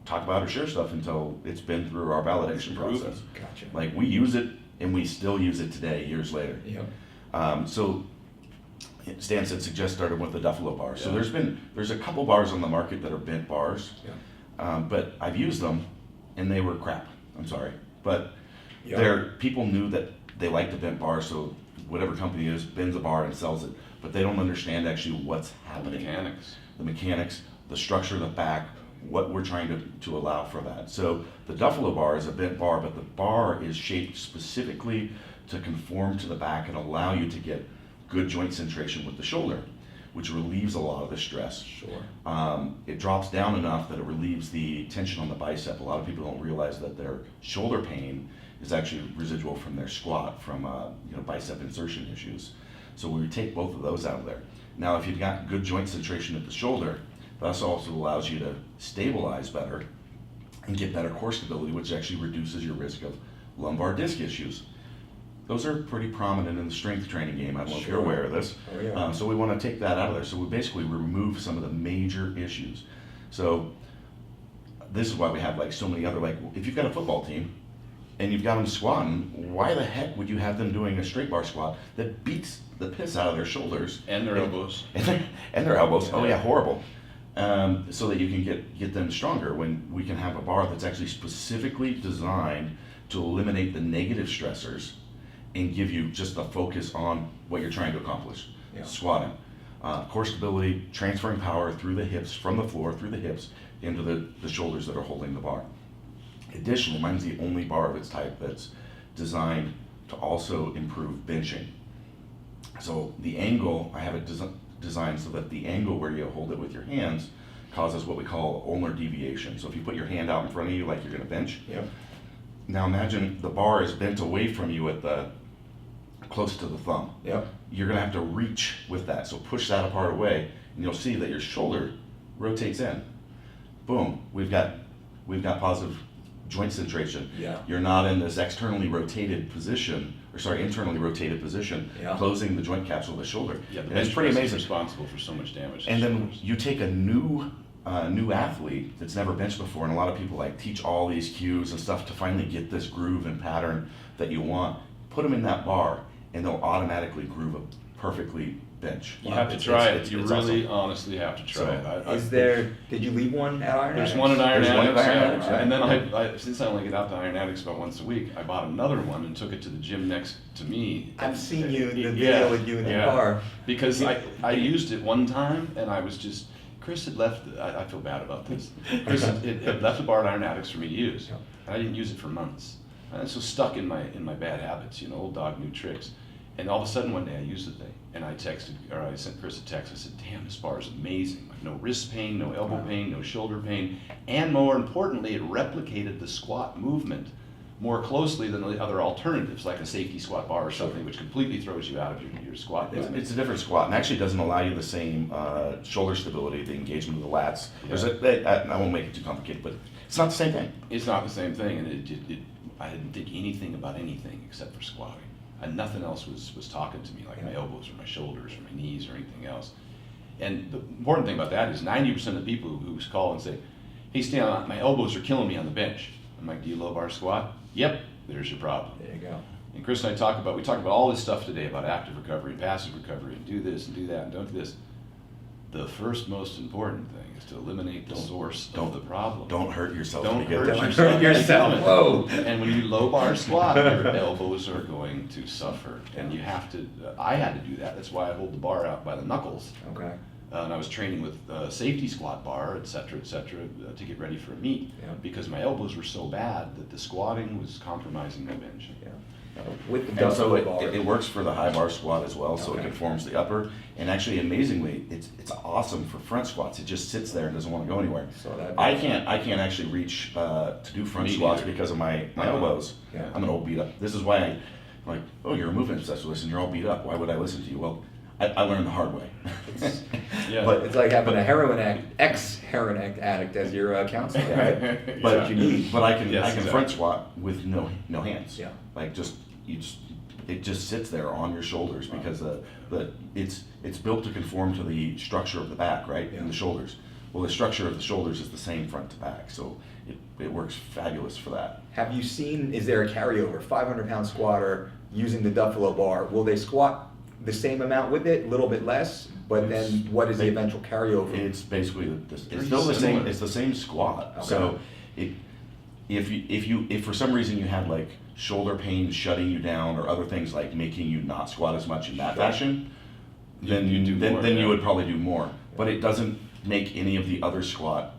talk about or share stuff until it's been through our validation
Proven.
process.
Gotcha.
Like we use it, and we still use it today, years later.
Yeah.
So Stan said suggest started with the Duffalo bar. So
Yeah.
there's a couple bars on the market that are bent bars,
Yeah.
but I've used them and they were crap. I'm sorry, but
Yeah.
people knew that they liked the bent bar, so whatever company it is bends a bar and sells it, but they don't understand actually what's happening.
Mechanics.
The mechanics, the structure of the back, what we're trying to allow for that. So the Duffalo bar is a bent bar, but the bar is shaped specifically to conform to the back and allow you to get good joint centration with the shoulder, which relieves a lot of the stress.
Sure.
It drops down enough that it relieves the tension on the bicep. A lot of people don't realize that their shoulder pain is actually residual from their squat, from bicep insertion issues. So we take both of those out of there. Now, if you've got good joint centration at the shoulder, that also allows you to stabilize better and get better core stability, which actually reduces your risk of lumbar disc issues. Those are pretty prominent in the strength training game. I don't know if you're aware of this.
Oh, yeah.
So we want to take that out of there. So we basically remove some of the major issues. So this is why we have like so many other, like if you've got a football team and you've got them squatting, why the heck would you have them doing a straight bar squat that beats the piss out of their shoulders?
And their elbows.
And their elbows. Oh yeah, horrible. So that you can get them stronger, when we can have a bar that's actually specifically designed to eliminate the negative stressors and give you just a focus on what you're trying to accomplish.
Yeah.
Squatting, core stability, transferring power through the hips, from the floor through the hips into the shoulders that are holding the bar. Additionally, mine's the only bar of its type that's designed to also improve benching. So the angle, I have it designed so that the angle where you hold it with your hands causes what we call ulnar deviation. So if you put your hand out in front of you like you're going to bench,
Yep.
now imagine the bar is bent away from you at the close to the thumb.
Yep.
You're going to have to reach with that. So push that apart away, and you'll see that your shoulder rotates in. Boom. We've got positive joint centration.
Yeah.
You're not in this internally rotated position,
Yeah.
closing the joint capsule of the shoulder.
Yeah, the
And it's
bench
pretty
press is
amazing.
responsible for so much damage. to
And then
shoulders.
you take a new athlete that's never benched before, and a lot of people like teach all these cues and stuff to finally get this groove and pattern that you want. Put them in that bar, and they'll automatically groove a perfectly bench.
You have to
It's-
try
it's-
it. You
it's
really,
awesome.
honestly have to try
So,
it.
Did you leave one at Iron
There's
Addicts?
one at Iron
There's one at
Addicts,
Iron
yeah.
Addicts, yeah.
And then I since I only get out to Iron Addicts about once a week, I bought another one and took it to the gym next to me.
I've seen you in the
Yeah,
video with you in the
yeah.
car.
Because I used it one time and I was just, Chris had left, I feel bad about this. Chris had left the bar at Iron Addicts for me to use.
Yeah.
And I didn't use it for months. And I was so stuck in my bad habits, old dog, new tricks. And all of a sudden one day I used the thing and I sent Chris a text. I said, damn, this bar is amazing. No wrist pain, no elbow pain, no shoulder pain. And more importantly, it replicated the squat movement more closely than the other alternatives, like a safety squat bar or something, which completely throws you out of your squat movement.
It's a different squat, and actually doesn't allow you the same shoulder stability, the engagement of the lats.
Yeah.
I won't make it too complicated, but it's not the same thing.
It's not the same thing, and I didn't think anything about anything except for squatting. And nothing else was talking to me, like my elbows or my shoulders or my knees or anything else. And the important thing about that is 90% of the people who call and say, hey Stan, my elbows are killing me on the bench. I'm like, do you low bar squat? Yep, there's your problem.
There you go.
And Chris and I talk about all this stuff today about active recovery and passive recovery and do this and do that and don't do this. The first most important thing is to eliminate the source of the problem.
Don't hurt yourself.
Don't
when you get
hurt
there.
Don't hurt yourself. Whoa.
And when you low bar squat, your elbows are going to suffer. And you have to, I had to do that. That's why I hold the bar out by the knuckles.
Okay.
And I was training with safety squat bar, et cetera, to get ready for a meet.
Yeah.
Because my elbows were so bad that the squatting was compromising my bench.
Yeah. With the
And so
Duffalo bar.
it works for the high bar squat as well, so
Okay.
it conforms the upper. And actually, amazingly, it's awesome for front squats. It just sits there and doesn't want to go anywhere.
So that-
I can't actually reach to do front
Me
squats
neither.
because of my
Uh-huh.
elbows.
Yeah.
I'm an old beat up. This is why I'm like, oh, you're a movement specialist and you're all beat up. Why would I listen to you? Well, I learned the hard way.
Yeah.
But
It's like having a ex-heroin addict as your counselor, right?
Yeah.
But
what you need.
But I can
Yes,
front
exactly.
squat with no hands.
Yeah.
Like it just sits there on your shoulders because it's built to conform to the structure of the back, right?
Yeah.
In the shoulders. Well, the structure of the shoulders is the same front to back, so it works fabulous for that.
Have you seen, is there a carryover, 500-pound squatter using the Duffalo bar, will they squat the same amount with it, a little bit less, but then what is the eventual carryover?
It's basically it's
Pretty
still the same.
similar.
It's the same squat.
Okay.
So if for some reason you had like shoulder pain shutting you down or other things like making you not squat as much in that
Sure.
fashion, then
You do more,
then
yeah.
you would probably do more. But it doesn't make any of the other squat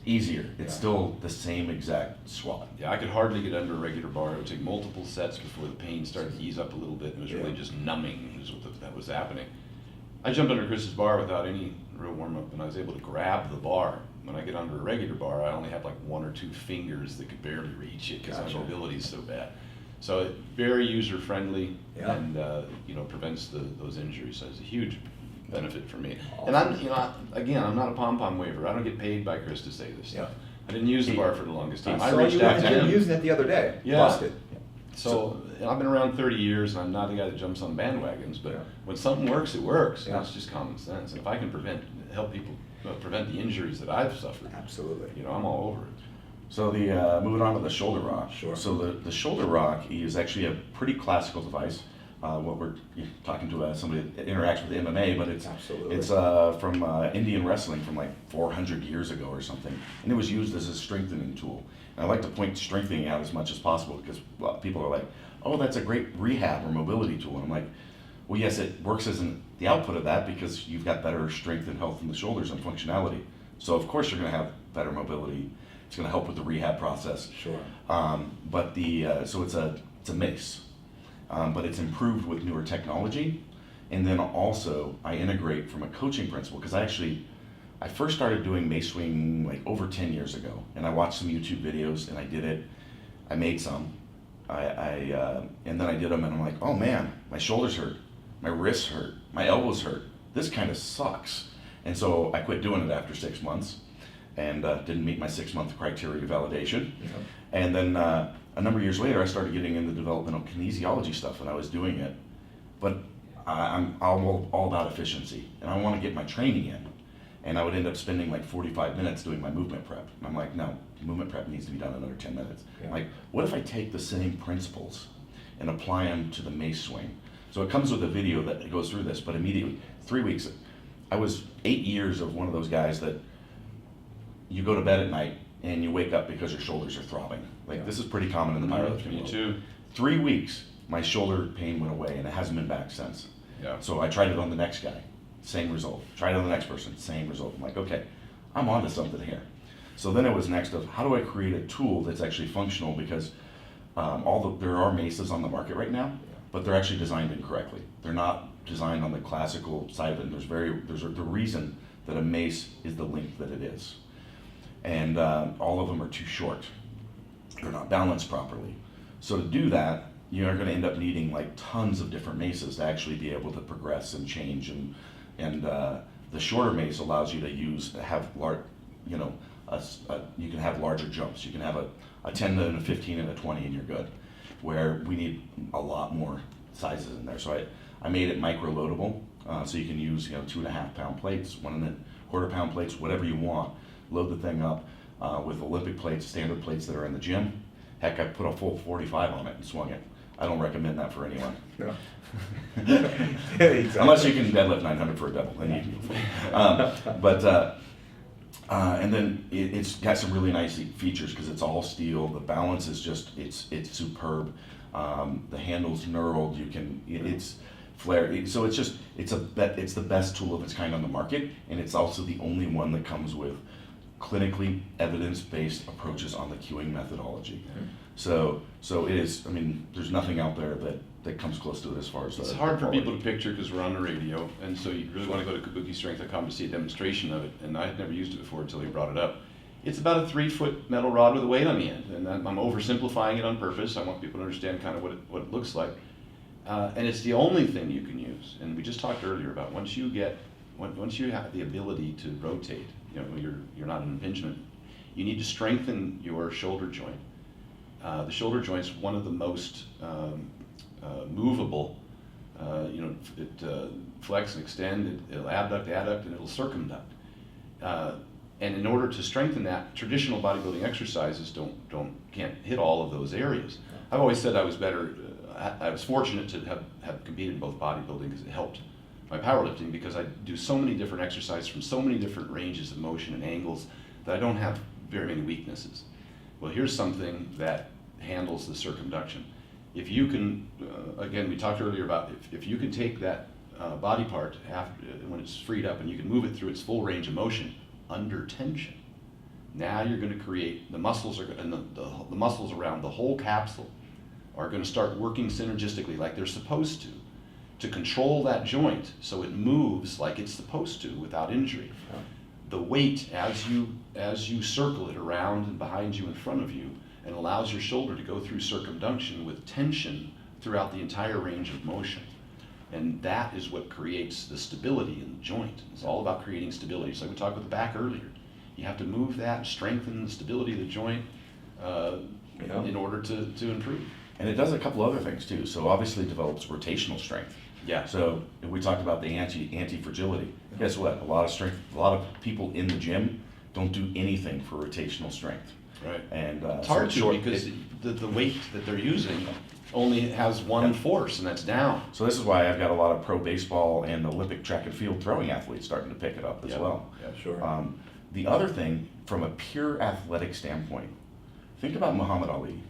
easier. It's
Yeah.
still the same exact squat.
Yeah, I could hardly get under a regular bar. It would take multiple sets before the pain started to ease up a little bit. It was really
Yeah.
just numbing is what that was happening. I jumped under Chris's bar without any real warm-up, and I was able to grab the bar. When I get under a regular bar, I only have like 1 or 2 fingers that could barely reach it because
Gotcha.
my mobility is so bad. So it, very user-friendly,
Yeah.
and prevents those injuries. So it's a huge benefit for me.
Awesome.
And I'm not a pom-pom waver. I don't get paid by Chris to say this stuff.
Yeah.
I didn't use the bar for the longest time. I
saw
reached
you
out
at
to
the gym
him.
using it the other day.
Yeah.
Busted.
So I've been around 30 years, and I'm not the guy that jumps on bandwagons. But
Yeah.
when something works, it works.
Yeah.
And that's just common sense. And if I can help people prevent the injuries that I've suffered,
Absolutely.
I'm all over it.
So the moving on to the shoulder rock.
Sure.
So the shoulder rock is actually a pretty classical device. What we're talking to somebody that interacts with MMA, but
Absolutely.
it's from Indian wrestling from like 400 years ago or something, and it was used as a strengthening tool. And I like to point strengthening out as much as possible because people are like, "Oh, that's a great rehab or mobility tool," and I'm like, "Well, yes, it works as the output of that because you've got better strength and health in the shoulders and functionality. So of course you're going to have better mobility. It's going to help with the rehab process.
Sure.
But so it's a mace, but it's improved with newer technology, and then also I integrate from a coaching principle because I first started doing mace swing like over 10 years ago, and I watched some YouTube videos and I did it. I made some, and then I did them, and I'm like, oh man, my shoulders hurt, my wrists hurt, my elbows hurt. This kind of sucks, and so I quit doing it after 6 months. And didn't meet my 6-month criteria validation.
Yeah.
And then a number of years later, I started getting into developmental kinesiology stuff, and I was doing it. But I'm all about efficiency, and I want to get my training in. And I would end up spending like 45 minutes doing my movement prep. And I'm like, no, movement prep needs to be done in under 10 minutes.
Yeah.
Like, what if I take the same principles and apply them to the mace swing? So it comes with a video that goes through this, but immediately, 3 weeks, I was 8 years of one of those guys that you go to bed at night and you wake up because your shoulders are throbbing. Like, this is pretty common in the powerlifting
Me
world.
too.
3 weeks, my shoulder pain went away, and it hasn't been back since.
Yeah.
So I tried it on the next guy, same result. Tried it on the next person, same result. I'm like, okay, I'm onto something here. So then it was next of how do I create a tool that's actually functional, because there are maces on the market right now, but they're actually designed incorrectly. They're not designed on the classical side of it. There's the reason that a mace is the length that it is. And all of them are too short. They're not balanced properly. So to do that, you're going to end up needing like tons of different maces to actually be able to progress and change. And the shorter mace allows you to have large, you can have larger jumps. You can have a 10 and a 15 and a 20, and you're good. Where we need a lot more sizes in there. So I made it micro loadable, so you can use 2.5 pound plates, 1.25 pound plates, whatever you want. Load the thing up with Olympic plates, standard plates that are in the gym. Heck, I put a full 45 on it and swung it. I don't recommend that for anyone.
No. Exactly.
Unless you can deadlift 900 for a double, then you can. And then it's got some really nice features because it's all steel. The balance is just it's superb. The handle's knurled. It's flare. So it's the best tool of its kind on the market, and it's also the only one that comes with clinically evidence-based approaches on the cueing methodology. So it is. I mean, there's nothing out there that comes close to it as far as
It's hard for people to picture because we're on the radio, and so you really want to go to kabukistrength.com to see a demonstration of it. And I had never used it before until he brought it up. It's about a 3-foot metal rod with a weight on the end, and I'm oversimplifying it on purpose. I want people to understand kind of what it looks like. And it's the only thing you can use. And we just talked earlier about once you have the ability to rotate, you're not an impingement. You need to strengthen your shoulder joint. The shoulder joint's one of the most movable. It flex and extend. It'll abduct, adduct, and it'll circumduct. And in order to strengthen that, traditional bodybuilding exercises can't hit all of those areas. I've always said I was better. I was fortunate to have competed in both bodybuilding because it helped my powerlifting, because I do so many different exercises from so many different ranges of motion and angles that I don't have very many weaknesses. Well, here's something that handles the circumduction. If you can, again, we talked earlier about if you can take that body part when it's freed up and you can move it through its full range of motion under tension, Now you're going to create the muscles and the muscles around the whole capsule are going to start working synergistically like they're supposed to control that joint so it moves like it's supposed to without injury.
Yeah.
The weight as you circle it around and behind you in front of you, and allows your shoulder to go through circumduction with tension throughout the entire range of motion. And that is what creates the stability in the joint. It's all about creating stability. It's like we talked with the back earlier. You have to move that, strengthen the stability of the joint in order to improve.
And it does a couple other things too. So obviously it develops rotational strength.
Yeah.
So if we talked about the anti-fragility. Guess what? A lot of people in the gym don't do anything for rotational strength.
Right.
And
it's hard to because the weight that they're using only has one force, and that's down.
So this is why I've got a lot of pro baseball and Olympic track and field throwing athletes starting to pick it up as well.
Yeah, sure.
The other thing, from a pure athletic standpoint, think about Muhammad Ali.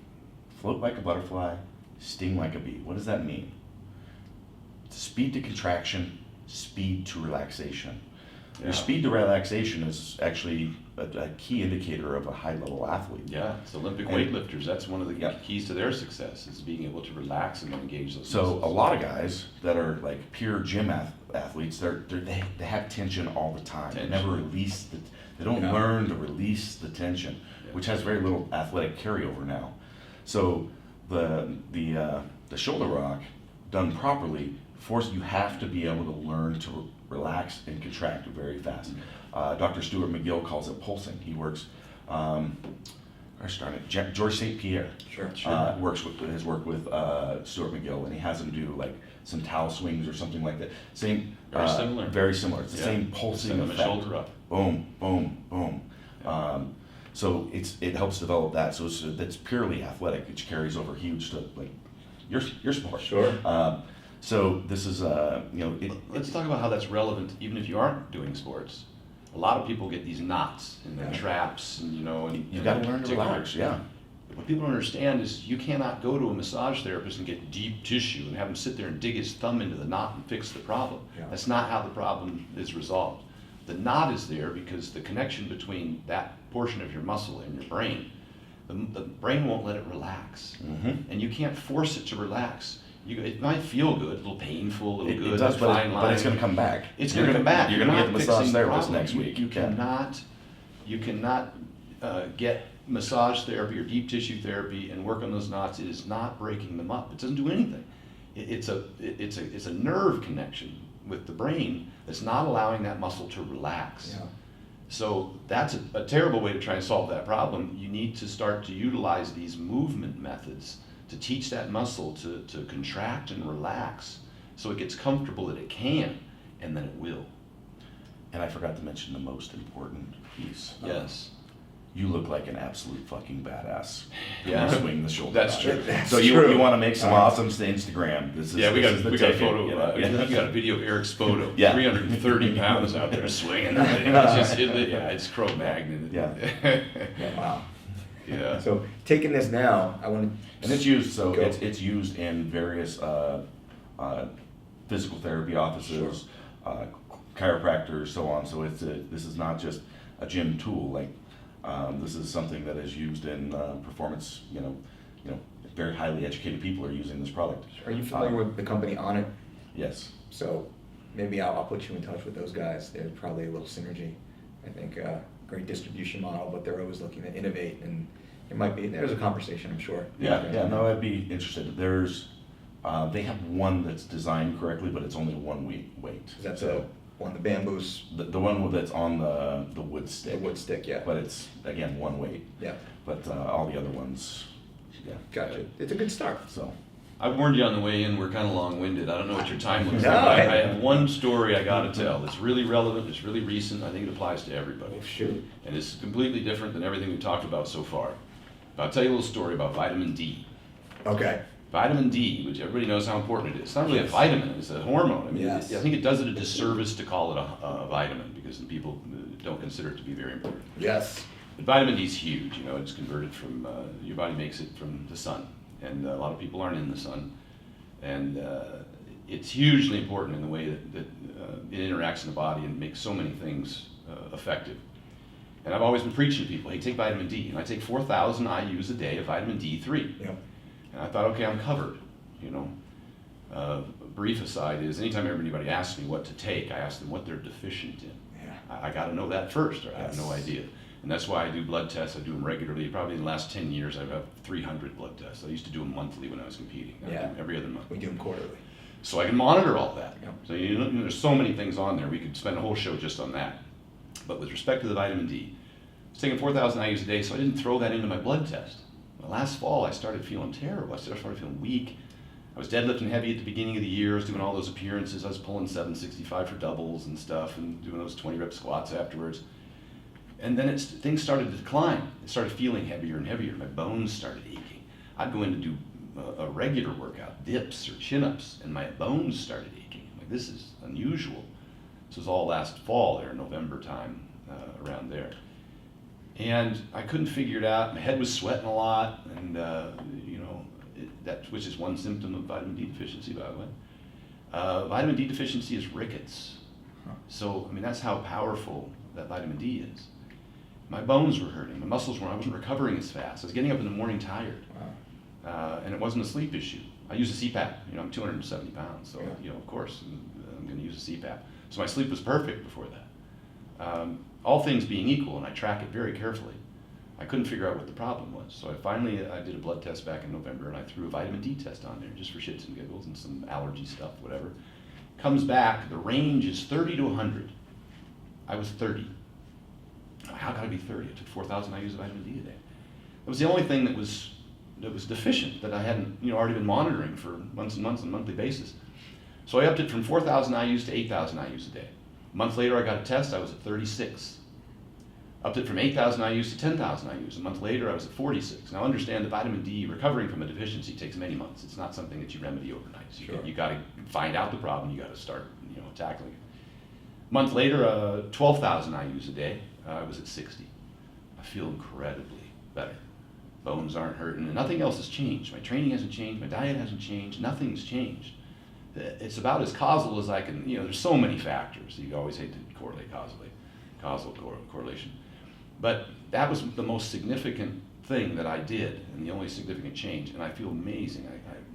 Float like a butterfly, sting like a bee. What does that mean? Speed to contraction, speed to relaxation.
Yeah.
Your speed to relaxation is actually a key indicator of a high-level athlete.
Yeah, it's Olympic
And-
weightlifters. That's one of the keys to their success, is being able to relax and then engage those
So
muscles.
a lot of guys that are like pure gym athletes, they have tension all the time. They never release they don't learn to release the tension, which has very little athletic carryover now. So the shoulder rock done properly you have to be able to learn to relax and contract very fast. Dr. Stuart McGill calls it pulsing. He works, George St. Pierre has worked with Stuart McGill, and he has him do like some towel swings or something like that. Same, very similar. It's the same pulsing effect.
Shoulder up.
Boom, boom, boom. So it helps develop that. So that's purely athletic, which carries over huge to like your sport.
Sure.
So this is
Let's talk about how that's relevant, even if you aren't doing sports. A lot of people get these knots and their traps, and
you've got to learn to relax. Yeah.
What people don't understand is you cannot go to a massage therapist and get deep tissue and have him sit there and dig his thumb into the knot and fix the problem.
Yeah.
That's not how the problem is resolved. The knot is there because the connection between that portion of your muscle and your brain, the brain won't let it relax, and you can't force it to relax. It might feel good, a little painful, a little good.
It does, but it's going to come back.
It's going to come back.
You're going to get the massage therapist next week.
You cannot get massage therapy or deep tissue therapy and work on those knots. It is not breaking them up. It doesn't do anything. It's a nerve connection with the brain that's not allowing that muscle to relax.
Yeah.
So that's a terrible way to try and solve that problem. You need to start to utilize these movement methods to teach that muscle to contract and relax so it gets comfortable that it can, and then it will.
And I forgot to mention the most important piece.
Yes.
You look like an absolute fucking badass.
Yeah.
You swing the shoulder.
That's
back.
true.
That's
So
true.
you want to make some awesomes to Instagram.
We got a
ticket,
photo.
you know?
We got a video of Eric Spoto,
Yeah.
330 pounds out there swinging. It's Cro-Magnon.
Yeah.
Wow.
Yeah.
So taking this now, I want to.
And it's used, it's used in various physical therapy offices, chiropractors, so on. So this is not just a gym tool. Like this is something that is used in performance. Very highly educated people are using this product.
Are you familiar with the company On It?
Yes.
So maybe I'll put you in touch with those guys. There's probably a little synergy. I think great distribution model, but they're always looking to innovate, and there's a conversation, I'm sure.
No, I'd be interested. There's they have one that's designed correctly, but it's only 1 week weight.
Is that the bamboos?
The one that's on the wood stick.
The wood stick, yeah.
But it's again 1 weight.
Yeah.
But all the other ones, yeah.
Gotcha. It's a good start.
So.
I warned you on the way in, we're kind of long-winded. I don't know what your time looks
No,
like. I have one story I got to tell. It's really relevant, it's really recent. I think it applies to everybody.
Oh, shoot.
And it's completely different than everything we've talked about so far. But I'll tell you a little story about vitamin D.
Okay.
Vitamin D, which everybody knows how important it is. It's not really a vitamin, it's a hormone. I mean,
Yes.
I think it does it a disservice to call it a vitamin because people don't consider it to be very important.
Yes.
But vitamin D is huge. It's converted from, your body makes it from the sun. And a lot of people aren't in the sun. And it's hugely important in the way that it interacts in the body and makes so many things effective. And I've always been preaching to people, hey, take vitamin D. And I take 4,000 IUs a day of vitamin D3.
Yep.
And I thought, okay, I'm covered, you know. A brief aside is, anytime anybody asks me what to take, I ask them what they're deficient in.
Yeah.
I got to know that first, or I have
Yes.
no idea. And that's why I do blood tests. I do them regularly. Probably in the last 10 years, I've had 300 blood tests. I used to do them monthly when I was competing. I do
Yeah.
them every other month.
We do them quarterly.
So I can monitor all that.
Yep.
So you know, there's so many things on there. We could spend a whole show just on that. But with respect to the vitamin D, I was taking 4,000 IUs a day, so I didn't throw that into my blood test. But last fall, I started feeling terrible. I started feeling weak. I was deadlifting heavy at the beginning of the year. I was doing all those appearances. I was pulling 765 for doubles and stuff, and doing those 20-rep squats afterwards. And then things started to decline. I started feeling heavier and heavier. My bones started aching. I'd go in to do a regular workout, dips or chin-ups, and my bones started aching. I'm like, this is unusual. This was all last fall there, November time, around there. And I couldn't figure it out. My head was sweating a lot, and you know, which is one symptom of vitamin D deficiency, by the way. Vitamin D deficiency is rickets. So, I mean, that's how powerful that vitamin D is. My bones were hurting, my muscles weren't, I wasn't recovering as fast. I was getting up in the morning tired.
Wow.
And it wasn't a sleep issue. I use a CPAP, you know, I'm 270 pounds, so,
Yeah.
you know, of course, I'm gonna use a CPAP. So my sleep was perfect before that. All things being equal, and I track it very carefully, I couldn't figure out what the problem was. So I did a blood test back in November, and I threw a vitamin D test on there, just for shits and giggles and some allergy stuff, whatever. Comes back, the range is 30 to 100. I was 30. How could I be 30? I took 4,000 IUs of vitamin D a day. It was the only thing that was deficient, that I hadn't, you know, already been monitoring for months and months on a monthly basis. So I upped it from 4,000 IUs to 8,000 IUs a day. A month later, I got a test, I was at 36. Upped it from 8,000 IUs to 10,000 IUs. A month later, I was at 46. Now understand that vitamin D, recovering from a deficiency, takes many months. It's not something that you remedy overnight. So
Sure.
you got to find out the problem, you got to start, you know, tackling it. A month later, 12,000 IUs a day, I was at 60. I feel incredibly better. Bones aren't hurting, and nothing else has changed. My training hasn't changed, my diet hasn't changed, nothing's changed. It's about as causal as I can, you know, there's so many factors. You always hate to correlate causal correlation. But that was the most significant thing that I did, and the only significant change, and I feel amazing.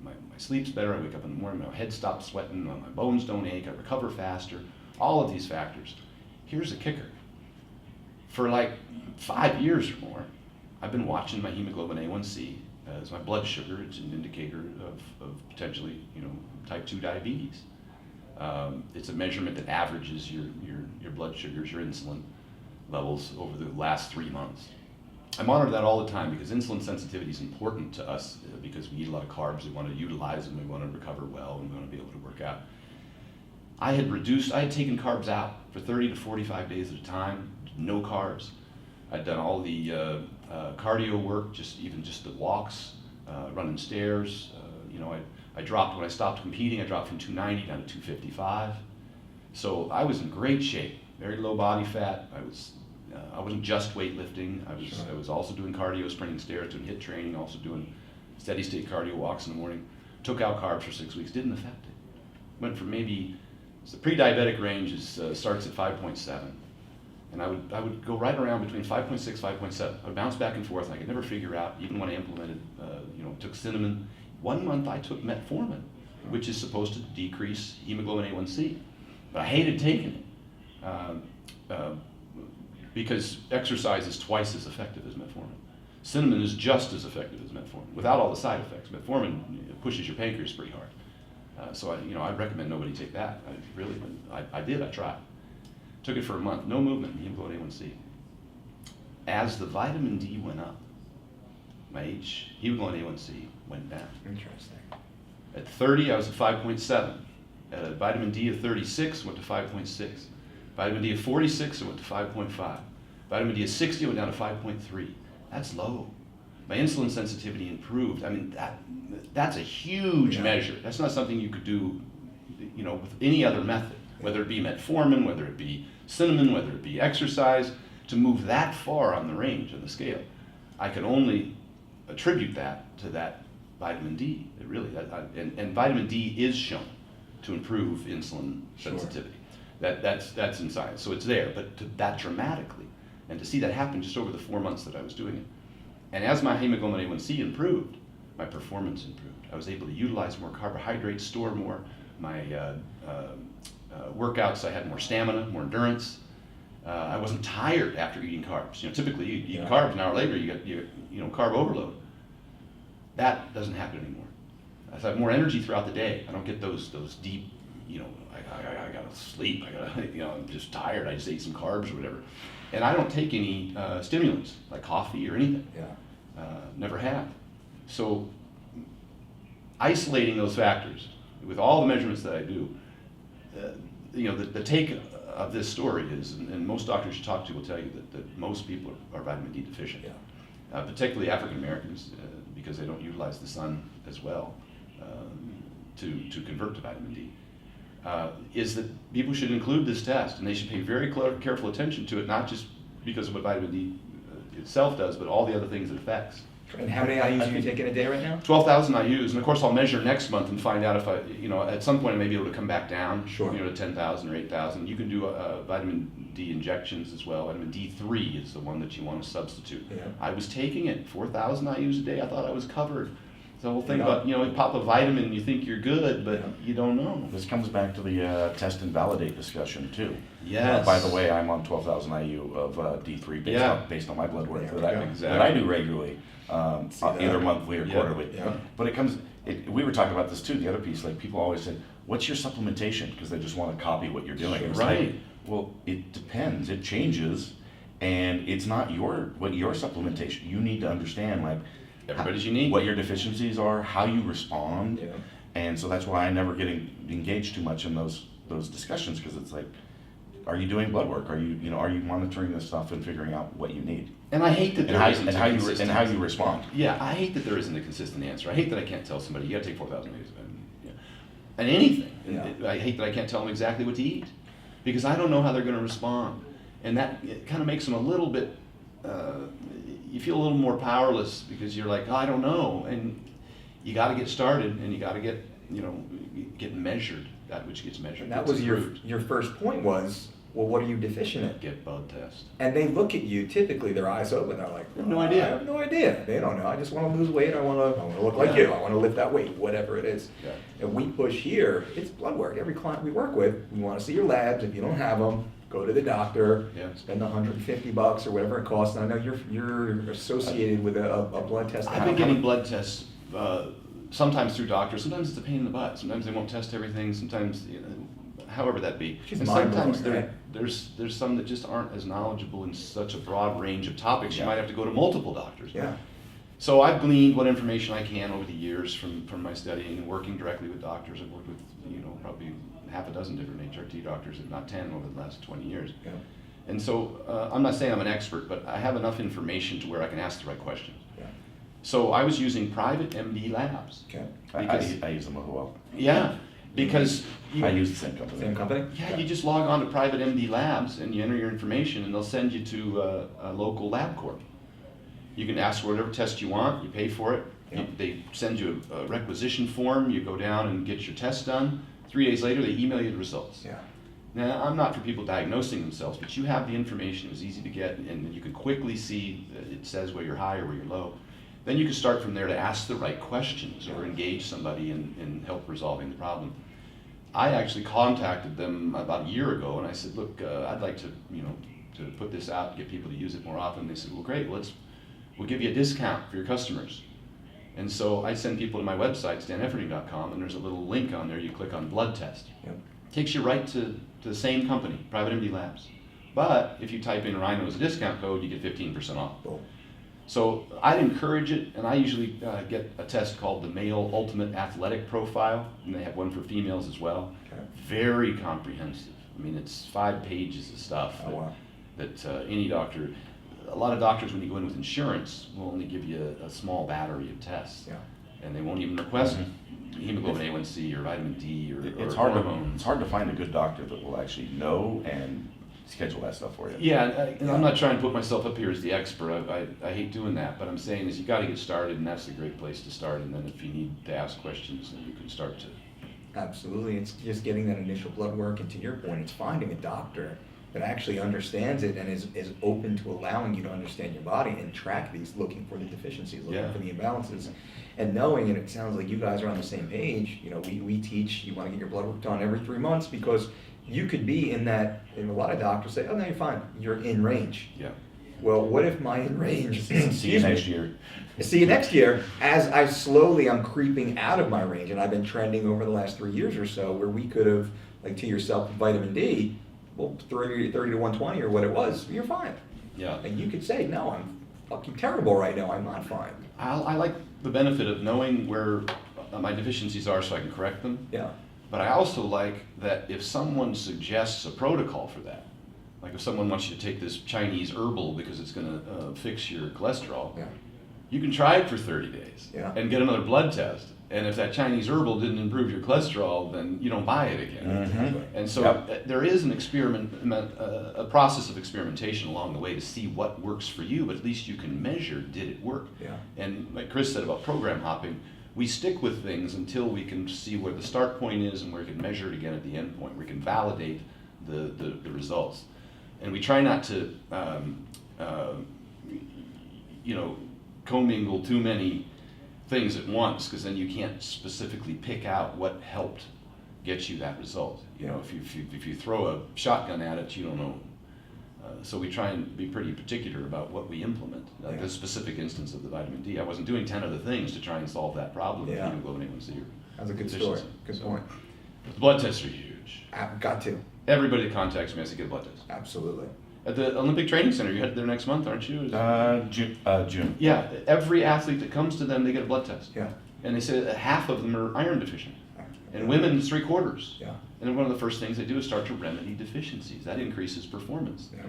My sleep's better, I wake up in the morning, my head stops sweating, my bones don't ache, I recover faster, all of these factors. Here's the kicker. For like 5 years or more, I've been watching my hemoglobin A1C as my blood sugar. It's an indicator of potentially, you know, type 2 diabetes. It's a measurement that averages your blood sugars, your insulin levels over the last 3 months. I monitor that all the time because insulin sensitivity is important to us because we eat a lot of carbs, we want to utilize them, we want to recover well, and we want to be able to work out. I had taken carbs out for 30 to 45 days at a time, no carbs. I'd done all the cardio work, just the walks, running stairs. You know, I dropped, when I stopped competing, I dropped from 290 down to 255. So I was in great shape, very low body fat. I wasn't just weightlifting. I was also doing cardio, sprinting stairs, doing HIIT training, also doing steady state cardio walks in the morning. Took out carbs for 6 weeks, didn't affect it. Went from maybe, the pre-diabetic range starts at 5.7. And I would go right around between 5.6, 5.7. I would bounce back and forth. I could never figure out, even when I implemented, took cinnamon. 1 month I took metformin, which is supposed to decrease hemoglobin A1C. But I hated taking it because exercise is twice as effective as metformin. Cinnamon is just as effective as metformin, without all the side effects. Metformin pushes your pancreas pretty hard. So I recommend nobody take that. I tried. Took it for a month, no movement in hemoglobin A1C. As the vitamin D went up, my hemoglobin A1C went down.
Interesting.
At 30, I was at 5.7. At a vitamin D of 36, went to 5.6. Vitamin D of 46, I went to 5.5. Vitamin D of 60, I went down to 5.3. That's low. My insulin sensitivity improved. I mean, that's a huge measure. That's not something you could do, with any other method, whether it be metformin, whether it be cinnamon, whether it be exercise. To move that far on the range, on the scale, I can only attribute that to that vitamin D. It really, and vitamin D is shown to improve insulin sensitivity. That's in science, so it's there. But that dramatically, And to see that happen just over the 4 months that I was doing it. And as my hemoglobin A1C improved, my performance improved. I was able to utilize more carbohydrates, store more. My workouts, I had more stamina, more endurance. I wasn't tired after eating carbs. You know, typically you eat carbs, an hour later you get carb overload. That doesn't happen anymore. I have more energy throughout the day. I don't get those deep, I gotta sleep. I'm just tired. I just ate some carbs or whatever. And I don't take any stimulants like coffee or anything. Never have. So isolating those factors with all the measurements that I do, the take of this story is, and most doctors you talk to will tell you that most people are vitamin D deficient, particularly African Americans, because they don't utilize the sun as well to convert to vitamin D. Is that people should include this test, and they should pay very careful attention to it, not just because of what vitamin D itself does, but all the other things it affects.
And how many IUs are you taking a day right now?
12,000 IUs, and of course I'll measure next month and find out if at some point I may be able to come back down, to 10,000 or 8,000. You can do vitamin D injections as well. Vitamin D3 is the one that you want to substitute. I was taking it, 4,000 IUs a day. I thought I was covered. The whole thing about, you pop a vitamin, you think you're good, but you don't know.
This comes back to the test and validate discussion too.
Yes.
By the way, I'm on 12,000 IU of D3 based on my blood work that I do regularly, either monthly or quarterly. But we were talking about this too, the other piece, like people always say, what's your supplementation? Because they just want to copy what you're doing. It's like, well, it depends, it changes, and it's not your supplementation. You need to understand, like,
everybody's unique.
What your deficiencies are, how you respond, and so that's why I never get engaged too much in those discussions, because it's like, are you doing blood work? Are you are you monitoring this stuff and figuring out what you need?
And I hate that there isn't
and how you respond.
Yeah, I hate that there isn't a consistent answer. I hate that I can't tell somebody you got to take 4,000 IUs and anything. I hate that I can't tell them exactly what to eat, because I don't know how they're going to respond, and that kind of makes them a little bit. You feel a little more powerless because you're like, I don't know, and you got to get started, and you got to get measured. That which gets measured.
And that was your first point was, well, what are you deficient in?
Get blood test.
And they look at you, typically their eyes open, they're like,
I have no idea.
I have no idea. They don't know. I just want to lose weight. I want to look like you. I want to lift that weight, whatever it is. And we push here, it's blood work. Every client we work with, we want to see your labs. If you don't have them, go to the doctor, spend $150 or whatever it costs. And I know you're associated with a blood test.
I've been getting blood tests sometimes through doctors. Sometimes it's a pain in the butt. Sometimes they won't test everything. Sometimes, however that be. And sometimes there's some that just aren't as knowledgeable in such a broad range of topics. You might have to go to multiple doctors. So I've gleaned what information I can over the years from my studying and working directly with doctors. I've worked with probably half a dozen different HRT doctors, if not 10, over the last 20 years. And so I'm not saying I'm an expert, but I have enough information to where I can ask the right questions. So I was using private MD labs.
I use them as well.
Because
I use the same company.
Same company?
You just log on to private MD labs and you enter your information, and they'll send you to a local lab corp. You can ask for whatever test you want, you pay for it. They send you a requisition form, you go down and get your test done. 3 days later, they email you the results. Now, I'm not for people diagnosing themselves, but you have the information. It was easy to get, and you can quickly see that it says where you're high or where you're low. Then you can start from there to ask the right questions or engage somebody in help resolving the problem. I actually contacted them about a year ago, and I said, look, I'd like to put this out and get people to use it more often. They said, well, great, we'll give you a discount for your customers. And so I send people to my website, stanefferding.com, and there's a little link on there. You click on blood test. Takes you right to the same company, Private MD Labs. But if you type in Rhino as a discount code, you get 15% off. So I'd encourage it, and I usually get a test called the Male Ultimate Athletic Profile, and they have one for females as well. Very comprehensive. I mean, it's 5 pages of stuff that any doctor. A lot of doctors, when you go in with insurance, will only give you a small battery of tests, and they won't even request hemoglobin A1C or vitamin D or hormones.
It's hard to find a good doctor that will actually know and schedule that stuff for you.
And I'm not trying to put myself up here as the expert. I hate doing that, but I'm saying is you got to get started, and that's a great place to start. And then if you need to ask questions, then you can start to.
Absolutely, it's just getting that initial blood work, and to your point, it's finding a doctor that actually understands it and is open to allowing you to understand your body and track these, looking for the deficiencies, looking for the imbalances, and knowing, and it sounds like you guys are on the same page. You know, we teach you want to get your blood work done every 3 months, because you could be in that, and a lot of doctors say, oh no, you're fine, you're in range.
Yeah.
Well, what if my in range,
See you next year.
See you next year, as I'm creeping out of my range, and I've been trending over the last 3 years or so, where we could have, like to yourself, vitamin D, well, 30 to 120 or what it was, you're fine.
Yeah.
And you could say, no, I'm fucking terrible right now, I'm not fine.
I like the benefit of knowing where my deficiencies are so I can correct them.
Yeah.
But I also like that if someone suggests a protocol for that, like if someone wants you to take this Chinese herbal because it's going to fix your cholesterol,
Yeah.
you can try it for 30 days
Yeah.
and get another blood test. And if that Chinese herbal didn't improve your cholesterol, then you don't buy it again.
Mm-hmm.
And so there is a process of experimentation along the way to see what works for you, but at least you can measure, did it work?
Yeah.
And like Chris said about program hopping, we stick with things until we can see where the start point is and where we can measure it again at the end point. We can validate the results. And we try not to, commingle too many things at once, because then you can't specifically pick out what helped get you that result. You know, if you throw a shotgun at it, you don't know. So we try and be pretty particular about what we implement. Like this specific instance of the vitamin D, I wasn't doing 10 other things to try and solve that problem of hemoglobin A1C.
That's a good story. Good point.
The blood tests are huge.
I've got to.
Everybody that contacts me has to get a blood test.
Absolutely.
At the Olympic Training Center, you're headed there next month, aren't you?
June.
Yeah, every athlete that comes to them, they get a blood test.
Yeah.
And they say that half of them are iron deficient. And women, 3/4.
Yeah.
And then one of the first things they do is start to remedy deficiencies. That increases performance.
Yeah.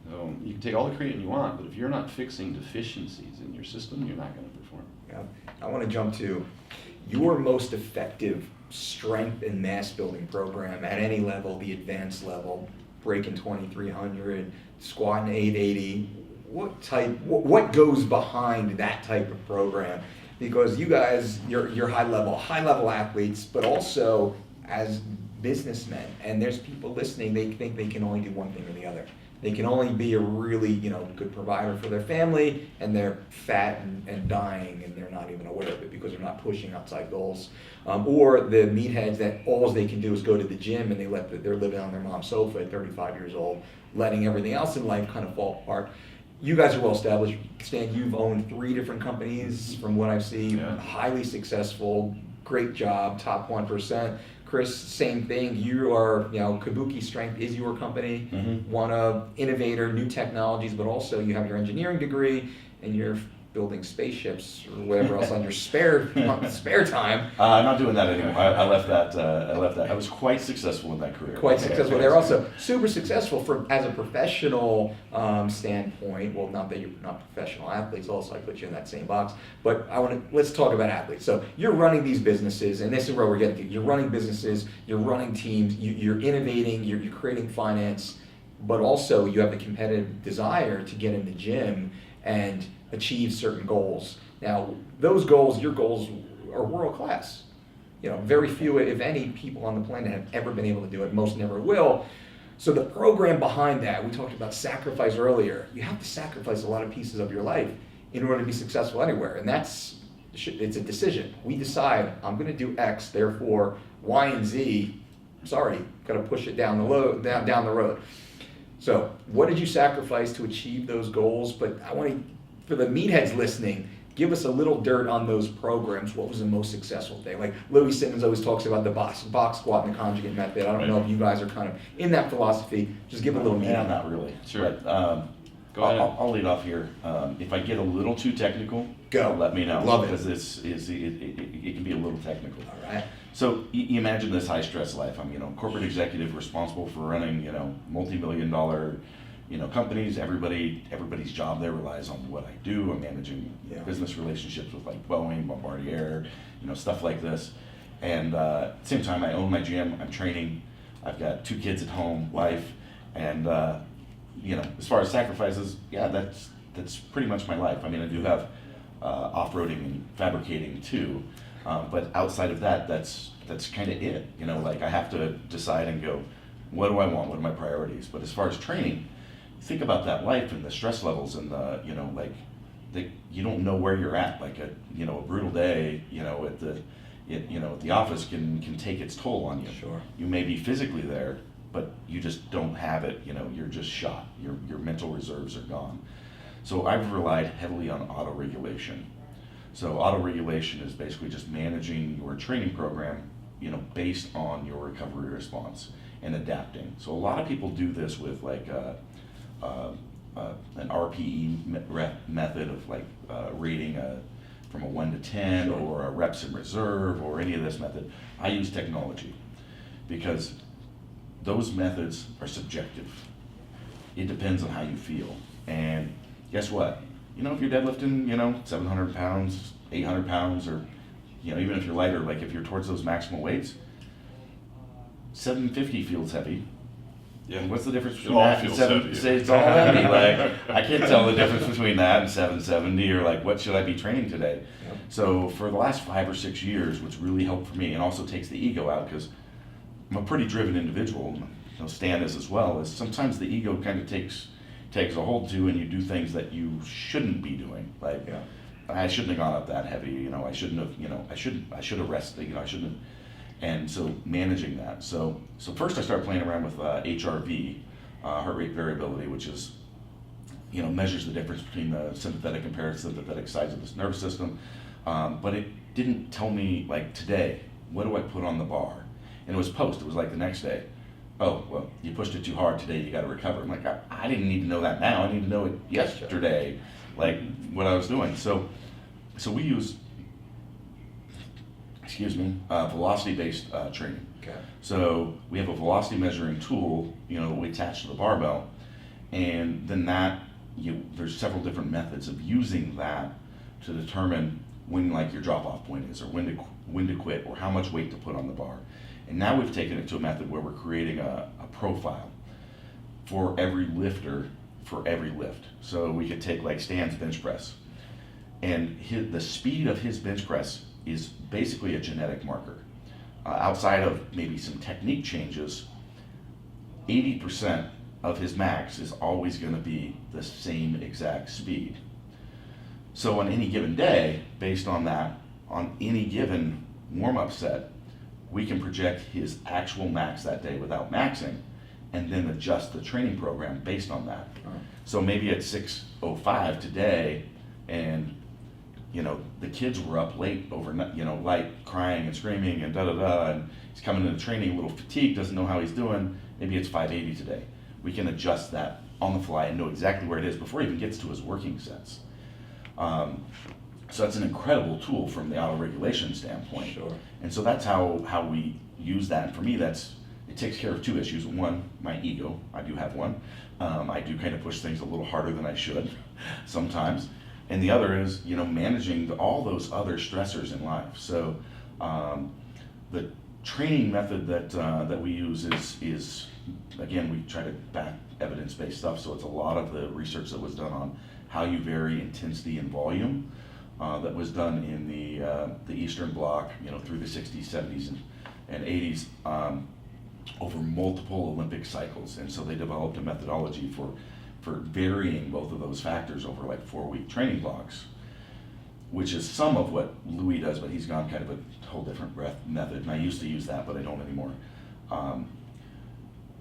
So you can take all the creatine you want, but if you're not fixing deficiencies in your system, you're not going to perform.
Yeah. I want to jump to your most effective strength and mass building program at any level, the advanced level, breaking 2,300, squatting 880. What goes behind that type of program? Because you guys, you're high level athletes, but also as businessmen, and there's people listening, they think they can only do one thing or the other. They can only be a really, good provider for their family, and they're fat and dying, and they're not even aware of it because they're not pushing outside goals. Or the meatheads that all they can do is go to the gym, and they're living on their mom's sofa at 35 years old, letting everything else in life kind of fall apart. You guys are well established. Stan, you've owned 3 different companies from what I've seen, highly successful, great job, top 1%. Chris, same thing. You are, Kabuki Strength is your company, one of innovator, new technologies, but also you have your engineering degree and you're building spaceships or whatever else on your spare time.
I'm not doing that anymore. I left that. I was quite successful in that career.
Quite successful. They're also super successful as a professional standpoint. Well, not that you're not professional athletes. Also, I put you in that same box. But let's talk about athletes. So you're running these businesses, and this is where we're getting to. You're running businesses. You're running teams. You're innovating. You're creating finance, but also you have the competitive desire to get in the gym and achieve certain goals. Now, those goals, your goals, are world class. Very few, if any, people on the planet have ever been able to do it. Most never will. So the program behind that, we talked about sacrifice earlier. You have to sacrifice a lot of pieces of your life in order to be successful anywhere, and it's a decision. We decide, I'm going to do X, therefore Y and Z. Sorry, got to push it down the road. So, what did you sacrifice to achieve those goals? But I want to, for the meatheads listening, give us a little dirt on those programs. What was the most successful thing? Like Louis Simmons always talks about the box squat and the conjugate method. I don't know if you guys are kind of in that philosophy. Just give a little meat on that.
Not really.
Sure.
But,
Go ahead.
I'll lead off here. If I get a little too technical, let me know.
Love it.
Because it can be a little technical.
All right.
So you imagine this high stress life. I'm corporate executive responsible for running multi-million-dollar companies. Everybody's job there relies on what I do. I'm managing business relationships with like Boeing, Bombardier, stuff like this. And at the same time, I own my gym. I'm training. I've got 2 kids at home, wife, and as far as sacrifices, that's pretty much my life. I mean, I do have off-roading and fabricating too. But outside of that, that's kind of it. Like I have to decide and go, what do I want? What are my priorities? But as far as training, think about that life and the stress levels and the, you know, like, you don't know where you're at. Like a brutal day, you know, at the office can take its toll on you.
Sure.
You may be physically there, but you just don't have it. You know, you're just shot. Your mental reserves are gone. So I've relied heavily on auto-regulation. So auto-regulation is basically just managing your training program, you know, based on your recovery response and adapting. So a lot of people do this with like an RPE method of like rating from a 1 to 10,
Sure.
or a reps in reserve, or any of this method. I use technology because those methods are subjective. It depends on how you feel. And guess what? You know, if you're deadlifting, you know, 700 pounds, 800 pounds, or, you know, even if you're lighter, like if you're towards those maximal weights, 750 feels heavy.
Yeah.
And what's the difference
It
between
all
that and
feels
7?
heavy.
Say it's all heavy. Like, I can't tell the difference between that and 770, or like, what should I be training today?
Yep.
So for the last 5 or 6 years, what's really helped for me, and also takes the ego out, because I'm a pretty driven individual, you know, Stan is as well, is sometimes the ego kind of takes a hold to, and you do things that you shouldn't be doing. Like,
Yeah.
I shouldn't have gone up that heavy, you know, I should have rested, you know, I shouldn't have. And so managing that. So first I started playing around with HRV, heart rate variability, which is, you know, measures the difference between the sympathetic and parasympathetic sides of this nervous system. But it didn't tell me, like, today, what do I put on the bar? And it was it was like the next day. Oh, well, you pushed it too hard today, you got to recover. I'm like, I didn't need to know that now. I need to know it yesterday, like what I was doing. So we use, velocity-based training.
Okay.
So we have a velocity measuring tool, you know, that we attach to the barbell, and then there's several different methods of using that to determine when, like, your drop-off point is, or when to quit, or how much weight to put on the bar. And now we've taken it to a method where we're creating a profile for every lifter for every lift. So we could take, like, Stan's bench press, and the speed of his bench press is basically a genetic marker. Outside of maybe some technique changes, 80% of his max is always going to be the same exact speed. So on any given day, based on that, on any given warm-up set, we can project his actual max that day without maxing, and then adjust the training program based on that. So maybe at 6:05 today, and, you know, the kids were up late overnight, you know, light, crying and screaming and and he's coming into training a little fatigued, doesn't know how he's doing. Maybe it's 580 today. We can adjust that on the fly and know exactly where it is before he even gets to his working sets. So that's an incredible tool from the auto-regulation standpoint.
Sure.
And so that's how we use that. And for me, it takes care of two issues. One, my ego. I do have one. I do kind of push things a little harder than I should sometimes. And the other is, you know, managing all those other stressors in life. So the training method that we use is again, we try to back evidence-based stuff. So it's a lot of the research that was done on how you vary intensity and volume. That was done in the Eastern Bloc, you know, through the 60s, 70s, and 80s, over multiple Olympic cycles. And so they developed a methodology for varying both of those factors over like 4-week training blocks, which is some of what Louis does, but he's gone kind of a whole different method. And I used to use that, but I don't anymore.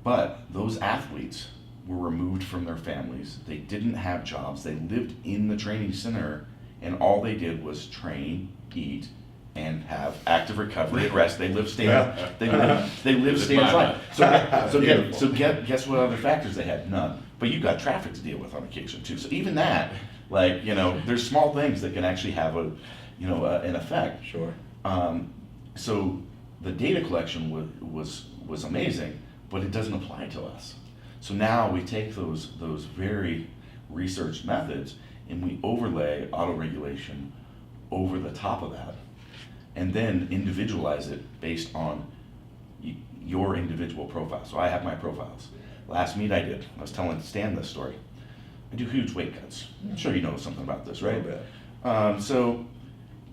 But those athletes were removed from their families. They didn't have jobs. They lived in the training center, and all they did was train, eat, and have active recovery and rest. They lived Stan's life. So guess what other factors they had? None. But you've got traffic to deal with on occasion too. So even that, like, you know, there's small things that can actually have an effect.
Sure.
So the data collection was amazing, but it doesn't apply to us. So now we take those very researched methods and we overlay auto-regulation over the top of that, and then individualize it based on your individual profile. So I have my profiles. Last meet I did, I was telling Stan this story. I do huge weight cuts. I'm sure you know something about this, right? So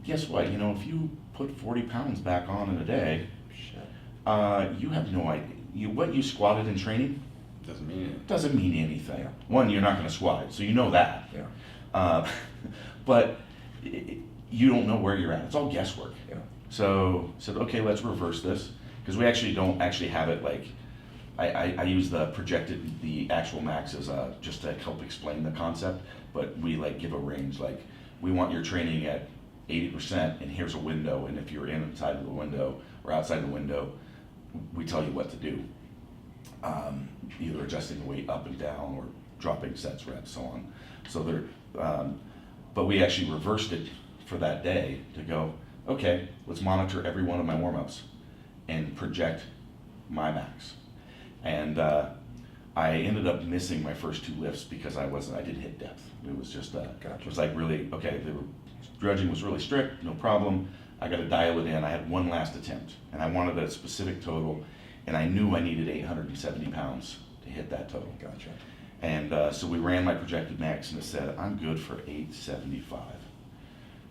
guess what? You know, if you put 40 pounds back on in a day, you have no idea. what you squatted in training
Doesn't mean it.
doesn't mean anything.
Yeah.
One, you're not going to squat, so you know that.
Yeah.
But you don't know where you're at. It's all guesswork.
Yeah.
So said, okay, let's reverse this, because we actually don't actually have it like, I use the actual max as just to help explain the concept, but we like give a range, like we want your training at 80% and here's a window, and if you're inside of the window or outside the window, we tell you what to do. Either adjusting the weight up and down or dropping sets, reps, so on. So but we actually reversed it for that day to go, okay, let's monitor every one of my warm-ups and project my max. And I ended up missing my first 2 lifts because I didn't hit depth. It was just,
Gotcha.
it was like really, okay, dredging was really strict, no problem. I got to dial it in. I had one last attempt, and I wanted a specific total, and I knew I needed 870 pounds to hit that total.
Gotcha.
And so we ran my projected max, and it said, I'm good for 875.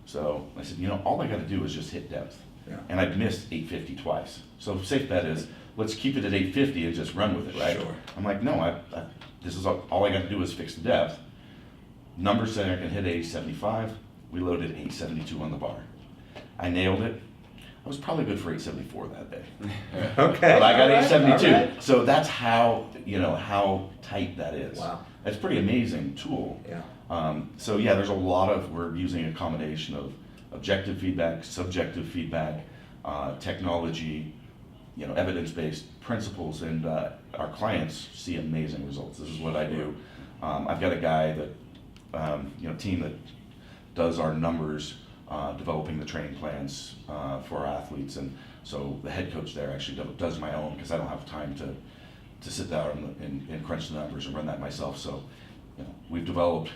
So I said, all I got to do is just hit depth.
Yeah.
And I'd missed 850 twice. So safe bet is, let's keep it at 850 and just run with it, right?
Sure.
I'm like, no, this is all I got to do is fix the depth. Numbers saying I can hit 875. We loaded 872 on the bar. I nailed it. I was probably good for 874 that day.
Okay.
But I got
All right,
872.
all right.
So that's how, how tight that is.
Wow.
That's a pretty amazing tool.
Yeah.
So yeah, we're using a combination of objective feedback, subjective feedback, technology, evidence-based principles, and our clients see amazing results. This is what I do. I've got a guy that, team that does our numbers, developing the training plans for our athletes, and so the head coach there actually does my own because I don't have time to sit down and crunch the numbers and run that myself. So we've developed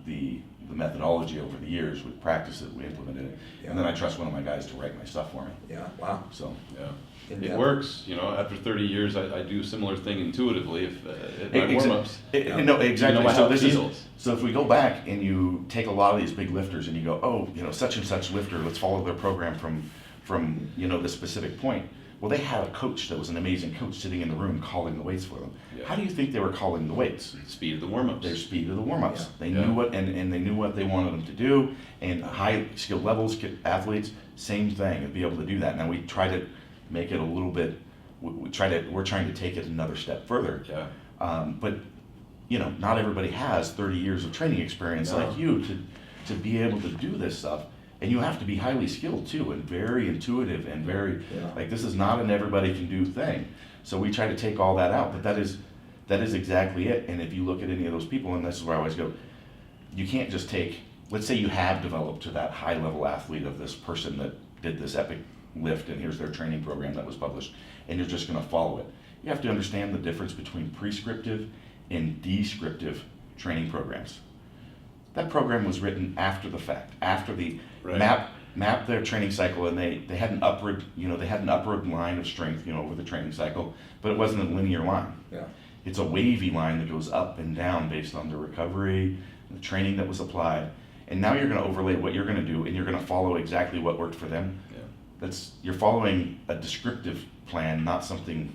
the methodology over the years. We practiced it, we implemented it,
Yeah.
and then I trust one of my guys to write my stuff for me.
Yeah. Wow.
So
Yeah.
In
It
depth.
works, after 30 years, I do a similar thing intuitively at my
Exa-
warm-ups.
No, exactly.
You know how
So
it
this is
feels.
so if we go back and you take a lot of these big lifters and you go, oh, such and such lifter, let's follow their program from this specific point. Well, they had a coach that was an amazing coach sitting in the room calling the weights for them.
Yeah.
How do you think they were calling the weights?
Speed of the warm-ups.
Their speed of the warm-ups.
Yeah.
They
Yeah.
knew what and they knew what they wanted them to do. And high skill levels athletes, same thing, and be able to do that. Now we try to make it a little bit. We're trying to take it another step further.
Yeah.
But not everybody has 30 years of training experience
No.
like you to be able to do this stuff. And you have to be highly skilled too, and very intuitive, and very
Yeah.
this is not an everybody can do thing. So we try to take all that out, but that is exactly it. And if you look at any of those people, and this is where I always go, you can't just take. Let's say you have developed to that high level athlete of this person that did this epic lift, and here's their training program that was published, and you're just going to follow it. You have to understand the difference between prescriptive and descriptive training programs. That program was written after the fact, after the
Right.
map their training cycle, and they had an upward line of strength, over the training cycle, but it wasn't a linear line.
Yeah.
It's a wavy line that goes up and down based on the recovery, the training that was applied. And now you're going to overlay what you're going to do, and you're going to follow exactly what worked for them.
Yeah.
You're following a descriptive plan, not something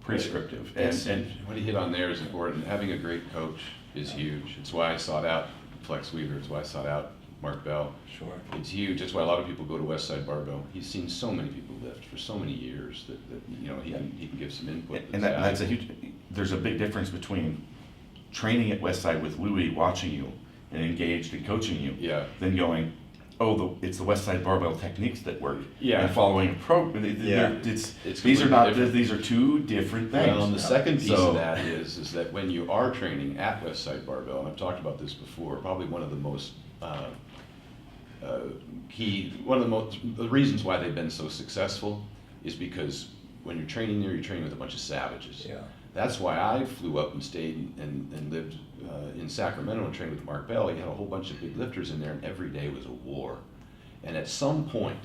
prescriptive. And
What he hit on there is important. Having a great coach is huge. It's why I sought out Flex Weaver. It's why I sought out Mark Bell.
Sure.
It's huge. That's why a lot of people go to Westside Barbell. He's seen so many people lift for so many years that he can give some input.
and that's a huge. There's a big difference between training at Westside with Louis watching you and engaged and coaching you,
Yeah.
than going, it's the Westside Barbell techniques that work,
Yeah.
and following a program.
Yeah.
It's
These are
completely
not.
different.
These are two different things.
Well, and the second piece
So-
of that is that when you are training at Westside Barbell, and I've talked about this before, probably one of the most the reasons why they've been so successful is because when you're training there, you're training with a bunch of savages.
Yeah.
That's why I flew up and stayed and lived in Sacramento and trained with Mark Bell. He had a whole bunch of big lifters in there, and every day was a war. And at some point,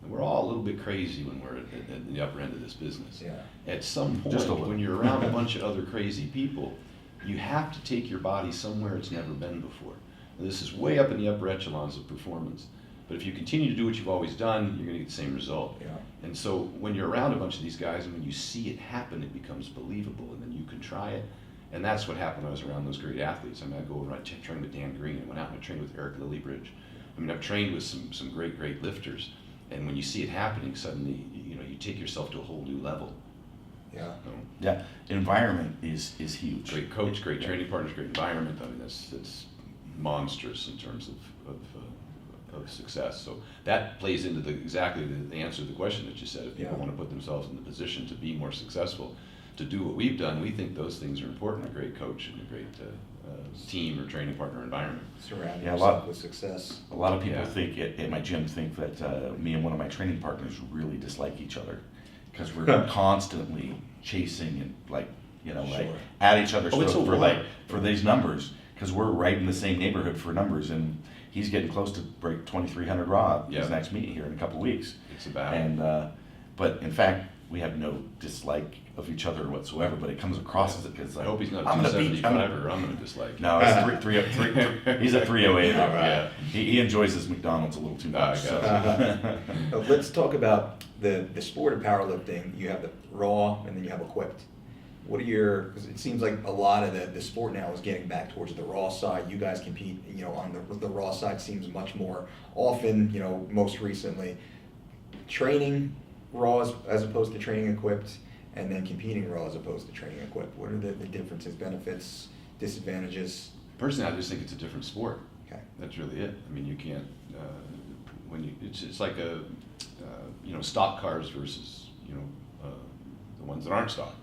and we're all a little bit crazy when we're at the upper end of this business.
Yeah.
At some
Just a
point,
little.
when you're around a bunch of other crazy people, you have to take your body somewhere it's never been before. And this is way up in the upper echelons of performance. But if you continue to do what you've always done, you're going to get the same result.
Yeah.
And so when you're around a bunch of these guys and when you see it happen, it becomes believable, and then you can try it. And that's what happened when I was around those great athletes. I mean, I'd go over and I'd train with Dan Green. I went out and I trained with Eric Lillybridge. I mean, I've trained with some great lifters. And when you see it happening, suddenly, you know, you take yourself to a whole new level.
Yeah.
So,
Yeah, environment is huge.
great coach, great training partners, great environment. I mean, that's monstrous in terms of success. So that plays into exactly the answer to the question that you said. If people want to put themselves in the position to be more successful, to do what we've done, we think those things are important. A great coach and a great team or training partner environment.
Surround
Yeah,
yourself with success.
A lot of people
Yeah.
think at my gym think that me and one of my training partners really dislike each other because we're constantly chasing and like
Sure.
at each other's
Oh, it's
throats
a
for
war.
for these numbers because we're right in the same neighborhood for numbers, and he's getting close to break 2,300 raw his
Yeah.
next meet here in a couple weeks.
It's a battle.
And but in fact, we have no dislike of each other whatsoever, but it comes across as
I hope he's not
I'm gonna beat.
275 or I'm going to dislike.
No, it's he's a 308.
All right.
Yeah.
He enjoys his McDonald's a little too much.
I got
So.
Let's talk about the sport of powerlifting. You have the raw and then you have equipped. What are your, because it seems like a lot of the sport now is getting back towards the raw side. You guys compete, on the raw side seems much more often, most recently. Training raw as opposed to training equipped, and then competing raw as opposed to training equipped. What are the differences, benefits, disadvantages?
Personally, I just think it's a different sport.
Okay.
That's really it. I mean, you can't, it's like stock cars versus, the ones that aren't stock.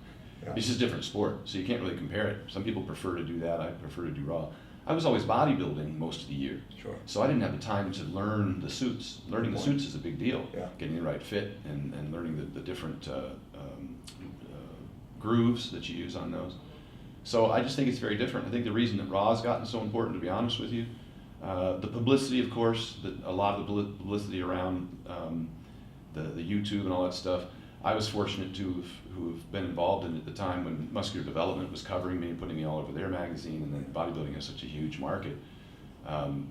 Yeah.
It's just a different sport, so you can't really compare it. Some people prefer to do that. I prefer to do raw. I was always bodybuilding most of the year.
Sure.
So I didn't have the time to learn the suits. Learning the suits is a big deal.
Yeah.
Getting the right fit and learning the different grooves that you use on those. So I just think it's very different. I think the reason that raw has gotten so important, to be honest with you, the publicity, of course, a lot of the publicity around the YouTube and all that stuff. I was fortunate to have been involved in it at the time when Muscular Development was covering me and putting me all over their magazine, and then bodybuilding has such a huge market.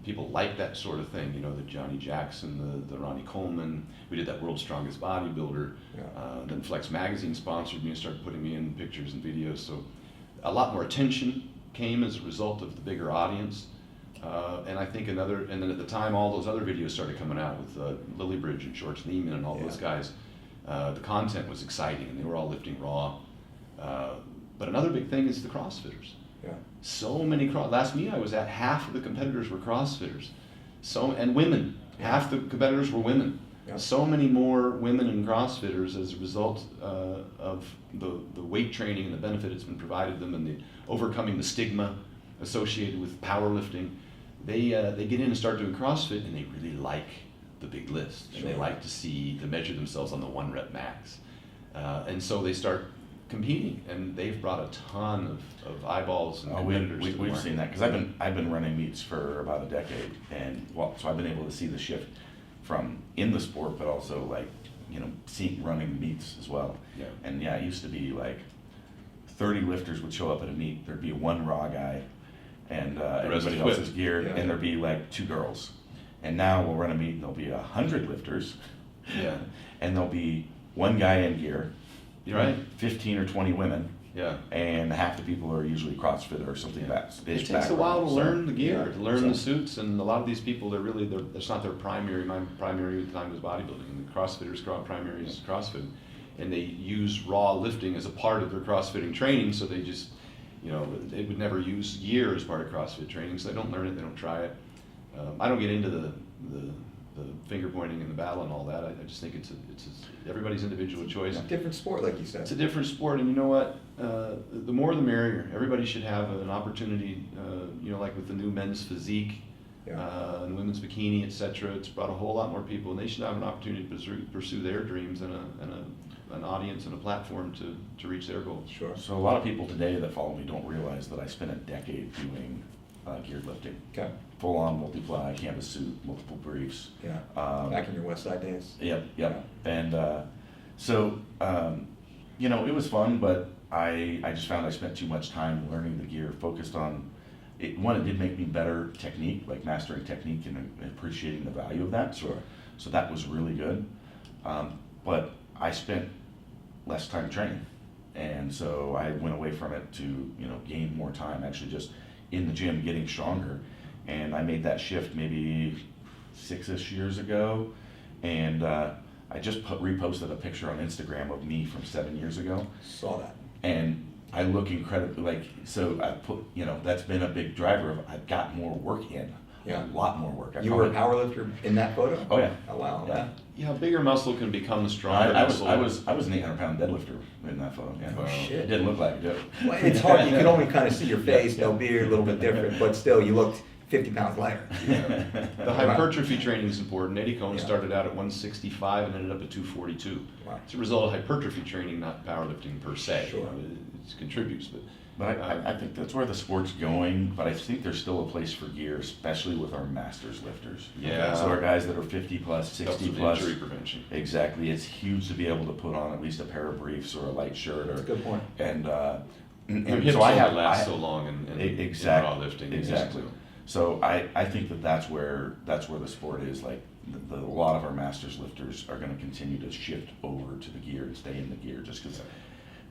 People like that sort of thing, the Johnny Jackson, the Ronnie Coleman. We did that World's Strongest Bodybuilder.
Yeah.
Then Flex Magazine sponsored me and started putting me in pictures and videos. So a lot more attention came as a result of the bigger audience. And I think and then at the time all those other videos started coming out with Lillybridge and George Lehman and all those guys. The content was exciting and they were all lifting raw. But another big thing is the CrossFitters.
Yeah.
So many last meet I was at, half of the competitors were CrossFitters. And women. Half the competitors were women.
Yeah.
So many more women and CrossFitters as a result of the weight training and the benefit it's been provided them, and the overcoming the stigma associated with powerlifting. They get in and start doing CrossFit, and they really like the big list, and they like to measure themselves on the 1 rep max, and so they start competing, and they've brought a ton of eyeballs and competitors.
We've seen that because I've been running meets for about a decade, and so I've been able to see the shift from in the sport, but also running meets as well.
Yeah.
And yeah, it used to be like 30 lifters would show up at a meet. There'd be one raw guy, and everybody else is geared, and there'd be like 2 girls. And now we'll run a meet, and there'll be 100 lifters.
Yeah.
And there'll be 1 guy in gear.
You're right.
15 or 20 women.
Yeah.
And half the people are usually CrossFit or something
It takes a while to learn the gear, to learn
so-
the suits, and a lot of these people, it's not their primary. My primary at the time was bodybuilding, and the CrossFitters' primary is CrossFit, and they use raw lifting as a part of their CrossFitting training. So they just, they would never use gear as part of CrossFit training, so they don't learn it, they don't try it. I don't get into the finger pointing and the battle and all that. I just think it's everybody's individual choice.
It's a different sport, like you said.
It's a different sport, and you know what? The more the merrier. Everybody should have an opportunity, like with the new men's physique, and women's bikini, etc. It's brought a whole lot more people, and they should have an opportunity to pursue their dreams and an audience and a platform to reach their goals.
Sure.
So a lot of people today that follow me don't realize that I spent a decade doing geared lifting.
Okay.
Full on multi-ply, canvas suit, multiple briefs.
Yeah. Back in your West Side days.
Yep. And so it was fun, but I just found I spent too much time learning the gear, focused on it did make me better technique, like mastering technique and appreciating the value of that. So that was really good. But I spent less time training. And so I went away from it to, gain more time actually just in the gym getting stronger. And I made that shift maybe 6-ish years ago. And I just reposted a picture on Instagram of me from 7 years ago.
Saw that.
And I look incredibly, so I put, that's been a big driver of I've got more work in.
Yeah.
A lot more work.
You were a powerlifter in that photo?
Oh yeah.
Oh wow.
Yeah.
Yeah, bigger muscle can become stronger muscle.
I was an 800-pound deadlifter in that photo. Yeah.
Oh shit.
It didn't look like it, did it?
Well, it's hard. You can only kind of see your face, no beard, a little bit different, but still, you looked 50 pounds lighter.
Yeah. The hypertrophy training is important. Eddie Cohn
Yeah.
started out at 165 and ended up at 242.
Wow.
It's a result of hypertrophy training, not powerlifting per se.
Sure.
It contributes, but
I think that's where the sport's going, but I think there's still a place for gear, especially with our masters lifters.
Yeah.
So our guys that are 50 plus, 60
helps
plus.
with injury prevention.
Exactly. It's huge to be able to put on at least a pair of briefs or a light shirt.
That's a good point.
And
Your hips
so I have
last so long in
exactly,
raw lifting.
Exactly. So I think that's where the sport is. Like a lot of our masters lifters are going to continue to shift over to the gear and stay in the gear just because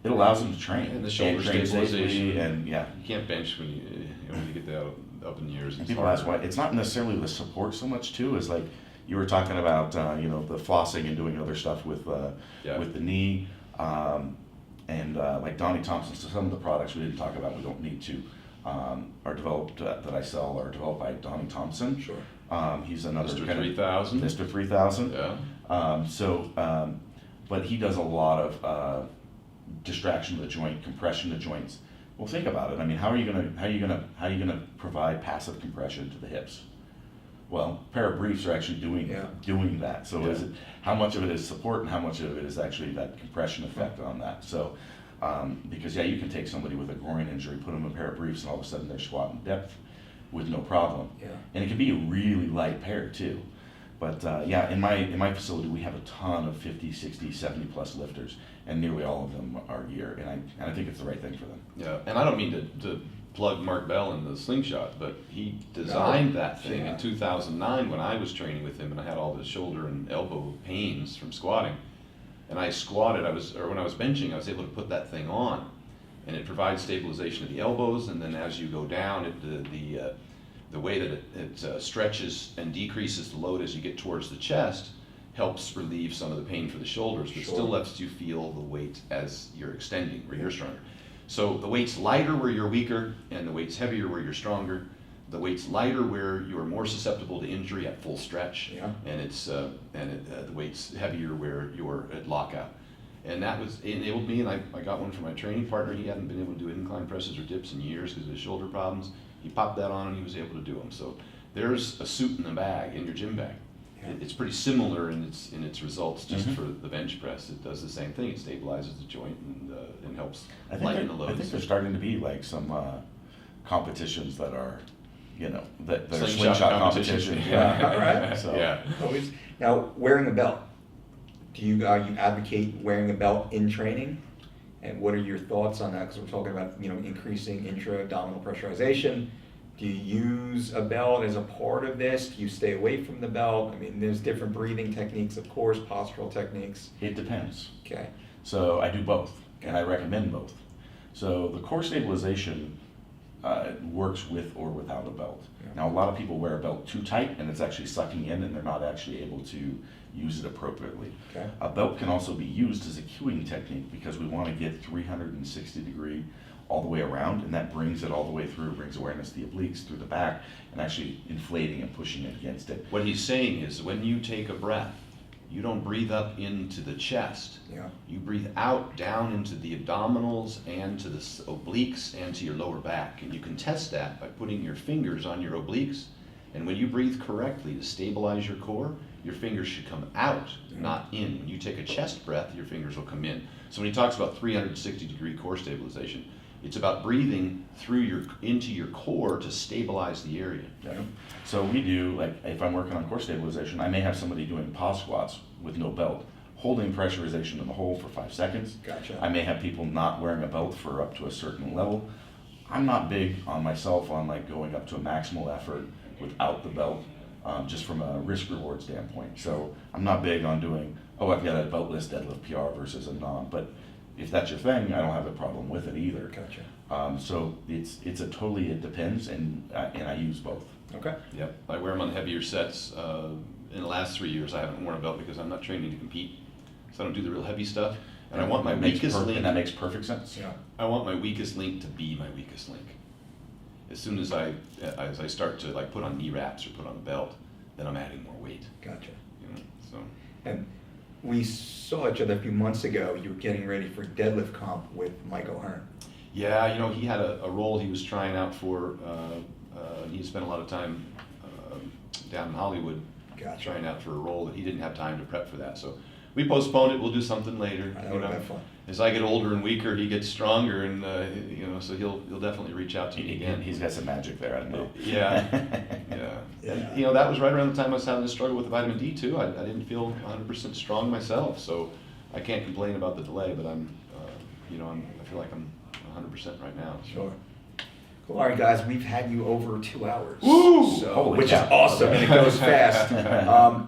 it allows them to train
And the shoulder
train
stabilization.
safely, and yeah.
You can't bench when you get that up in years.
And people ask why. It's not necessarily the support so much too. Is like you were talking about, the flossing and doing other stuff with the knee, and like Donnie Thompson. So some of the products we didn't talk about, we don't need to, are developed that I sell are developed by Donnie Thompson.
Sure.
He's
another
Mr.
kind of
3000.
Mr. 3000.
Yeah.
But he does a lot of distraction of the joint, compression to joints. Well, think about it. I mean, how are you gonna provide passive compression to the hips? Well, a pair of briefs are actually doing that. So is it how much of it is support and how much of it is actually that compression effect on that? So because you can take somebody with a groin injury, put them in a pair of briefs, and all of a sudden they're squatting depth with no problem.
Yeah.
And it can be a really light pair too. But in my facility we have a ton of 50, 60, 70 plus lifters, and nearly all of them are gear, and I think it's the right thing for them.
Yeah, and I don't mean to plug Mark Bell in the slingshot, but he designed that thing in 2009 when I was training with him, and I had all the shoulder and elbow pains from squatting. And I squatted, when I was benching, I was able to put that thing on, and it provides stabilization of the elbows, and then as you go down, the way that it stretches and decreases the load as you get towards the chest helps relieve some of the pain for the shoulders, but still lets you feel the weight as you're extending, where you're stronger. So the weight's lighter where you're weaker, and the weight's heavier where you're stronger. The weight's lighter where you're more susceptible to injury at full stretch, and the weight's heavier where you're at lockout. And that enabled me, and I got one for my training partner. He hadn't been able to do incline presses or dips in years because of his shoulder problems. He popped that on and he was able to do them. So there's a suit in the bag, in your gym bag. It's pretty similar in its results just for the bench press. It does the same thing. It stabilizes the joint and helps lighten the loads.
I think there's starting to be like some competitions that are, that are
Slingshot
competitions.
All right.
So.
Yeah.
Now, wearing a belt. Do you advocate wearing a belt in training? And what are your thoughts on that? Because we're talking about increasing intra-abdominal pressurization. Do you use a belt as a part of this? Do you stay away from the belt? I mean, there's different breathing techniques, of course, postural techniques.
It depends.
Okay.
So I do both, and I recommend both. So the core stabilization works with or without a belt.
Yeah.
Now, a lot of people wear a belt too tight, and it's actually sucking in, and they're not actually able to use it appropriately.
Okay.
A belt can also be used as a cueing technique because we want to get 360-degree all the way around, and that brings it all the way through, brings awareness to the obliques, through the back, and actually inflating and pushing it against it.
What he's saying is when you take a breath, you don't breathe up into the chest.
Yeah.
You breathe out down into the abdominals and to the obliques and to your lower back. And you can test that by putting your fingers on your obliques. And when you breathe correctly to stabilize your core, your fingers should come out, not in. When you take a chest breath, your fingers will come in. So when he talks about 360-degree core stabilization, it's about breathing into your core to stabilize the area.
Yeah. So we do, like if I'm working on core stabilization, I may have somebody doing pause squats with no belt, holding pressurization in the hole for 5 seconds.
Gotcha.
I may have people not wearing a belt for up to a certain level. I'm not big on myself on like going up to a maximal effort without the belt, just from a risk reward standpoint. So I'm not big on doing, I've got a beltless deadlift PR versus a non, but if that's your thing, I don't have a problem with it either.
Gotcha.
So it's a totally, it depends, and I use both.
Okay.
Yep, I wear them on the heavier sets. In the last 3 years, I haven't worn a belt because I'm not training to compete, so I don't do the real heavy stuff. And I want my weakest link.
And that makes perfect sense.
Yeah.
I want my weakest link to be my weakest link. As soon as I start to like put on knee wraps or put on a belt, then I'm adding more weight.
Gotcha.
You know, so.
And we saw each other a few months ago. You were getting ready for deadlift comp with Mike O'Hearn.
Yeah, you know, he had a role he was trying out for. He spent a lot of time down in Hollywood
Gotcha.
trying out for a role that he didn't have time to prep for that. So we postponed it. We'll do something later.
That would have been fun.
As I get older and weaker, he gets stronger, and you know, so he'll definitely reach out to me again.
He's got some magic there, I don't know.
Yeah, yeah. And, you know, that was right around the time I was having to struggle with the vitamin D too. I didn't feel 100% strong myself, so I can't complain about the delay. But I'm, you know, I feel like I'm 100% right now.
Sure. Cool. All right, guys, we've had you over 2 hours.
Woo!
So,
Holy
which
cow.
is awesome, and it goes fast.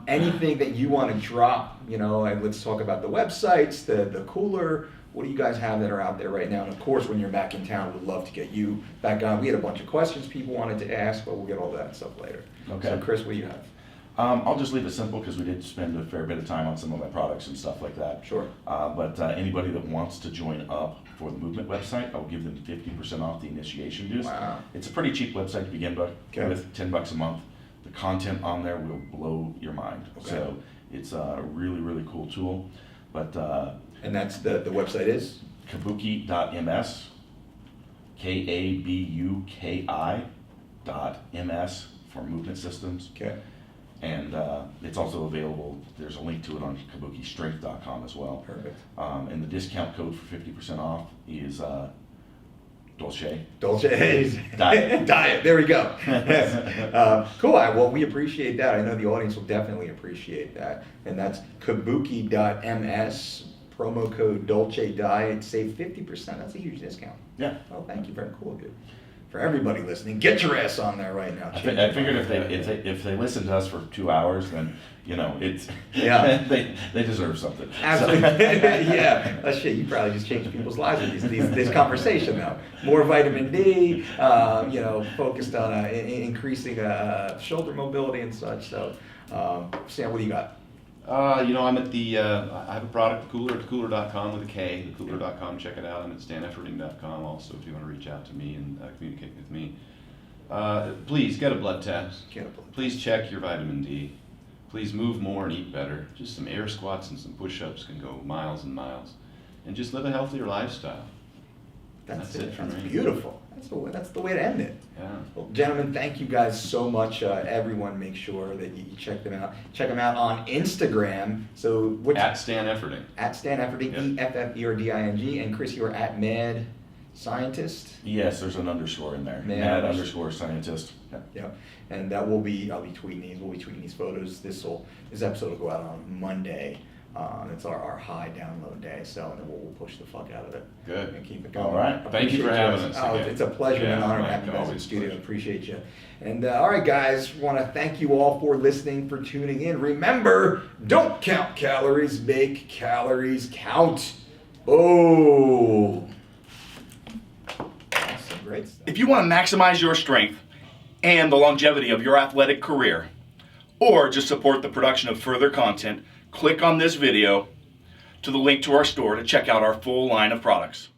Anything that you want to drop, you know, and let's talk about the websites, the cooler. What do you guys have that are out there right now? And of course, when you're back in town, we'd love to get you back on. We had a bunch of questions people wanted to ask, but we'll get all that stuff later.
Okay.
So, Chris, what do you have?
I'll just leave it simple because we did spend a fair bit of time on some of my products and stuff like that.
Sure.
But anybody that wants to join up for the movement website, I'll give them 50% off the initiation dues.
Wow.
It's a pretty cheap website to begin with,
Okay.
with $10 a month. The content on there will blow your mind.
Okay.
So it's a really, really cool tool. But
And that's the website is?
kabuki.ms, KABUKI.ms for movement systems.
Okay.
And it's also available, there's a link to it on kabukistrength.com as well.
Perfect.
And the discount code for 50% off is Dolce.
Dolce
Diet.
Diet. There we go. Cool. Well, we appreciate that. I know the audience will definitely appreciate that. And that's kabuki.ms, promo code Dolce Diet, save 50%. That's a huge discount.
Yeah.
Oh, thank you. Very cool, dude. For everybody listening, get your ass on there right now.
I figured if they listen to us for 2 hours, then you know it's
Yeah.
they deserve something.
Absolutely. Yeah. Oh, shit, you probably just changed people's lives with this conversation now. More vitamin D, you know, focused on increasing shoulder mobility and such. So, Sam, what do you got?
You know, I'm at the, I have a product, Cooler, at cooler.com with a K, thecooler.com, check it out. I'm at stanefferding.com also if you want to reach out to me and communicate with me. Please get a blood test.
Get a blood
Please check your vitamin D. Please move more and eat better. Just some air squats and some push-ups can go miles and miles. And just live a healthier lifestyle. That's it for
That's
me.
beautiful. That's the way to end it.
Yeah.
Well, gentlemen, thank you guys so much. Everyone, make sure that you check them out. Check them out on Instagram. So what's
At Stan Efferding.
at Stan Efferding,
Yep.
EFFERDING, and Chris, you're at Mad Scientist.
Yes, there's an underscore in there.
Mad
Mad underscore scientist. Yeah.
Yep. And that will be, I'll be tweeting these. We'll be tweeting these photos. This episode will go out on Monday. It's our high download day, so and then we'll push the fuck out of it.
Good.
And keep it going.
All right.
Thank you for
Appreciate
having
guys.
us
Oh,
again.
it's a pleasure and an
Yeah,
honor to
Mike,
have you guys in the
always a
studio.
pleasure.
Appreciate you. And all right, guys, want to thank you all for listening, for tuning in. Remember, don't count calories, make calories count. Oh. That's some great stuff.
If you want to maximize your strength and the longevity of your athletic career, or just support the production of further content, click on this video to the link to our store to check out our full line of products.